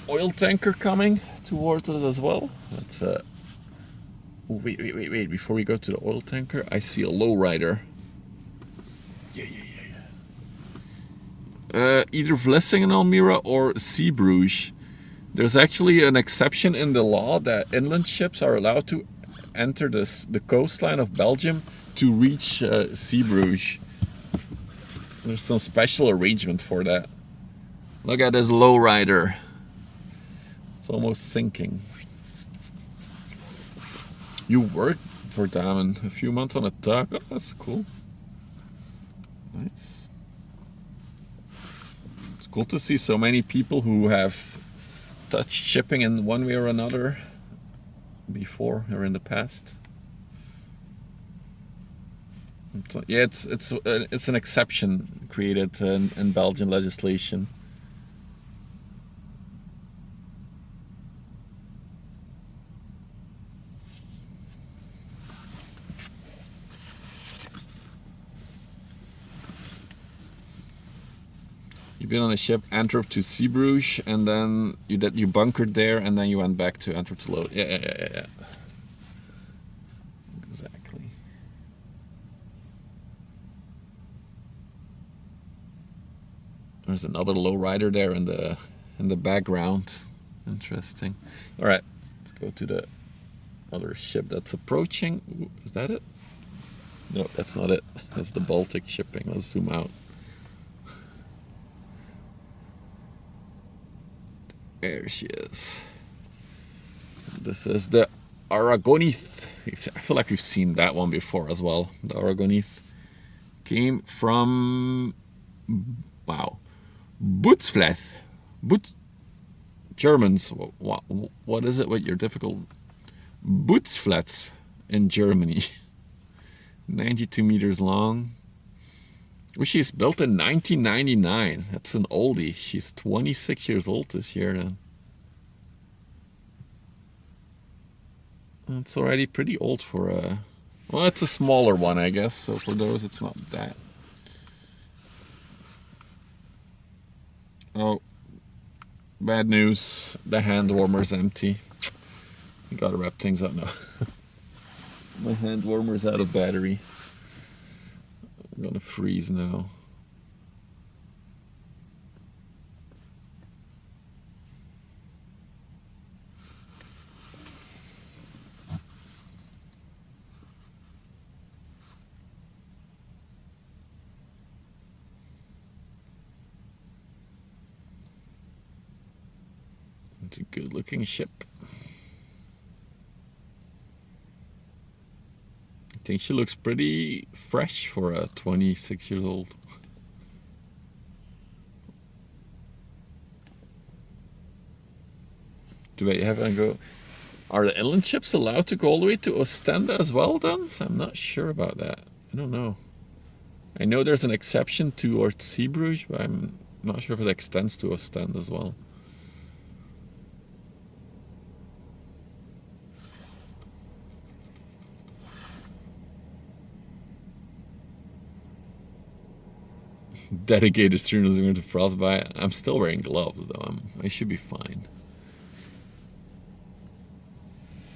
oil tanker coming towards us as well. That's wait. Before we go to the oil tanker, I see a lowrider. Yeah. Either Vlissingen Almere or Zeebrugge. There's actually an exception in the law that inland ships are allowed to enter the coastline of Belgium to reach Zeebrugge. There's some special arrangement for that. Look at this lowrider. It's almost sinking. You worked for Damen a few months on a tug. Oh, that's cool. Nice. It's cool to see so many people who have touched shipping in one way or another before or in the past. So, yeah, it's an exception created in Belgian legislation. been on a ship Antwerp to Zeebrugge, and then you bunkered there, and then you went back to Antwerp to load. Yeah. Exactly. There's another lowrider there in the background. Interesting. All right, let's go to the other ship that's approaching. Ooh, is that it? No, that's not it. That's the Baltic shipping. Let's zoom out. There she is. This is the Aragonith. I feel like we've seen that one before as well. The Aragonith came from, wow, Bootsfleth. Germans. What is it with your difficult? Bootsfleth in Germany. 92 meters long. Well, she's built in 1999. That's an oldie. She's 26 years old this year then. It's already pretty old for a... Well, it's a smaller one, I guess. So for those, it's not that. Oh, bad news. The hand warmer's empty. You gotta wrap things up now. My hand warmer's out of battery. I'm gonna freeze now. It's a good looking ship. I think she looks pretty fresh for a 26 years old. Do I have a go? Are the inland ships allowed to go all the way to Ostende as well then? So I'm not sure about that. I don't know. I know there's an exception towards Zeebrugge, but I'm not sure if it extends to Ostende as well. Dedicated streamers going to frostbite. I'm still wearing gloves though. I should be fine.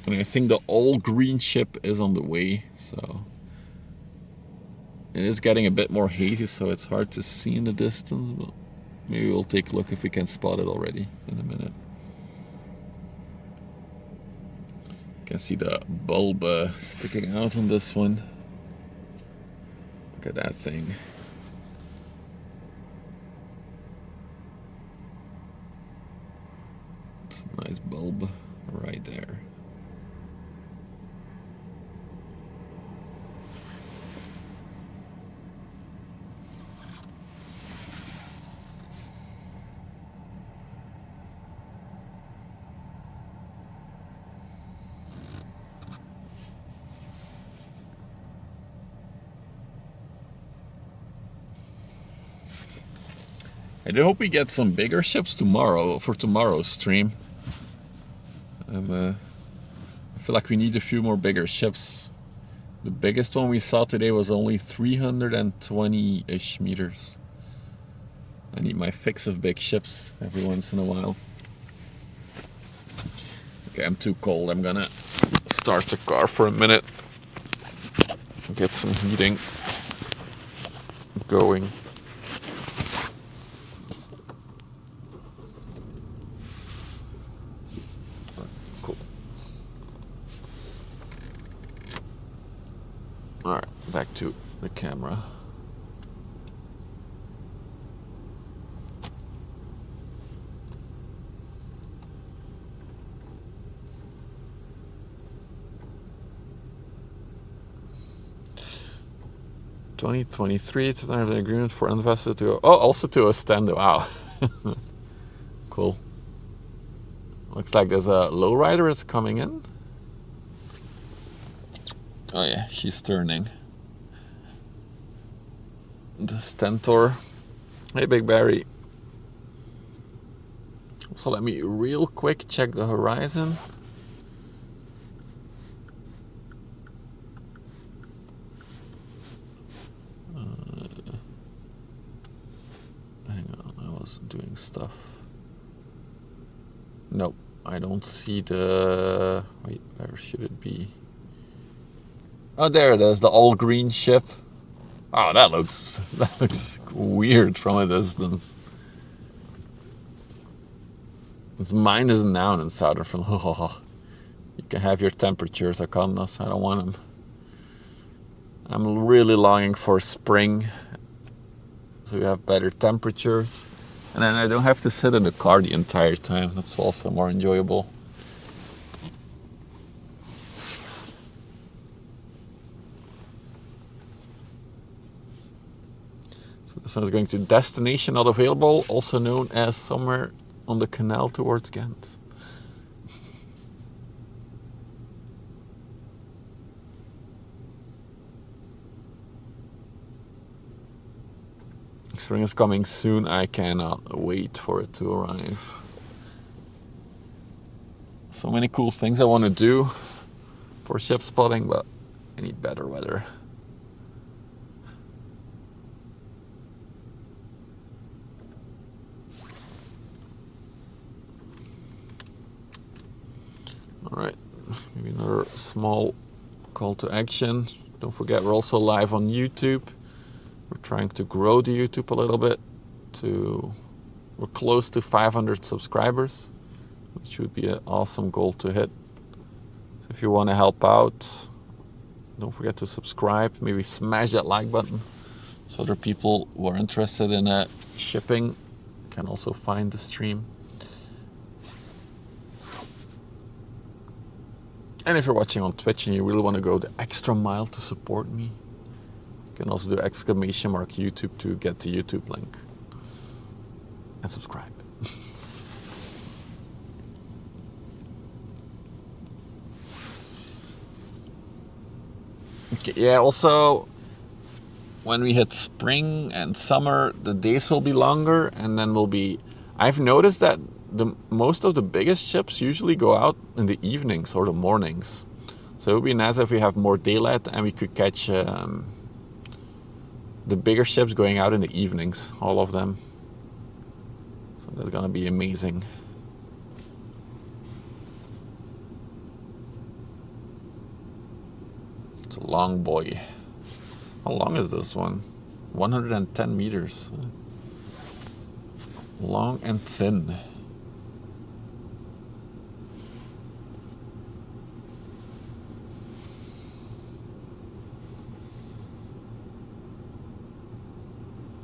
And I think the all green ship is on the way, so it is getting a bit more hazy, so it's hard to see in the distance, but maybe we'll take a look if we can spot it already in a minute. You can see the bulb sticking out on this one. Look at that thing. It's a nice bulb right there. I do hope we get some bigger ships tomorrow for tomorrow's stream. I feel like we need a few more bigger ships. The biggest one we saw today was only 320-ish meters. I need my fix of big ships every once in a while. Okay, I'm too cold. I'm gonna start the car for a minute. Get some heating going. Alright, back to the camera. $2023 to an agreement for investor to also to Ostende. Wow. Cool. Looks like there's a lowrider is coming in. Oh yeah, she's turning. The Stentor. Hey Big Barry. So let me real quick check the horizon. Hang on, I was boats doing stuff. Nope, I don't see the... Wait, where should it be? Oh, there it is, the all-green ship. Oh, that looks weird from a distance. It's minus down in southern Finland. You can have your temperatures, Akandas. I don't want them. I'm really longing for spring, so we have better temperatures. And then I don't have to sit in the car the entire time. That's also more enjoyable. So this one is going to destination not available, also known as somewhere on the canal towards Ghent. Spring is coming soon. I cannot wait for it to arrive. So many cool things I want to do for ship spotting, but I need better weather. Alright, maybe another small call to action. Don't forget we're also live on YouTube. We're trying to grow the YouTube a little bit. We're close to 500 subscribers, which would be an awesome goal to hit. So if you want to help out, don't forget to subscribe. Maybe smash that like button so other people who are interested in shipping can also find the stream. And if you're watching on Twitch and you really want to go the extra mile to support me, you can also do !YouTube to get the YouTube link. And subscribe. Okay, yeah, also, when we hit spring and summer, the days will be longer, and then I've noticed that most of the biggest ships usually go out in the evenings or the mornings. So it would be nice if we have more daylight and we could catch the bigger ships going out in the evenings, all of them. So that's gonna be amazing. It's a long boy. How long is this one? 110 meters. Long and thin.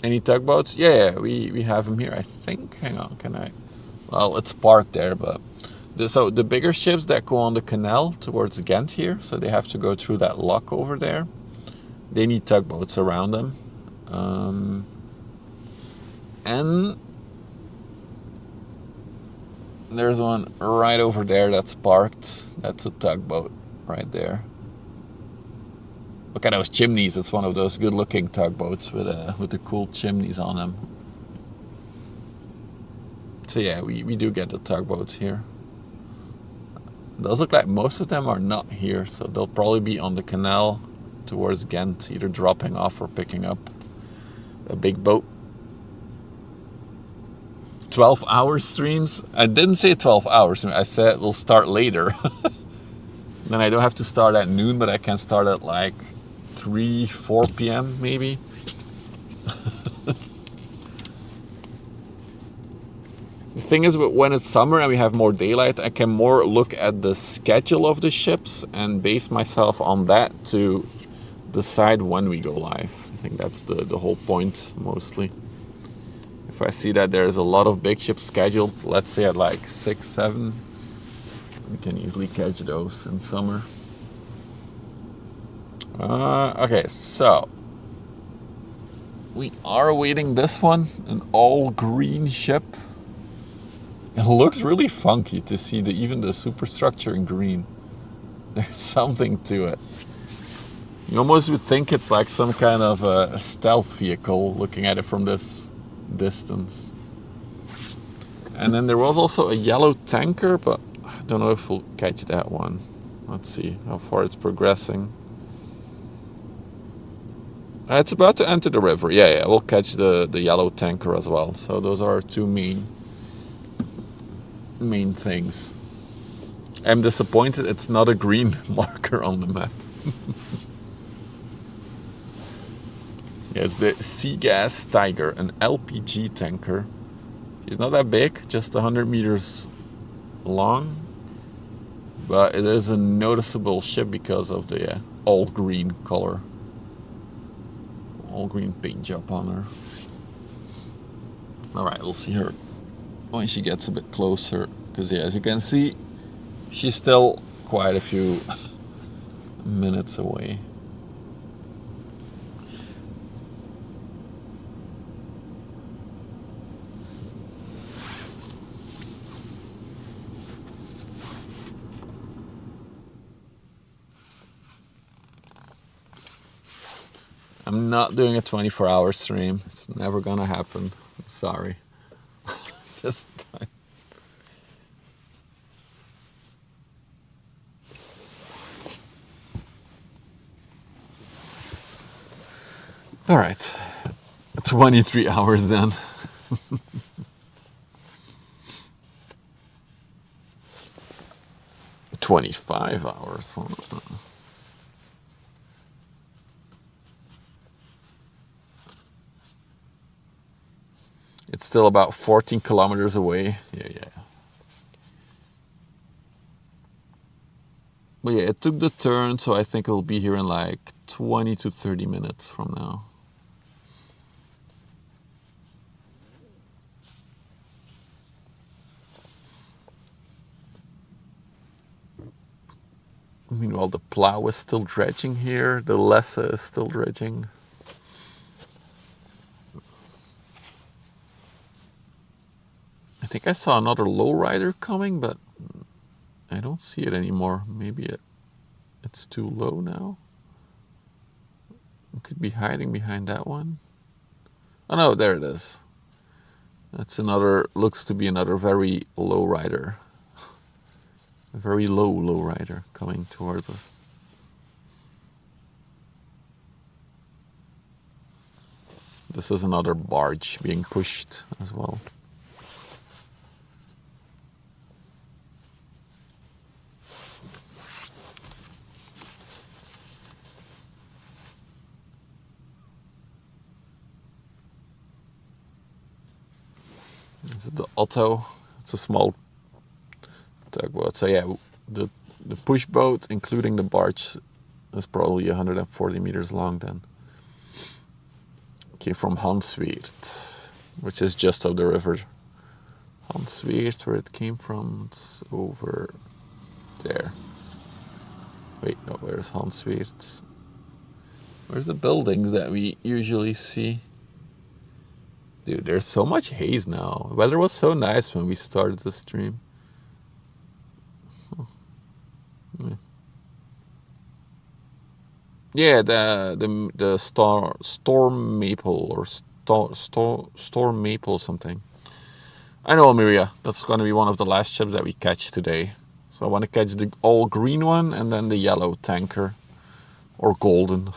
Any tugboats? Yeah, we have them here, I think. Hang on, can I? Well, it's parked there, but... So the bigger ships that go on the canal towards Ghent here, so they have to go through that lock over there, they need tugboats around them. And there's one right over there that's parked. That's a tugboat right there. Look at those chimneys. It's one of those good-looking tugboats with the cool chimneys on them. So yeah, we do get the tugboats here. It does look like most of them are not here, so they'll probably be on the canal towards Ghent, either dropping off or picking up a big boat. 12-hour streams? I didn't say 12 hours. I said we'll start later. Then I don't have to start at noon, but I can start at like 3-4 p.m. maybe. The thing is, when it's summer and we have more daylight, I can more look at the schedule of the ships and base myself on that to decide when we go live. I think that's the whole point, mostly. If I see that there's a lot of big ships scheduled, let's say at like 6, 7, we can easily catch those in summer. Okay, so we are awaiting this one, an all-green ship. It looks really funky to see even the superstructure in green. There's something to it. You almost would think it's like some kind of a stealth vehicle, looking at it from this distance. And then there was also a yellow tanker, but I don't know if we'll catch that one. Let's see how far it's progressing. It's about to enter the river. Yeah, we'll catch the yellow tanker as well. So those are our two main things. I'm disappointed it's not a green marker on the map. Yeah, it's the Sea Gas Tiger, an LPG tanker. It's not that big, just 100 meters long, but it is a noticeable ship because of the all green color, all green paint job on her. All right, we'll see her when she gets a bit closer, because yeah, as you can see, she's still quite a few minutes away. I'm not doing a 24-hour stream. It's never gonna happen. I'm sorry. Just all right. 23 hours then. $25 hours. It's still about 14 kilometers away. Yeah. But yeah, it took the turn, so I think it will be here in like 20 to 30 minutes from now. Meanwhile, the plow is still dredging here. The Lessa is still dredging. I think I saw another lowrider coming, but I don't see it anymore. Maybe it's too low now. It could be hiding behind that one. Oh no, there it is. That's another, looks to be another very low rider. A very low rider coming towards us. This is another barge being pushed as well. This is the Otto. It's a small tugboat. So yeah, the push boat, including the barge, is probably 140 meters long then. Came from Hansweert, which is just up the river. Hansweert, where it came from, it's over there. Wait, no, where's Hansweert? Where's the buildings that we usually see? Dude, there's so much haze now. The weather was so nice when we started the stream. Yeah, the storm maple or storm maple something. I know, Miria. That's going to be one of the last ships that we catch today. So I want to catch the all green one and then the yellow tanker, or golden.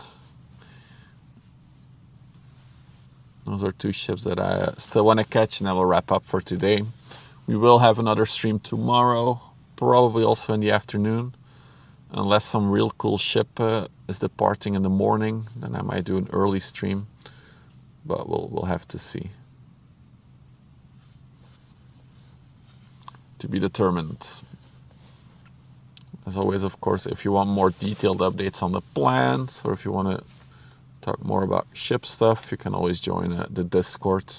Those are two ships that I still want to catch, and I will wrap up for today. We will have another stream tomorrow, probably also in the afternoon. Unless some real cool ship is departing in the morning, then I might do an early stream. But we'll have to see. To be determined. As always, of course, if you want more detailed updates on the plans, or if you want to talk more about ship stuff, you can always join the Discord.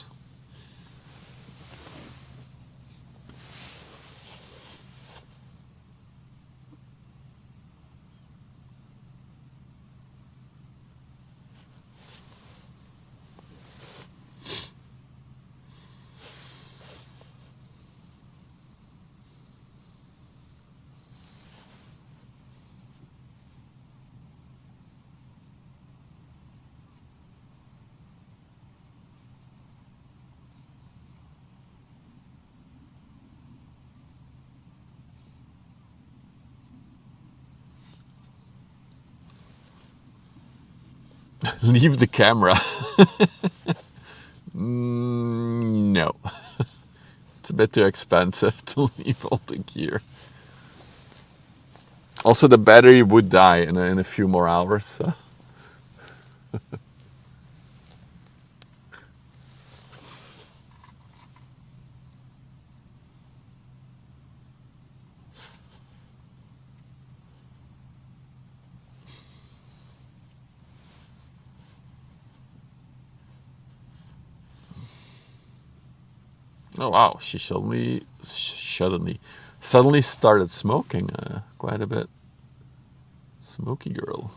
Leave the camera. No. It's a bit too expensive to leave all the gear. Also, the battery would die in a few more hours. So. Oh wow, she suddenly started smoking quite a bit. Smoky girl.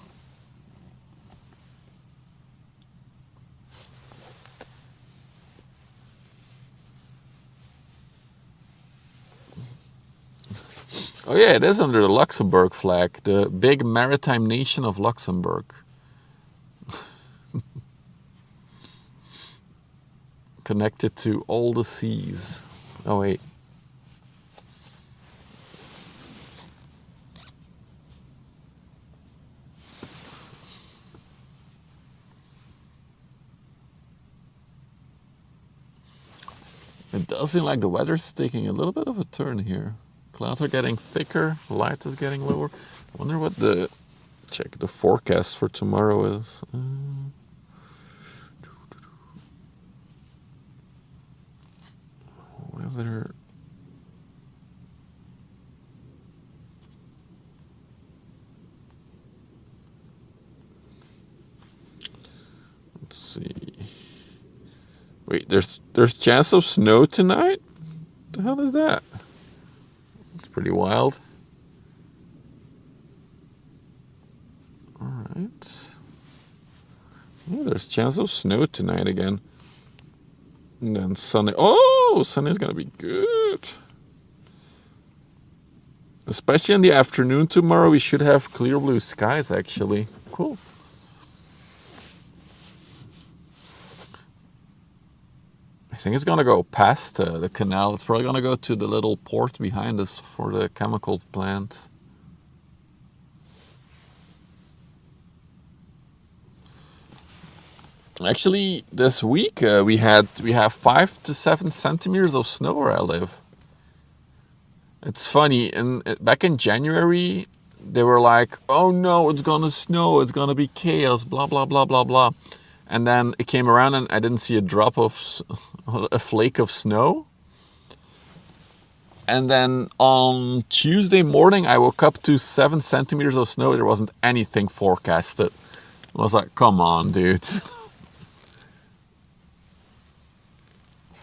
Oh yeah, it is under the Luxembourg flag, the big maritime nation of Luxembourg. Connected to all the seas. Oh wait. It does seem like the weather's taking a little bit of a turn here. Clouds are getting thicker, light is getting lower. I wonder what the forecast for tomorrow is. Weather. Let's see. Wait, there's chance of snow tonight? What the hell is that? It's pretty wild. Alright. Yeah, there's chance of snow tonight again. And then sunny. Oh, sunny's gonna be good. Especially in the afternoon tomorrow, we should have clear blue skies actually. Cool. I think it's gonna go past the canal. It's probably gonna go to the little port behind us for the chemical plant. Actually, this week we have 5 to 7 centimeters of snow where I live. It's funny. Back in January, they were like, "Oh no, it's gonna snow. It's gonna be chaos." Blah blah blah blah blah. And then it came around, and I didn't see a flake of snow. And then on Tuesday morning, I woke up to 7 centimeters of snow. There wasn't anything forecasted. I was like, "Come on, dude."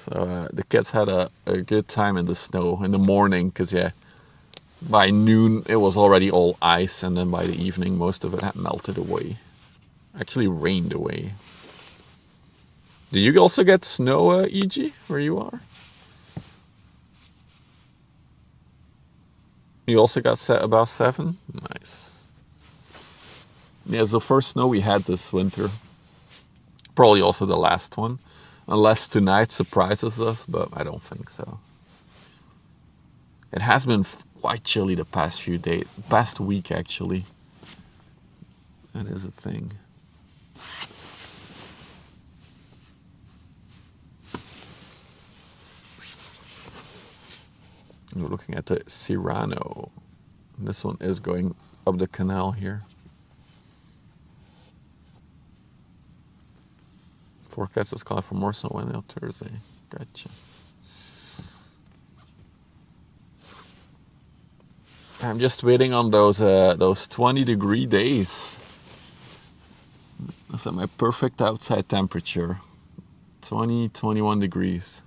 So the kids had a good time in the snow in the morning because, yeah, by noon it was already all ice, and then by the evening most of it had melted away. Actually rained away. Do you also get snow, EG, where you are? You also got set about 7? Nice. Yeah, it's the first snow we had this winter. Probably also the last one. Unless tonight surprises us, but I don't think so. It has been quite chilly the past few days, past week actually. That is a thing. We're looking at the Cyrano. This one is going up the canal here. Forecast is calling for more snow on Thursday. Gotcha. I'm just waiting on those 20-degree days. That's at my perfect outside temperature. 20, 21 degrees.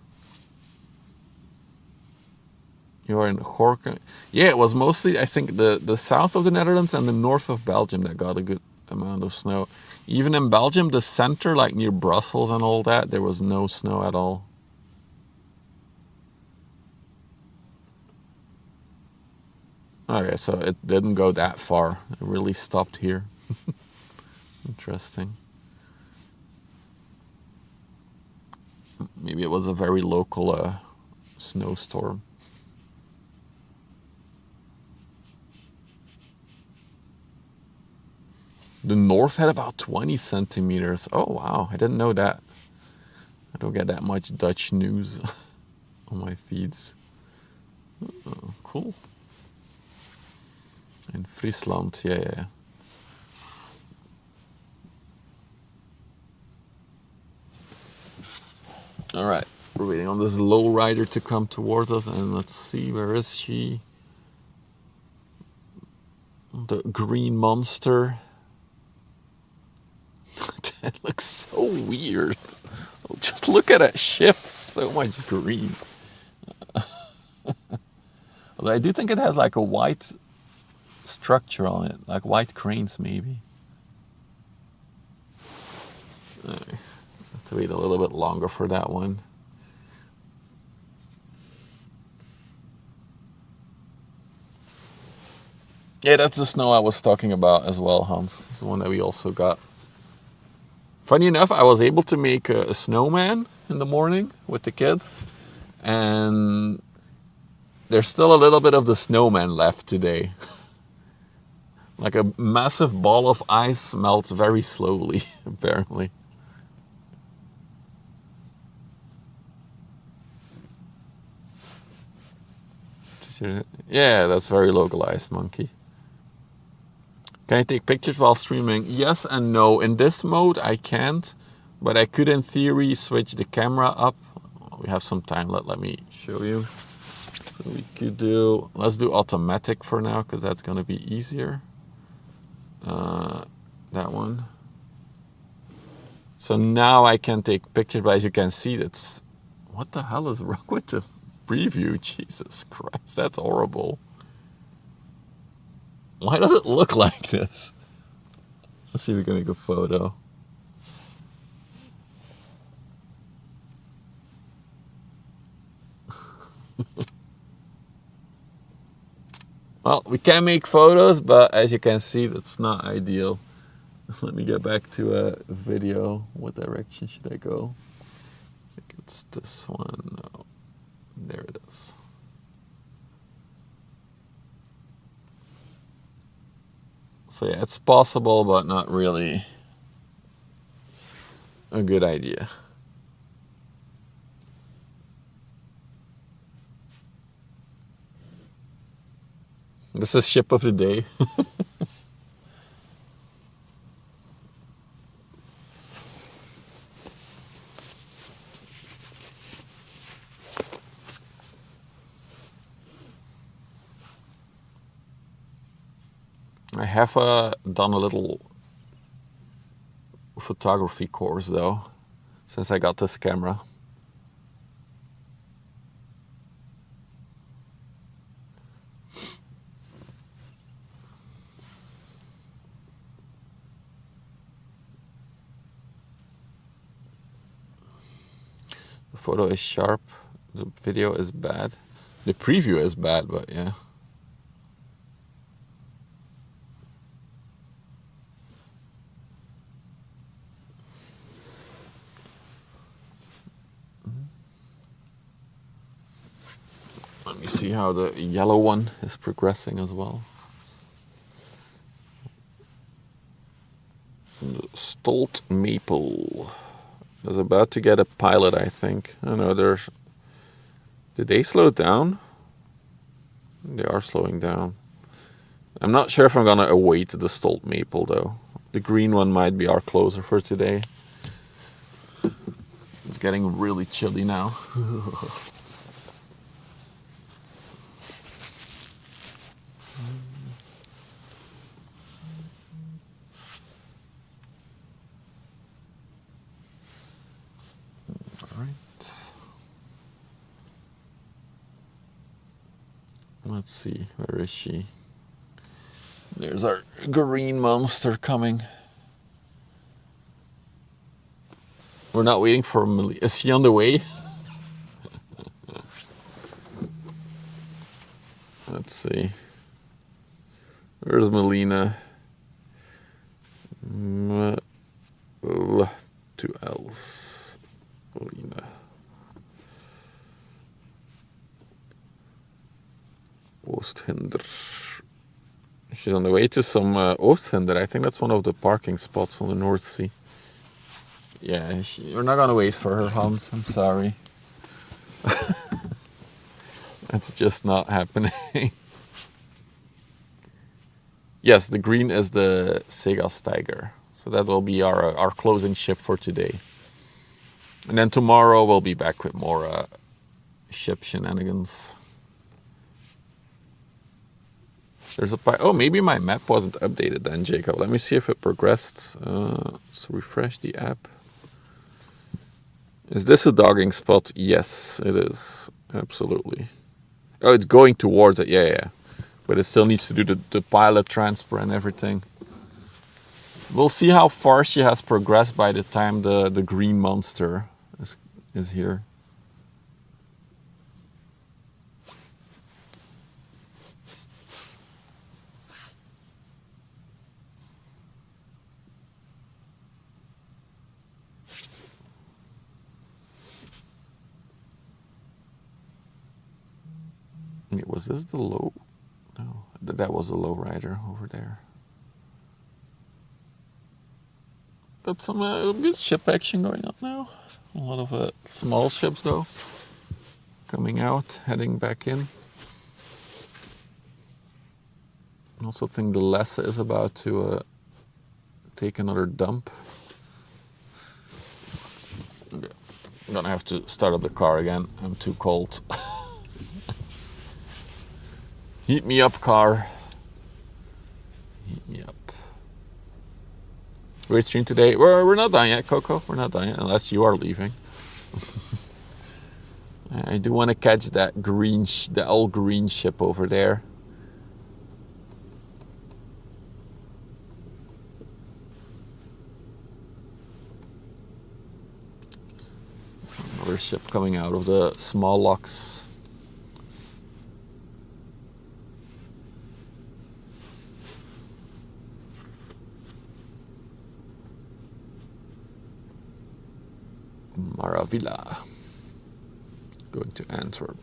You are in Gorkum. Yeah, it was mostly, I think, the south of the Netherlands and the north of Belgium that got a good amount of snow. Even in Belgium, the center, like near Brussels and all that, there was no snow at all. Okay, so it didn't go that far. It really stopped here. Interesting. Maybe it was a very local snowstorm. The north had about 20 centimeters. Oh, wow. I didn't know that. I don't get that much Dutch news on my feeds. Oh, cool. In Friesland, yeah. All right, we're waiting on this low rider to come towards us, and let's see, where is she? The green monster. That looks so weird. Just look at that ship, so much green. Although I do think it has like a white structure on it, like white cranes maybe. Right. Have to wait a little bit longer for that one. Yeah, that's the snow I was talking about as well, Hans. It's the one that we also got. Funny enough, I was able to make a snowman in the morning with the kids, and there's still a little bit of the snowman left today. Like a massive ball of ice melts very slowly, apparently. Yeah, that's very localized, monkey. Can I take pictures while streaming? Yes and no. In this mode, I can't, but I could, in theory, switch the camera up. We have some time. Let me show you. So we could do, let's do automatic for now, because that's going to be easier. That one. So now I can take pictures, but as you can see, it's, what the hell is wrong with the preview? Jesus Christ, that's horrible. Why does it look like this? Let's see if we can make a photo. Well, we can make photos, but as you can see, that's not ideal. Let me get back to a video. What direction should I go? I think it's this one. No. There it is. So yeah, it's possible, but not really a good idea. This is ship of the day. I have done a little photography course though, since I got this camera. The photo is sharp, the video is bad. The preview is bad, but yeah. Let me see how the yellow one is progressing as well. The Stolt Maple is about to get a pilot, I think. I don't know, there's... Did they slow down? They are slowing down. I'm not sure if I'm gonna await the Stolt Maple though. The green one might be our closer for today. It's getting really chilly now. Let's see, where is she? There's our green monster coming. We're not waiting for Melina. Is she on the way? Let's see. Where's Melina? 2 L's. Melina. Oosthinder. She's on the way to some Oostende. I think that's one of the parking spots on the North Sea. Yeah, we're not gonna wait for her, Hans. I'm sorry. That's just not happening. Yes, the green is the Segasteiger. So that will be our closing ship for today. And then tomorrow we'll be back with more ship shenanigans. There's a oh, maybe my map wasn't updated then, Jacob. Let me see if it progressed. So refresh the app. Is this a dogging spot? Yes, it is. Absolutely. Oh, it's going towards it. Yeah. But it still needs to do the pilot transfer and everything. We'll see how far she has progressed by the time the green monster is here. Was this the low? No, that was the low rider over there. Got some good ship action going on now. A lot of small ships though coming out, heading back in. I also think the Lessa is about to take another dump. Okay. I'm gonna have to start up the car again. I'm too cold. Heat me up, car. Heat me up. Great stream today. We're not done yet, Coco. We're not done yet, unless you are leaving. I do want to catch that green, the all green ship over there. Another ship coming out of the small locks. Maravilla. Going to Antwerp.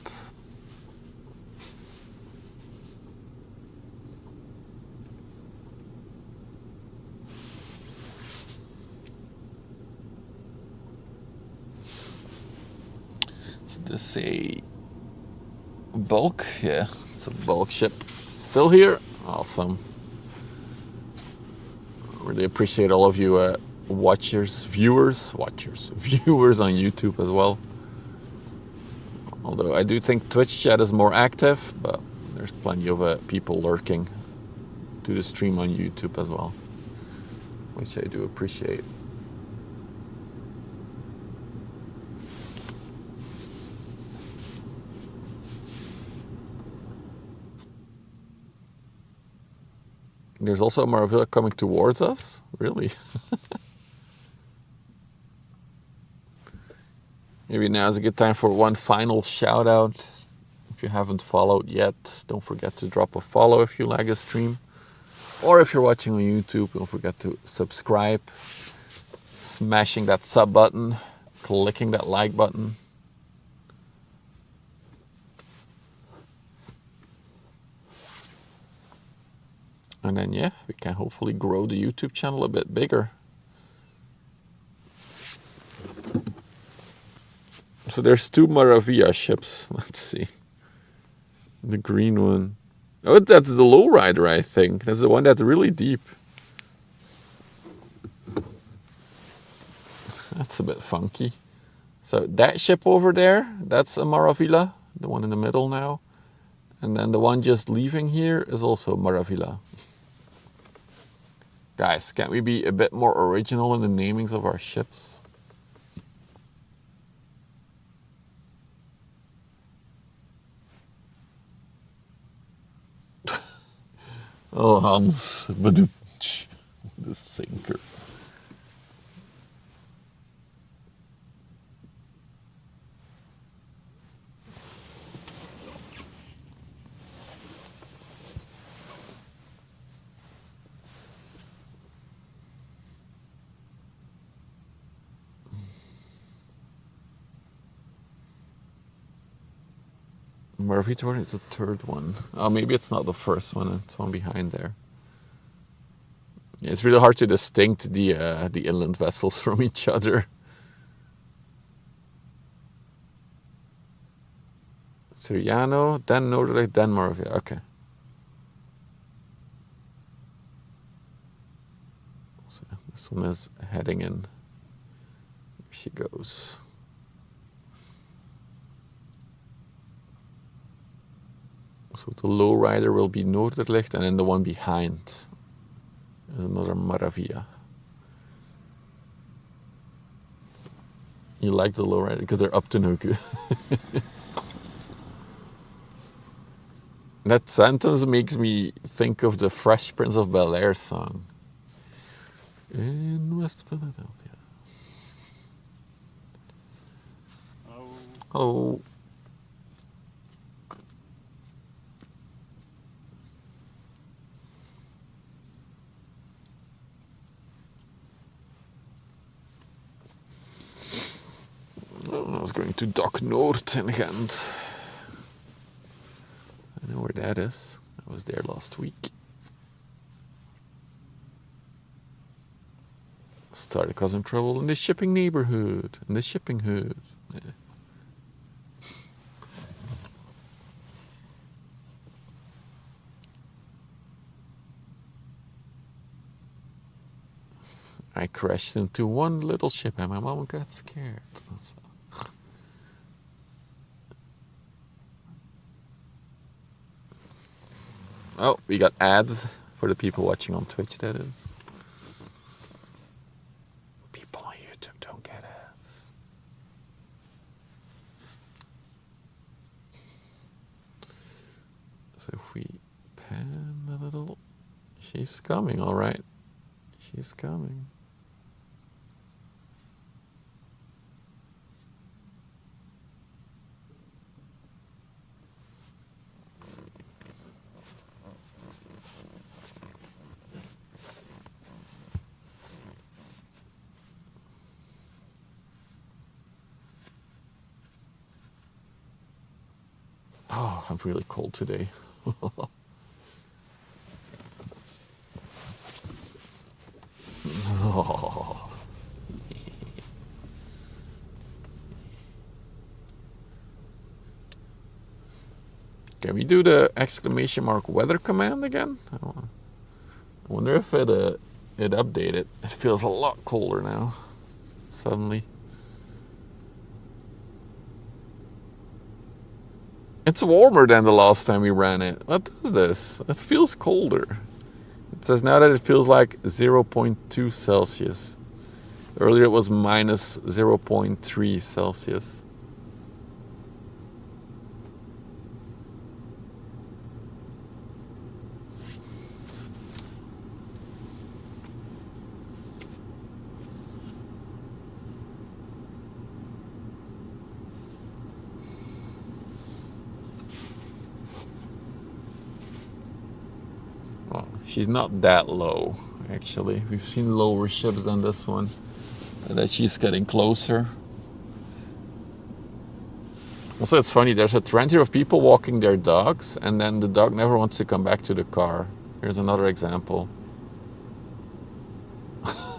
Is this a bulk? Yeah, it's a bulk ship. Still here? Awesome. Really appreciate all of you viewers on YouTube as well. Although I do think Twitch chat is more active, but there's plenty of people lurking to the stream on YouTube as well, which I do appreciate. There's also a Maravilla coming towards us? Really? Maybe now is a good time for one final shout out. If you haven't followed yet, don't forget to drop a follow if you like the stream. Or if you're watching on YouTube, don't forget to subscribe. Smashing that sub button, clicking that like button. And then, yeah, we can hopefully grow the YouTube channel a bit bigger. So there's 2 Maravilla ships. Let's see. The green one. Oh, that's the lowrider, I think. That's the one that's really deep. That's a bit funky. So that ship over there, that's a Maravilla. The one in the middle now. And then the one just leaving here is also Maravilla. Guys, can't we be a bit more original in the namings of our ships? Oh, Hans, the sinker. Murphy Jordan is the third one. Oh, maybe it's not the first one. It's one behind there. Yeah, it's really hard to distinct the inland vessels from each other. Siriano, then Noordelijk, then Moravia. Okay. So this one is heading in. Here she goes. So the low rider will be Noorderlicht, and then the one behind is another Moravia. You like the low rider because they're up to no good. That sentence makes me think of the Fresh Prince of Bel-Air song. In West Philadelphia. Oh. I was going to Dock Noord in Ghent. I know where that is. I was there last week. Started causing trouble in the shipping neighborhood, in the shipping hood. Yeah. I crashed into one little ship and my mom got scared. Oh, we got ads for the people watching on Twitch, that is. People on YouTube don't get ads. So if we pan a little, she's coming, all right. She's coming. Oh, I'm really cold today. Oh. Can we do the exclamation mark weather command again? I wonder if it updated. It feels a lot colder now, suddenly. It's warmer than the last time we ran it. What is this? It feels colder. It says now that it feels like 0.2 Celsius. Earlier it was minus 0.3 Celsius. She's not that low, actually. We've seen lower ships than this one. And that she's getting closer. Also, it's funny, there's a trend here of people walking their dogs, and then the dog never wants to come back to the car. Here's another example.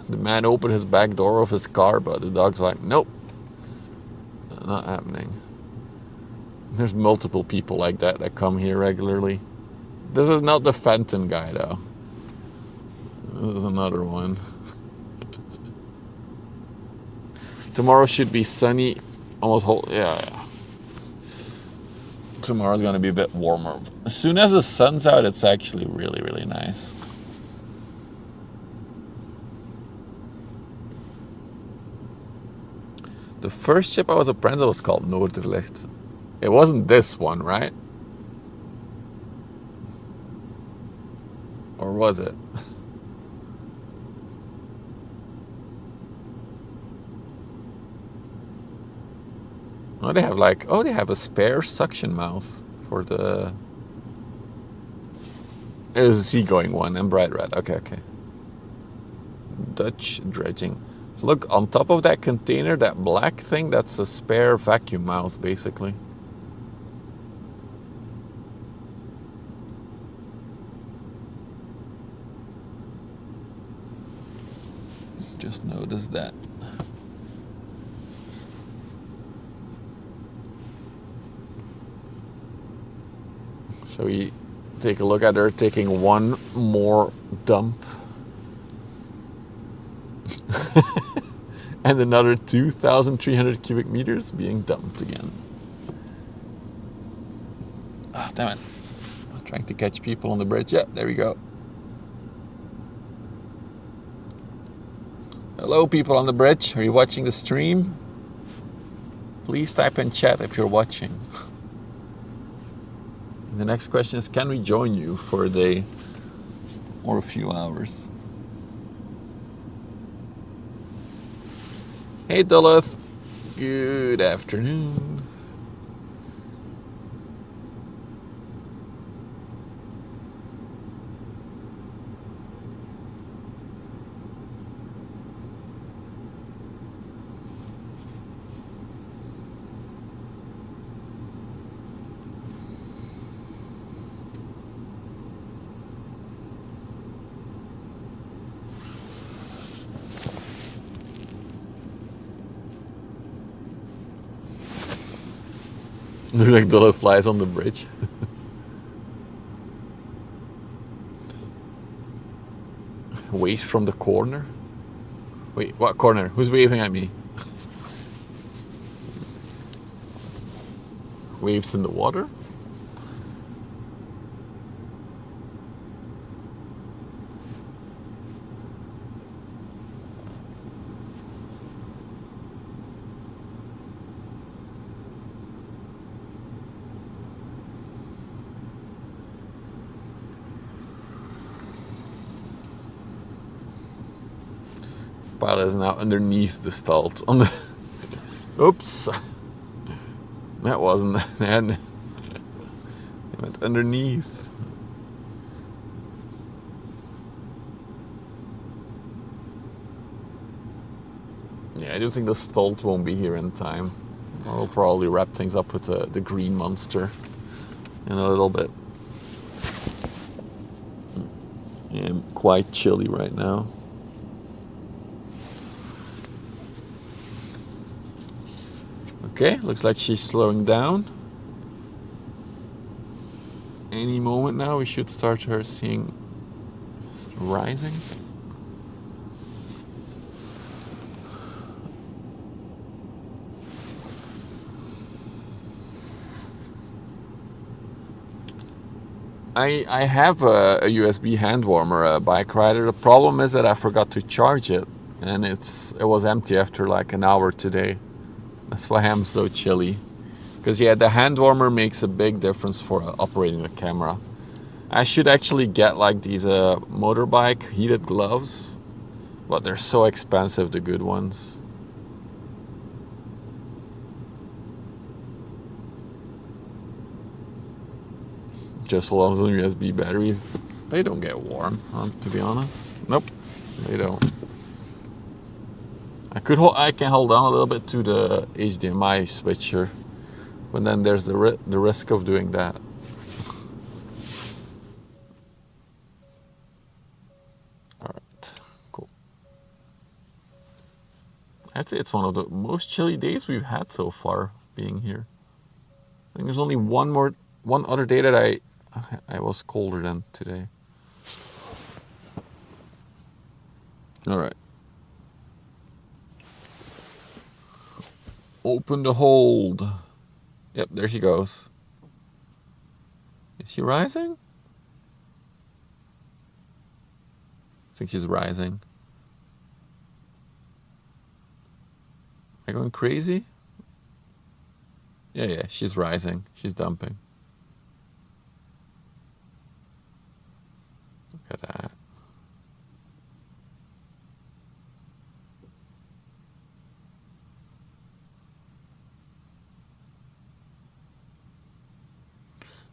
The man opened his back door of his car, but the dog's like, nope, not happening. There's multiple people like that come here regularly. This is not the Fenton guy, though. This is another one. Tomorrow should be sunny, almost whole. Yeah. Tomorrow's gonna be a bit warmer. As soon as the sun's out, it's actually really, really nice. The first ship I was apprentice was called Noorderlicht. It wasn't this one, right? Or was it? Oh, they have they have a spare suction mouth for the... It was a seagoing one and bright red. Okay. Dutch dredging. So look, on top of that container, that black thing, that's a spare vacuum mouth, basically. Just noticed that. Shall we take a look at her taking one more dump? And another 2,300 cubic meters being dumped again. Ah, damn it. I'm trying to catch people on the bridge. Yeah, there we go. Hello, people on the bridge. Are you watching the stream? Please type in chat if you're watching. And the next question is, can we join you for a day or a few hours? Hey, Duluth. Good afternoon. Looks like Duluth flies on the bridge. Waves from the corner. Wait, what corner? Who's waving at me? Waves in the water? Pilot is now underneath the stalt on the. Oops, that wasn't. It went underneath. Yeah, I do think the stalt won't be here in time. I'll probably wrap things up with the green monster in a little bit. Yeah, I'm quite chilly right now. Okay, looks like she's slowing down. Any moment now we should start her seeing rising. I have a USB hand warmer, a bike rider. The problem is that I forgot to charge it, and it was empty after like an hour today. That's why I'm so chilly. Because yeah, the hand warmer makes a big difference for operating the camera. I should actually get like these motorbike heated gloves, but they're so expensive, the good ones. Just loves on USB batteries. They don't get warm, to be honest. Nope, they don't. I can hold on a little bit to the HDMI switcher, but then there's the risk of doing that. All right, cool. I'd say it's one of the most chilly days we've had so far being here. I think there's only one other day that I was colder than today. All right. Open the hold. Yep, there she goes. Is she rising? I think she's rising. Am I going crazy? Yeah, she's rising. She's dumping. Look at that.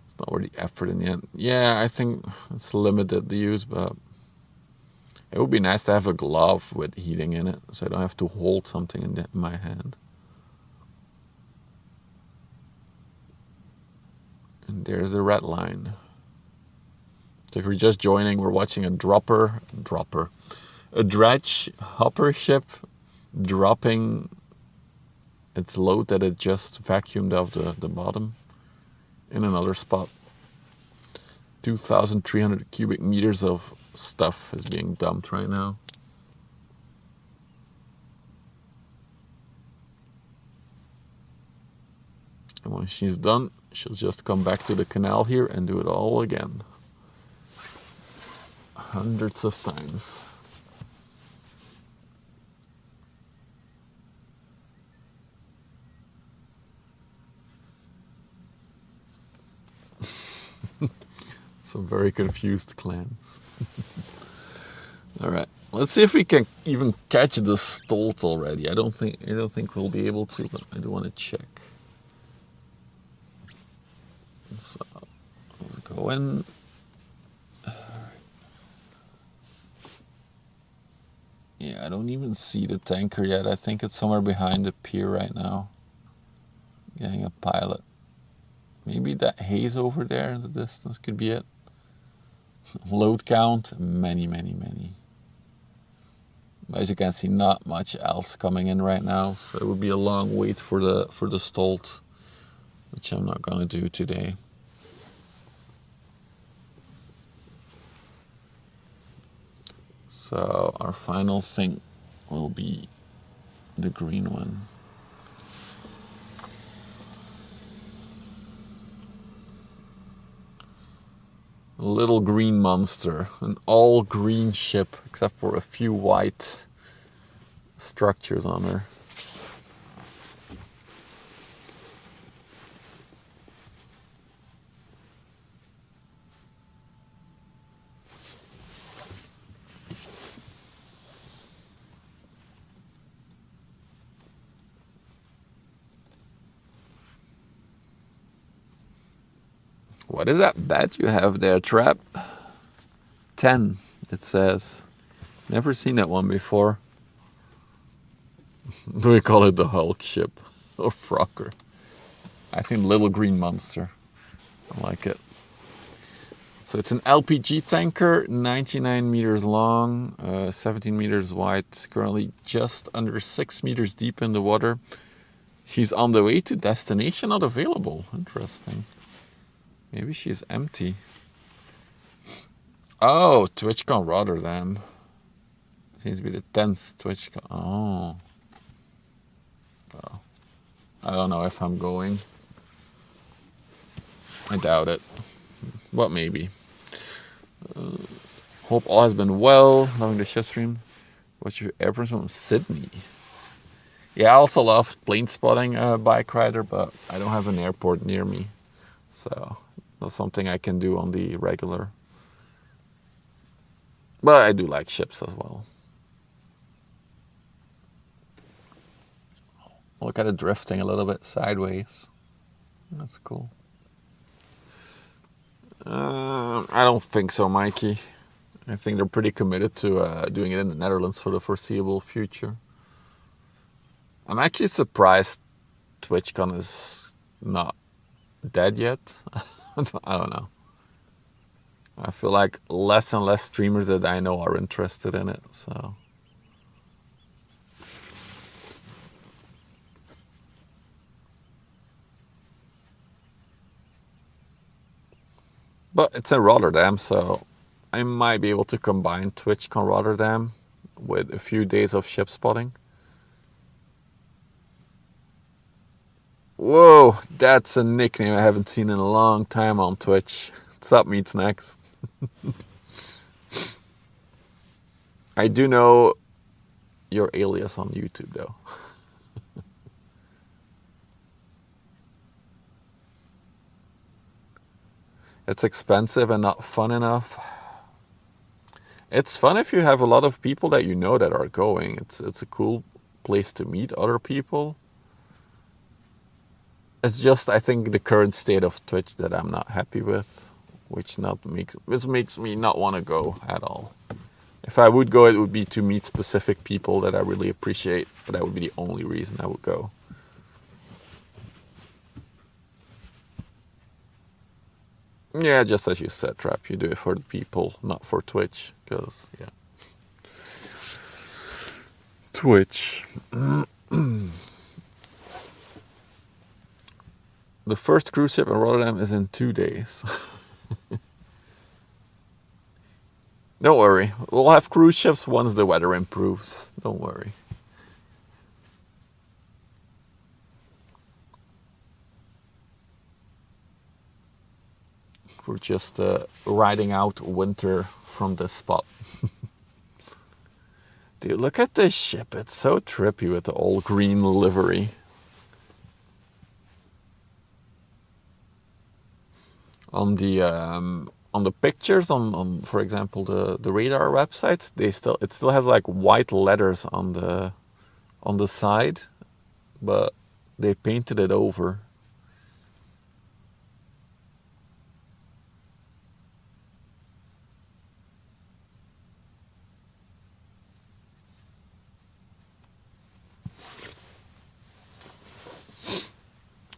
It's not worth the effort in the end. Yeah, I think it's limited the use, but it would be nice to have a glove with heating in it, so I don't have to hold something in my hand. And there's the red line. So if you're just joining, we're watching a a dredge hopper ship dropping its load that it just vacuumed off the bottom in another spot. 2,300 cubic meters of stuff is being dumped right now. And when she's done, she'll just come back to the canal here and do it all again. Hundreds of times. Some very confused clams. All right, let's see if we can even catch the stolt already. I don't think we'll be able to, but I do want to check. So let's go in. Yeah, I don't even see the tanker yet. I think it's somewhere behind the pier right now. Getting a pilot. Maybe that haze over there in the distance could be it. Load count, many. As you can see, not much else coming in right now, so it would be a long wait for the stolt, which I'm not gonna do today. So our final thing will be the green one. A little green monster, an all green ship except for a few white structures on her. What is that bet you have there, Trap? 10, it says. Never seen that one before. Do we call it the Hulk ship? Or Frocker? I think Little Green Monster. I like it. So it's an LPG tanker, 99 meters long, 17 meters wide, currently just under 6 meters deep in the water. She's on the way to destination, not available. Interesting. Maybe she's empty. Oh, TwitchCon Rotterdam. Seems to be the 10th TwitchCon. Oh. Well, I don't know if I'm going. I doubt it. But maybe. Hope all has been well. Loving the chef stream. What's your airport from Sydney? Yeah, I also love plane spotting bike rider, but I don't have an airport near me. So that's something I can do on the regular. But I do like ships as well. Look at it drifting a little bit sideways. That's cool. I don't think so, Mikey. I think they're pretty committed to doing it in the Netherlands for the foreseeable future. I'm actually surprised TwitchCon is not dead yet. I don't know. I feel like less and less streamers that I know are interested in it, so. But it's in Rotterdam, so I might be able to combine TwitchCon Rotterdam with a few days of ship spotting. Whoa, that's a nickname I haven't seen in a long time on Twitch. What's up, Meat Snacks? I do know your alias on YouTube, though. It's expensive and not fun enough. It's fun if you have a lot of people that you know that are going. It's a cool place to meet other people. It's just, I think, the current state of Twitch that I'm not happy with, which makes me not want to go at all. If I would go, it would be to meet specific people that I really appreciate, but that would be the only reason I would go. Yeah, just as you said, Trap, you do it for the people, not for Twitch, because, yeah. switch. The first cruise ship in Rotterdam is in 2 days. Don't worry. We'll have cruise ships once the weather improves. Don't worry. We're just riding out winter from this spot. Dude, look at this ship. It's so trippy with the old green livery. On the pictures on for example the radar websites, it still has like white letters on the side, but they painted it over.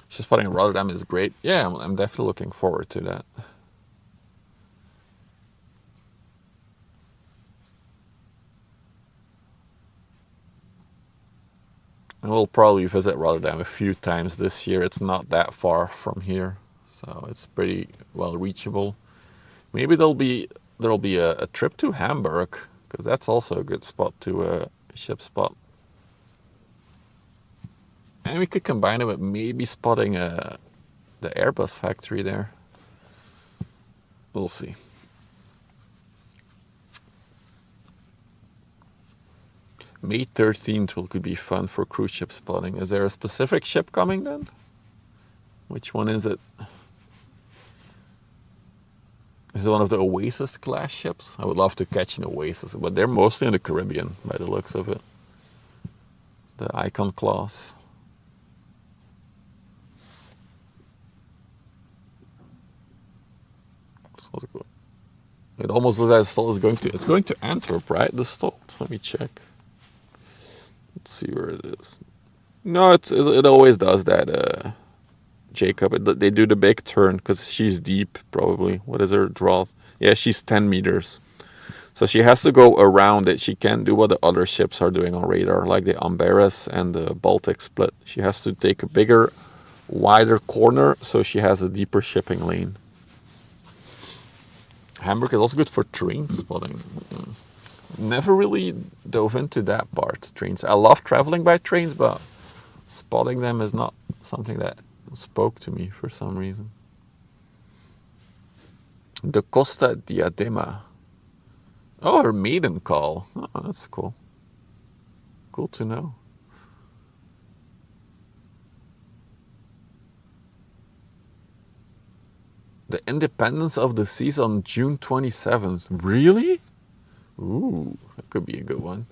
Just spotting in Rotterdam is great. Yeah, I'm definitely looking forward to that. And we'll probably visit Rotterdam a few times this year. It's not that far from here, so it's pretty well reachable. Maybe there'll be a trip to Hamburg, because that's also a good spot to ship spot. And we could combine it with maybe spotting the Airbus factory there. We'll see. May 13th could be fun for cruise ship spotting. Is there a specific ship coming then? Which one is it? Is it one of the Oasis class ships? I would love to catch an Oasis, but they're mostly in the Caribbean by the looks of it. The Icon class. It almost looks like the stall is going to Antwerp, right? The stall. Let me check. Let's see where it is. No, it always does that. Jacob, they do the big turn because she's deep. Probably. What is her draw? Yeah, she's 10 meters. So she has to go around it. She can't do what the other ships are doing on radar, like the Amberes and the Baltic Split. She has to take a bigger, wider corner so she has a deeper shipping lane. Hamburg is also good for train spotting. Never really dove into that part, trains. I love traveling by trains, but spotting them is not something that spoke to me for some reason. The Costa Diadema. Oh, her maiden call. Oh, that's cool. Cool to know. The Independence of the Seas on June 27th. Really? Ooh, that could be a good one.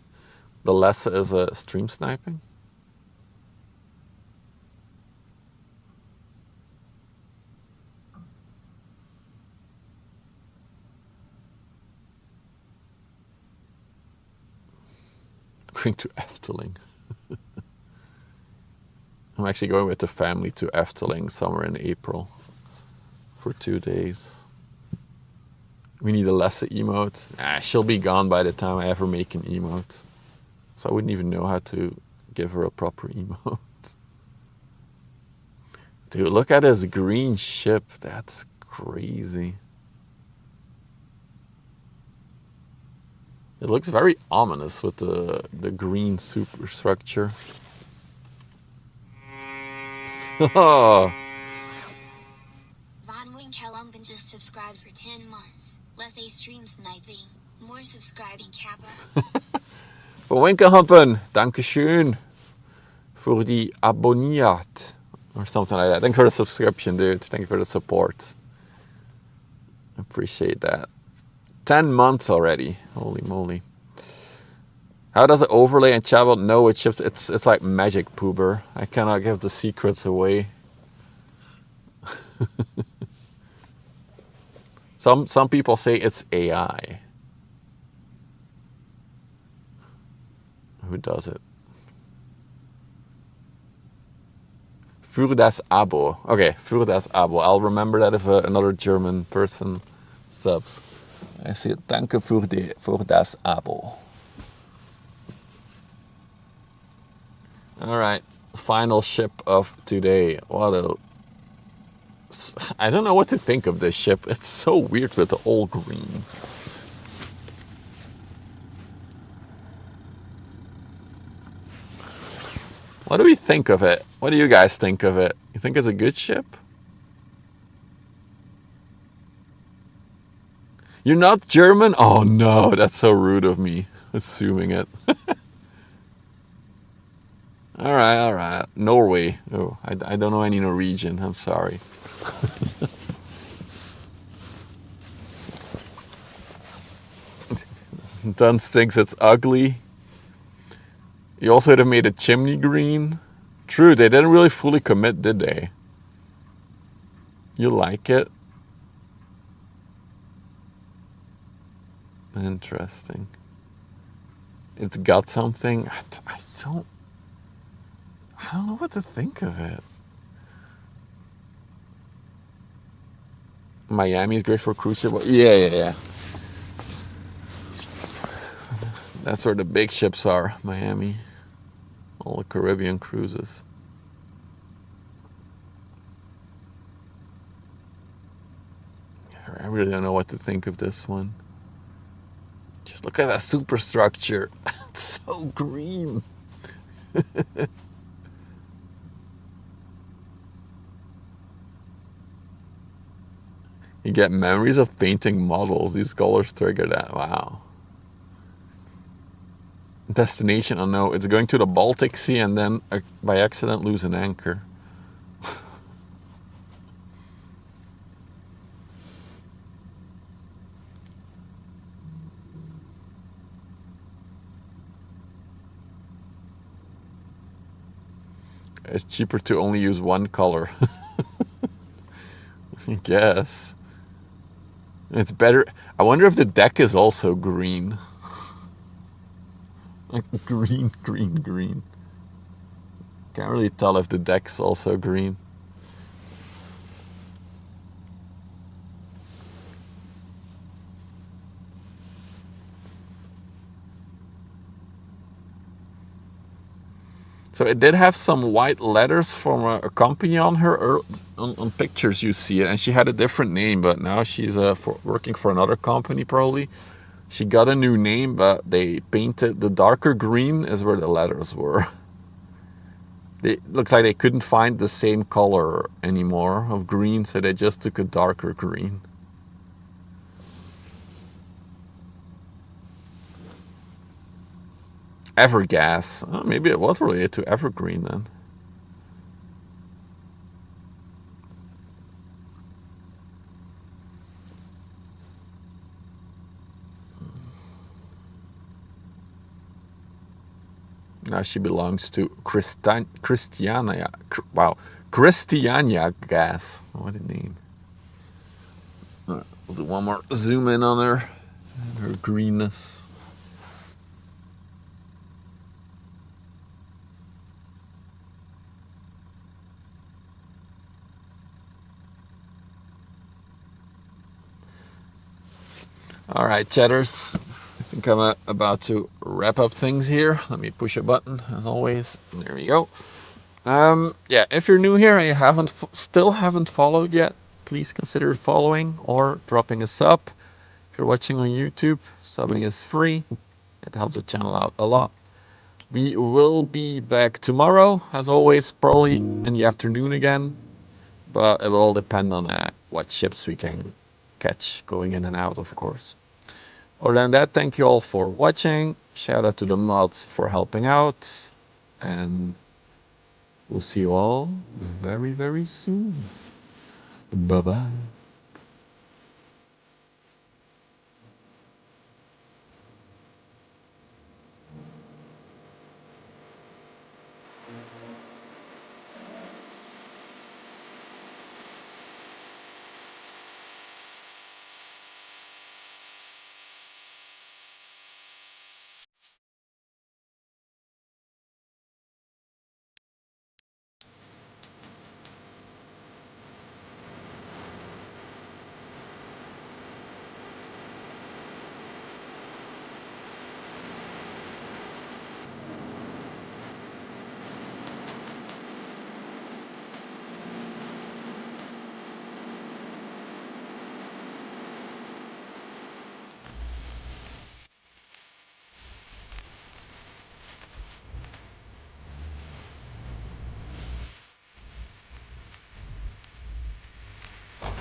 The Lesse is stream sniping. Going to Efteling. I'm actually going with the family to Efteling somewhere in April for 2 days. We need a Lesse emote. She'll be gone by the time I ever make an emote. So I wouldn't even know how to give her a proper emote. Dude, look at this green ship. That's crazy. It looks very ominous with the green superstructure. Oh. Just subscribed for 10 months. Let's say stream sniping. More subscribing kappa. Van Winkelhampen, dankeschön voor die abonneert. Or something like that. Thank you for the subscription, dude. Thank you for the support. Appreciate that. 10 months already. Holy moly. How does it overlay and chatbot know which ships? It's like magic, Poober. I cannot give the secrets away. Some people say it's AI. Who does it? Für das Abo. Okay, für das Abo. I'll remember that if another German person subs. I say danke für das Abo. All right, final ship of today. What a... I don't know what to think of this ship. It's so weird with the all green. What do we think of it? What do you guys think of it? You think it's a good ship? You're not German? Oh no, that's so rude of me, assuming it. All right. Norway. Oh, I don't know any Norwegian. I'm sorry. Dunst thinks it's ugly. You also would have made a chimney green. True, they didn't really fully commit, did they? You like it? Interesting. It's got something. I don't know what to think of it. Miami's great for cruise ship. Yeah. That's where the big ships are, Miami. All the Caribbean cruises. I really don't know what to think of this one. Just look at that superstructure. It's so green. You get memories of painting models. These colors trigger that. Wow. Destination unknown. It's going to the Baltic Sea and then by accident lose an anchor. It's cheaper to only use one color. I guess. It's better. I wonder if the deck is also green. Like green. Can't really tell if the deck's also green. So it did have some white letters from a company on her, on pictures you see it, and she had a different name, but now she's working for another company probably. She got a new name, but they painted the darker green is where the letters were. It looks like they couldn't find the same color anymore of green, so they just took a darker green. Evergas. Oh, maybe it was related to Evergreen then. Now she belongs to Christiania. Wow, Christiania Gas. What a name. All right, we'll do one more zoom in on her and her greenness. All right, chatters. I think I'm about to wrap up things here. Let me push a button, as always. There we go. Yeah, if you're new here and you still haven't followed yet, please consider following or dropping a sub. If you're watching on YouTube, subbing is free. It helps the channel out a lot. We will be back tomorrow, as always, probably in the afternoon again. But it will all depend on what ships we can catch going in and out, of course. Other than that, thank you all for watching. Shout out to the mods for helping out. And we'll see you all very, very soon. Bye-bye.